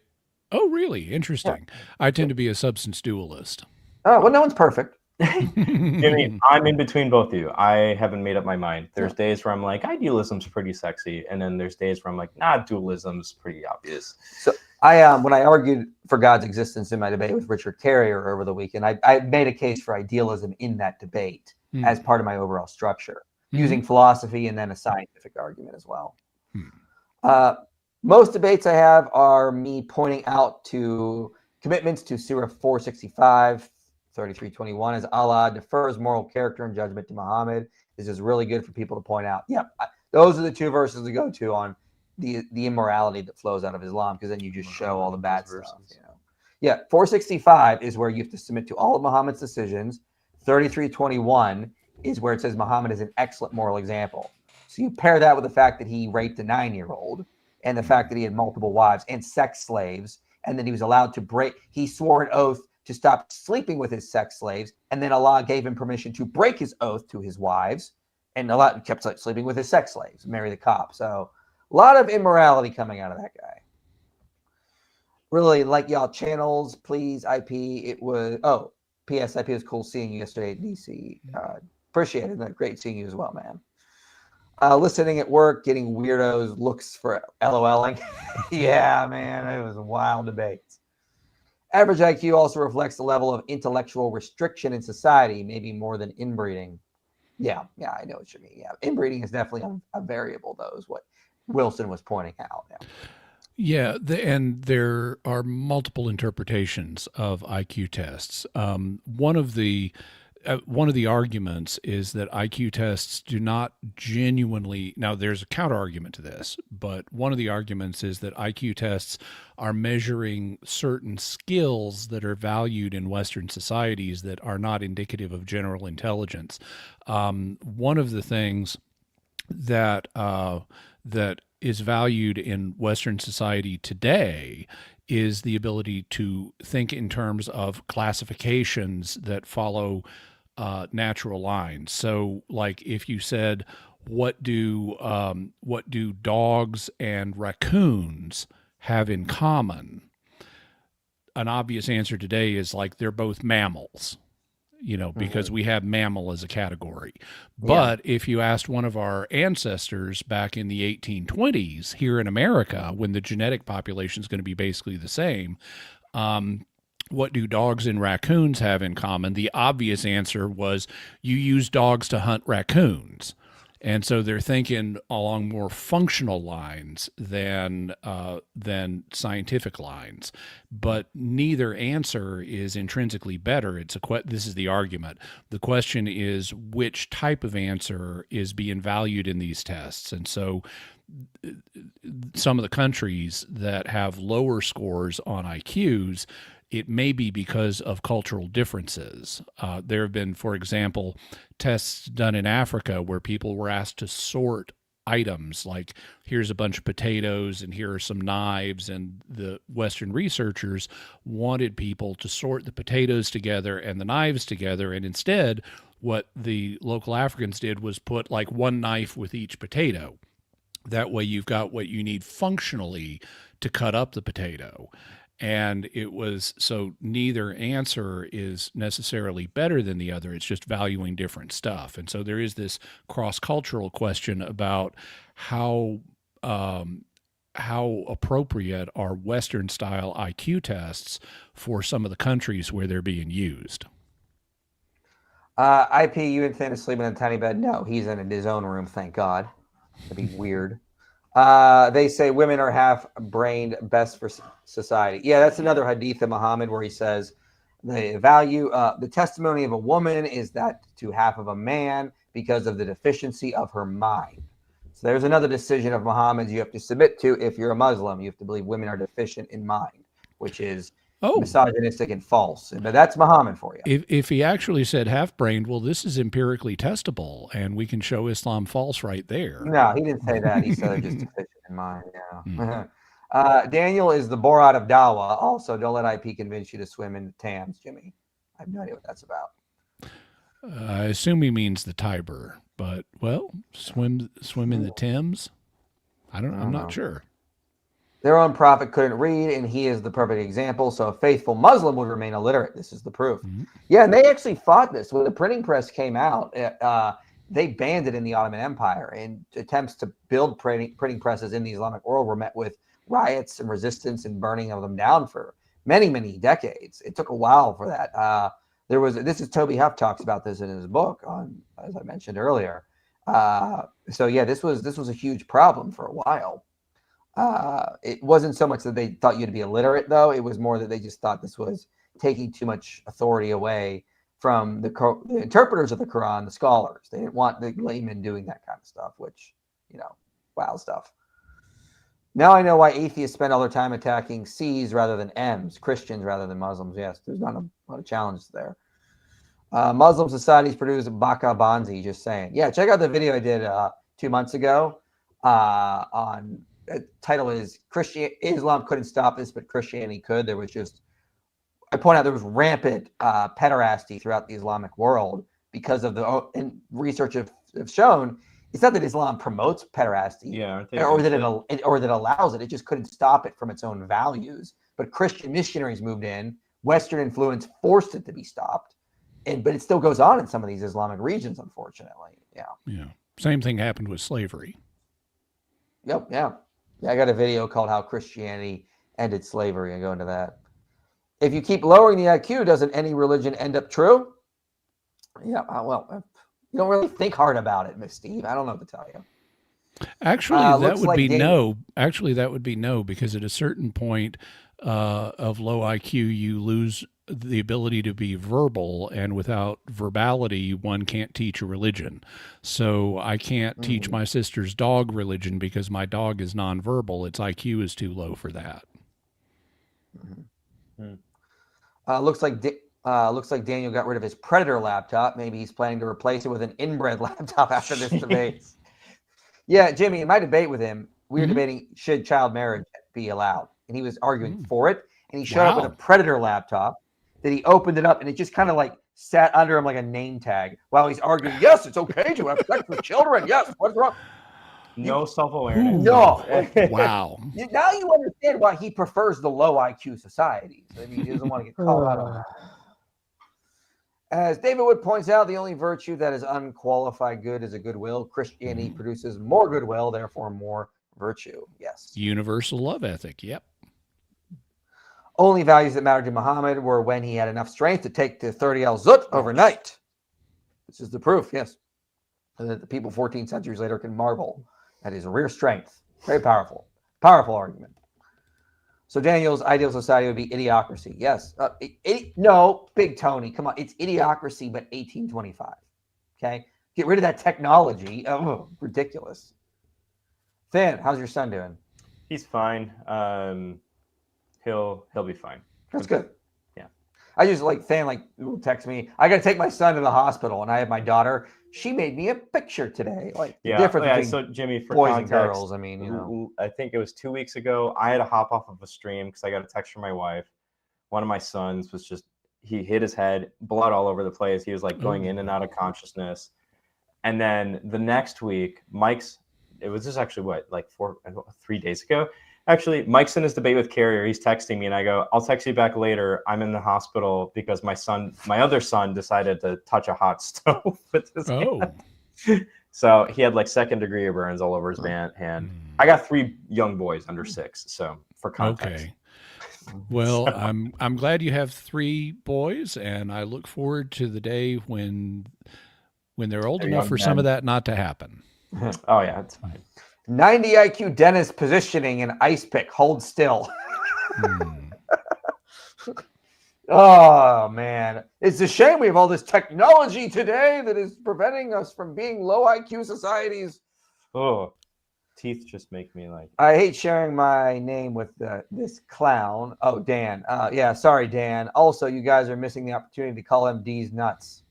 oh, really? Interesting. Yeah. I tend to be a substance dualist. Oh, well, no one's perfect. Jimmy, I'm in between both of you. I haven't made up my mind. There's days where I'm like, idealism's pretty sexy, and then there's days where I'm like, nah, dualism's pretty obvious. So when I argued for God's existence in my debate with Richard Carrier over the weekend, I made a case for idealism in that debate as part of my overall structure, using philosophy and then a scientific argument as well. Most debates I have are me pointing out to commitments to Surah 465, 33:21, as Allah defers moral character and judgment to Muhammad. This is really good for people to point out. Yep, those are the two verses to go to on the immorality that flows out of Islam, because then you just show all the bad stuff. Yeah, 465 is where you have to submit to all of Muhammad's decisions. 33:21 is where it says Muhammad is an excellent moral example. So you pair that with the fact that he raped a 9-year-old and the fact that he had multiple wives and sex slaves, and then he was allowed to he swore an oath to stop sleeping with his sex slaves, and then Allah gave him permission to break his oath to his wives, and Allah kept sleeping with his sex slaves, marry the cop. So a lot of immorality coming out of that guy. Really like y'all channels, please. IP, it was, PS, IP was cool seeing you yesterday at DC. Appreciate it. Great seeing you as well, man. Listening at work, getting weirdos looks for LOLing. Yeah, man, it was a wild debate. Average IQ also reflects the level of intellectual restriction in society, maybe more than inbreeding. Yeah, I know what you mean. Yeah, inbreeding is definitely a variable, though, is what Wilson was pointing out. Yeah, and there are multiple interpretations of IQ tests. One of the arguments is that IQ tests do not genuinely, now there's a counter argument to this, but one of the arguments is that IQ tests are measuring certain skills that are valued in Western societies that are not indicative of general intelligence. One of the things that that is valued in Western society today is the ability to think in terms of classifications that follow natural lines. So, like if you said, what do dogs and raccoons have in common? An obvious answer today is like they're both mammals, because we have mammal as a category. But if you asked one of our ancestors back in the 1820s here in America, when the genetic population is going to be basically the same, what do dogs and raccoons have in common? The obvious answer was you use dogs to hunt raccoons. And so they're thinking along more functional lines than scientific lines. But neither answer is intrinsically better. This is the argument. The question is which type of answer is being valued in these tests. And so some of the countries that have lower scores on IQs, it may be because of cultural differences. There have been, for example, tests done in Africa where people were asked to sort items, like here's a bunch of potatoes and here are some knives, and the Western researchers wanted people to sort the potatoes together and the knives together, and instead what the local Africans did was put like one knife with each potato. That way you've got what you need functionally to cut up the potato. And it was, so neither answer is necessarily better than the other. It's just valuing different stuff. And so there is this cross-cultural question about how appropriate are Western-style IQ tests for some of the countries where they're being used. IP, you and Thin is sleeping in a tiny bed? No, he's in his own room, thank God. That'd be weird. They say women are half-brained, best for society. Yeah, that's another hadith of Muhammad where he says the testimony of a woman is that to half of a man because of the deficiency of her mind. So there's another decision of Muhammad's you have to submit to if you're a Muslim. You have to believe women are deficient in mind, which is misogynistic and false. But that's Muhammad for you. If he actually said half-brained, well, this is empirically testable, and we can show Islam false right there. No, he didn't say that. He said they're just deficient in mind. Yeah. Daniel is the Borat of Dawa. Also, don't let IP convince you to swim in the Thames, Jimmy. I have no idea what that's about. I assume he means the Tiber, but swim in the Thames. I'm not sure. Their own prophet couldn't read, and he is the perfect example. So a faithful Muslim would remain illiterate. This is the proof. Yeah, and they actually fought this. When the printing press came out, they banned it in the Ottoman Empire, and attempts to build printing presses in the Islamic world were met with riots and resistance and burning of them down for many, many decades. It took a while for that. This is Toby Huff talks about this in his book on, as I mentioned earlier. So yeah, this was a huge problem for a while. It wasn't so much that they thought you to be illiterate, though. It was more that they just thought this was taking too much authority away from the interpreters of the Quran, the scholars. They didn't want the laymen doing that kind of stuff, which, wow stuff. Now I know why atheists spend all their time attacking C's rather than M's, Christians rather than Muslims. Yes, there's not a lot of challenges there. Muslim societies produce Baka Banzi, just saying. Yeah, check out the video I did 2 months ago on... The title is Islam couldn't stop this, but Christianity could. There was I point out there was rampant pederasty throughout the Islamic world because of and research have shown it's not that Islam promotes pederasty, or that allows it. It just couldn't stop it from its own values. But Christian missionaries moved in, Western influence forced it to be stopped, but it still goes on in some of these Islamic regions, unfortunately. Yeah. Same thing happened with slavery. Yep. Yeah. I got a video called How Christianity Ended Slavery. I go into that. If you keep lowering the IQ, doesn't any religion end up true? Yeah, well, you don't really think hard about it, Miss Steve. I don't know what to tell you. Actually, that would be no. Actually, that would be no, because at a certain point of low IQ, you lose the ability to be verbal, and without verbality, one can't teach a religion. So I can't teach my sister's dog religion because my dog is nonverbal. Its IQ is too low for that. Looks like Daniel got rid of his Predator laptop. Maybe he's planning to replace it with an inbred laptop after this debate. Yeah, Jimmy, in my debate with him, we were Mhm. debating should child marriage be allowed, and he was arguing for it. And he showed up with a Wow. Predator laptop that he opened it up, and it just kind of like sat under him like a name tag while he's arguing. Yes, it's okay to have sex with children. Yes, what's wrong? No self-awareness. No. Wow. Now you understand why he prefers the low IQ societies. I mean, he doesn't want to get called out on that. As David Wood points out, the only virtue that is unqualified good is a goodwill. Christianity produces more goodwill, therefore more virtue. Yes. Universal love ethic. Yep. Only values that mattered to Muhammad were when he had enough strength to take the 30 al-Zut overnight. This is the proof, yes. And that the people 14 centuries later can marvel at his real strength. Very powerful. Powerful argument. So Daniel's ideal society would be idiocracy. Yes. No, Big Tony, come on. It's idiocracy, but 1825. Okay? Get rid of that technology. Oh, ridiculous. Finn, how's your son doing? He's fine. He'll be fine. That's good. Yeah. I just like Fan will text me. I got to take my son to the hospital, and I have my daughter. She made me a picture today. Like the difference between so Jimmy, for boys context, and girls. I mean, you know, I think it was 2 weeks ago. I had to hop off of a stream because I got a text from my wife. One of my sons was he hit his head, blood all over the place. He was like going in and out of consciousness. And then the next week, it was just actually 3 days ago. Actually, Mike's in his debate with Carrier. He's texting me, and I go, "I'll text you back later. I'm in the hospital because my other son, decided to touch a hot stove with his hand." So he had like second-degree burns all over his hand. I got 3 young boys under 6. So for context. Okay. Well, I'm glad you have 3 boys, and I look forward to the day when they're old enough for some of that not to happen. Oh yeah, it's fine. 90 IQ dentist positioning and ice pick. Hold still. Oh, man. It's a shame we have all this technology today that is preventing us from being low IQ societies. Oh, teeth just make me like. I hate sharing my name with this clown. Oh, Dan. Yeah, sorry, Dan. Also, you guys are missing the opportunity to call him D's nuts.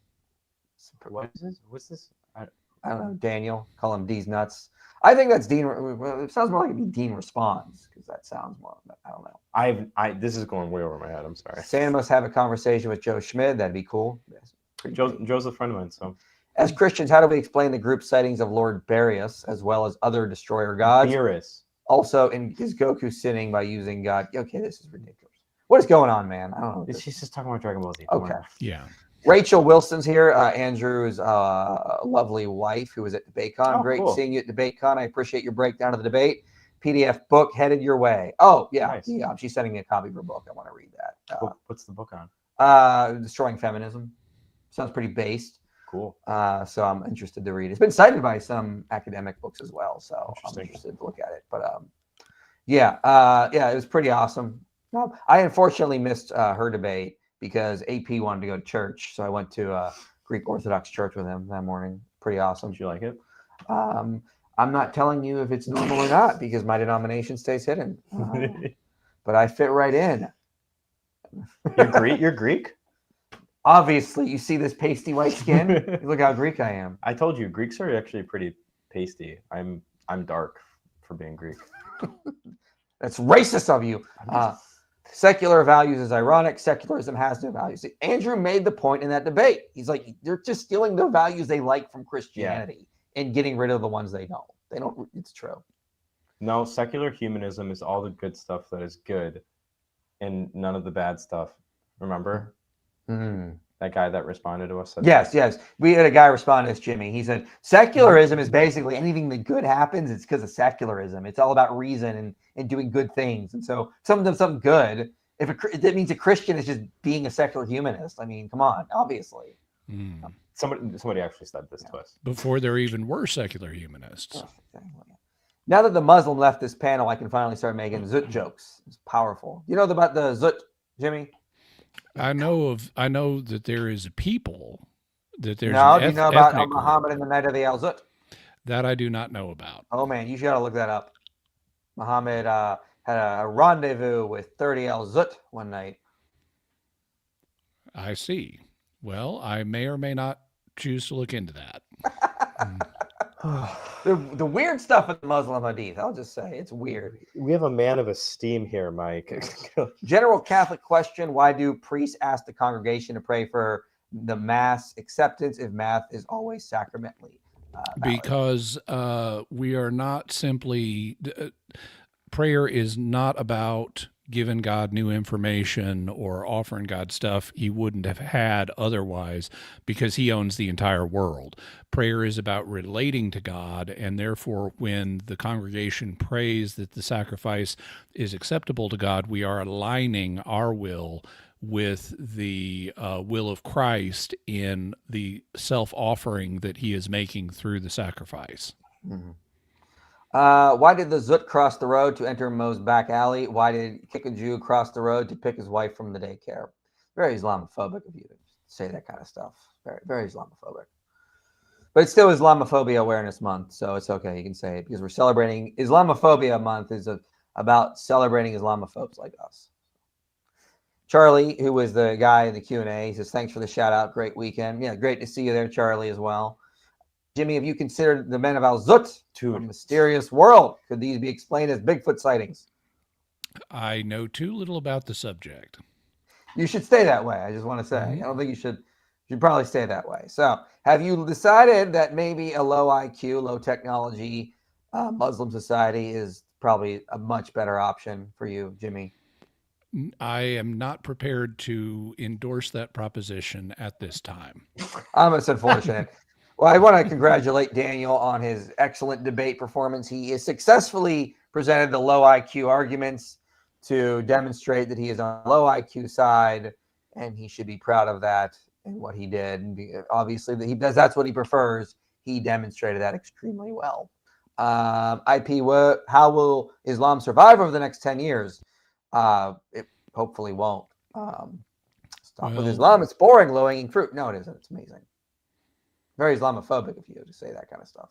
What is this? What's this? I don't know, Daniel. Call him D's nuts. I think that's Dean. Well, it sounds more like it'd be Dean responds because that sounds more. I don't know. This is going way over my head. I'm sorry. Sam must have a conversation with Joe Schmid. That'd be cool. Yes. Joe's a friend of mine. So, as Christians, how do we explain the group sightings of Lord Barius as well as other destroyer gods? Beerus. Also, is Goku sinning by using God? Okay, this is ridiculous. What is going on, man? I don't know. She's just talking about Dragon Ball Z. Okay. Yeah. Rachel Wilson's here. Andrew's lovely wife who was at DebateCon. Oh, Great cool. seeing you at DebateCon. I appreciate your breakdown of the debate. PDF book headed your way. Oh, yeah. Nice. Yeah, she's sending me a copy of her book. I want to read that. What's the book on? Destroying Feminism. Sounds pretty based. Cool. So I'm interested to read. It's been cited by some academic books as well. So I'm interested to look at it. But yeah, it was pretty awesome. No, I unfortunately missed her debate because AP wanted to go to church. So I went to a Greek Orthodox church with him that morning. Pretty awesome. Did you like it? I'm not telling you if it's normal or not because my denomination stays hidden. But I fit right in. You're Greek? Obviously, you see this pasty white skin? Look how Greek I am. I told you, Greeks are actually pretty pasty. I'm dark for being Greek. That's racist of you. Secular values is ironic. Secularism has no values. See, Andrew made the point in that debate. He's like, they're just stealing the values they like from Christianity and getting rid of the ones they don't. They don't. It's true. No, secular humanism is all the good stuff that is good and none of the bad stuff. Remember? That guy that responded to us said yes. We had a guy respond to this, Jimmy. He said, secularism is basically anything that good happens, it's because of secularism. It's all about reason and doing good things. And so something good, that means a Christian is just being a secular humanist. I mean, come on, obviously. Somebody actually said this to us. Before there even were secular humanists. Oh, exactly. Now that the Muslim left this panel, I can finally start making Zut jokes. It's powerful. You know about the Zut, Jimmy? I know that there is a people that there's. No, do you know about Muhammad and the Night of the Al Zut? That I do not know about. Oh man, you got to look that up. Muhammad had a rendezvous with 30 Al Zut one night. I see. Well, I may or may not choose to look into that. The weird stuff in the Muslim Hadith, I'll just say, it's weird. We have a man of esteem here, Mike. General Catholic question: why do priests ask the congregation to pray for the Mass acceptance if Mass is always sacramentally valid? Because we are not simply prayer is not about giving God new information or offering God stuff he wouldn't have had otherwise, because he owns the entire world. Prayer is about relating to God, and therefore when the congregation prays that the sacrifice is acceptable to God, we are aligning our will with the will of Christ in the self-offering that he is making through the sacrifice. Mm-hmm. Why did the Zut cross the road to enter Mo's back alley? Why did Haqiqatjou cross the road to pick his wife from the daycare? Very Islamophobic of you to say that kind of stuff. Very, very Islamophobic. But it's still Islamophobia Awareness Month, so it's okay. You can say it because we're celebrating Islamophobia Month is about celebrating Islamophobes like us. Charlie, who was the guy in the Q&A, he says, thanks for the shout out. Great weekend. Yeah, great to see you there, Charlie, as well. Jimmy, have you considered the men of Al-Zut to a mysterious world? Could these be explained as Bigfoot sightings? I know too little about the subject. You should stay that way. I just want to say, I don't think you should probably stay that way. So have you decided that maybe a low IQ, low technology Muslim society is probably a much better option for you, Jimmy? I am not prepared to endorse that proposition at this time. It's unfortunate. Well, I want to congratulate Daniel on his excellent debate performance. He has successfully presented the low IQ arguments to demonstrate that he is on the low IQ side, and he should be proud of that and what he did. And obviously, that he does. That's what he prefers. He demonstrated that extremely well. How will Islam survive over the next 10 years? It hopefully won't. Stop with Islam. It's boring, low-hanging fruit. No, it isn't. It's amazing. Very Islamophobic of you to say that kind of stuff.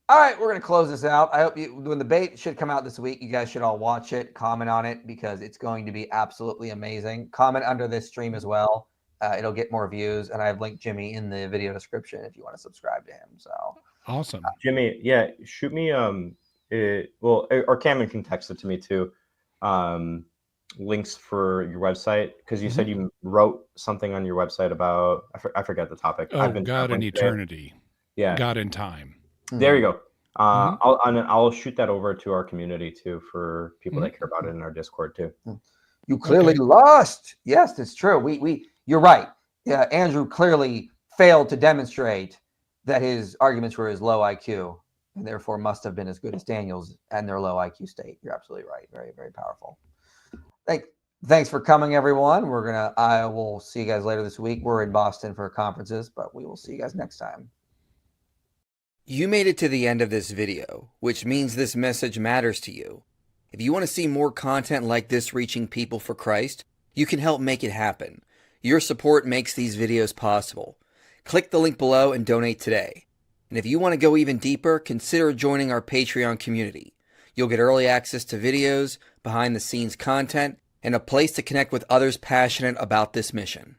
All right, we're going to close this out. I hope when the debate should come out this week, you guys should all watch it, comment on it, because it's going to be absolutely amazing. Comment under this stream as well. It'll get more views, and I've linked Jimmy in the video description if you want to subscribe to him. So awesome, Jimmy. Yeah, shoot me. Or Cameron can text it to me too. Links for your website, because you said you wrote something on your website about I forget the topic. Oh, God in eternity. Yeah, God in time. There you go. I'll shoot that over to our community too, for people that care about it in our Discord too. You clearly lost. Yes, that's true. You're right. Yeah, Andrew clearly failed to demonstrate that his arguments were his low IQ, and therefore must have been as good as Daniel's and their low IQ state. You're absolutely right. Very, very powerful. Thanks for coming, everyone. I will see you guys later this week. We're in Boston for conferences, but we will see you guys next time. You made it to the end of this video, which means this message matters to you. If you want to see more content like this reaching people for Christ, you can help make it happen. Your support makes these videos possible. Click the link below and donate today. And if you want to go even deeper, consider joining our Patreon community. You'll get early access to videos, behind-the-scenes content, and a place to connect with others passionate about this mission.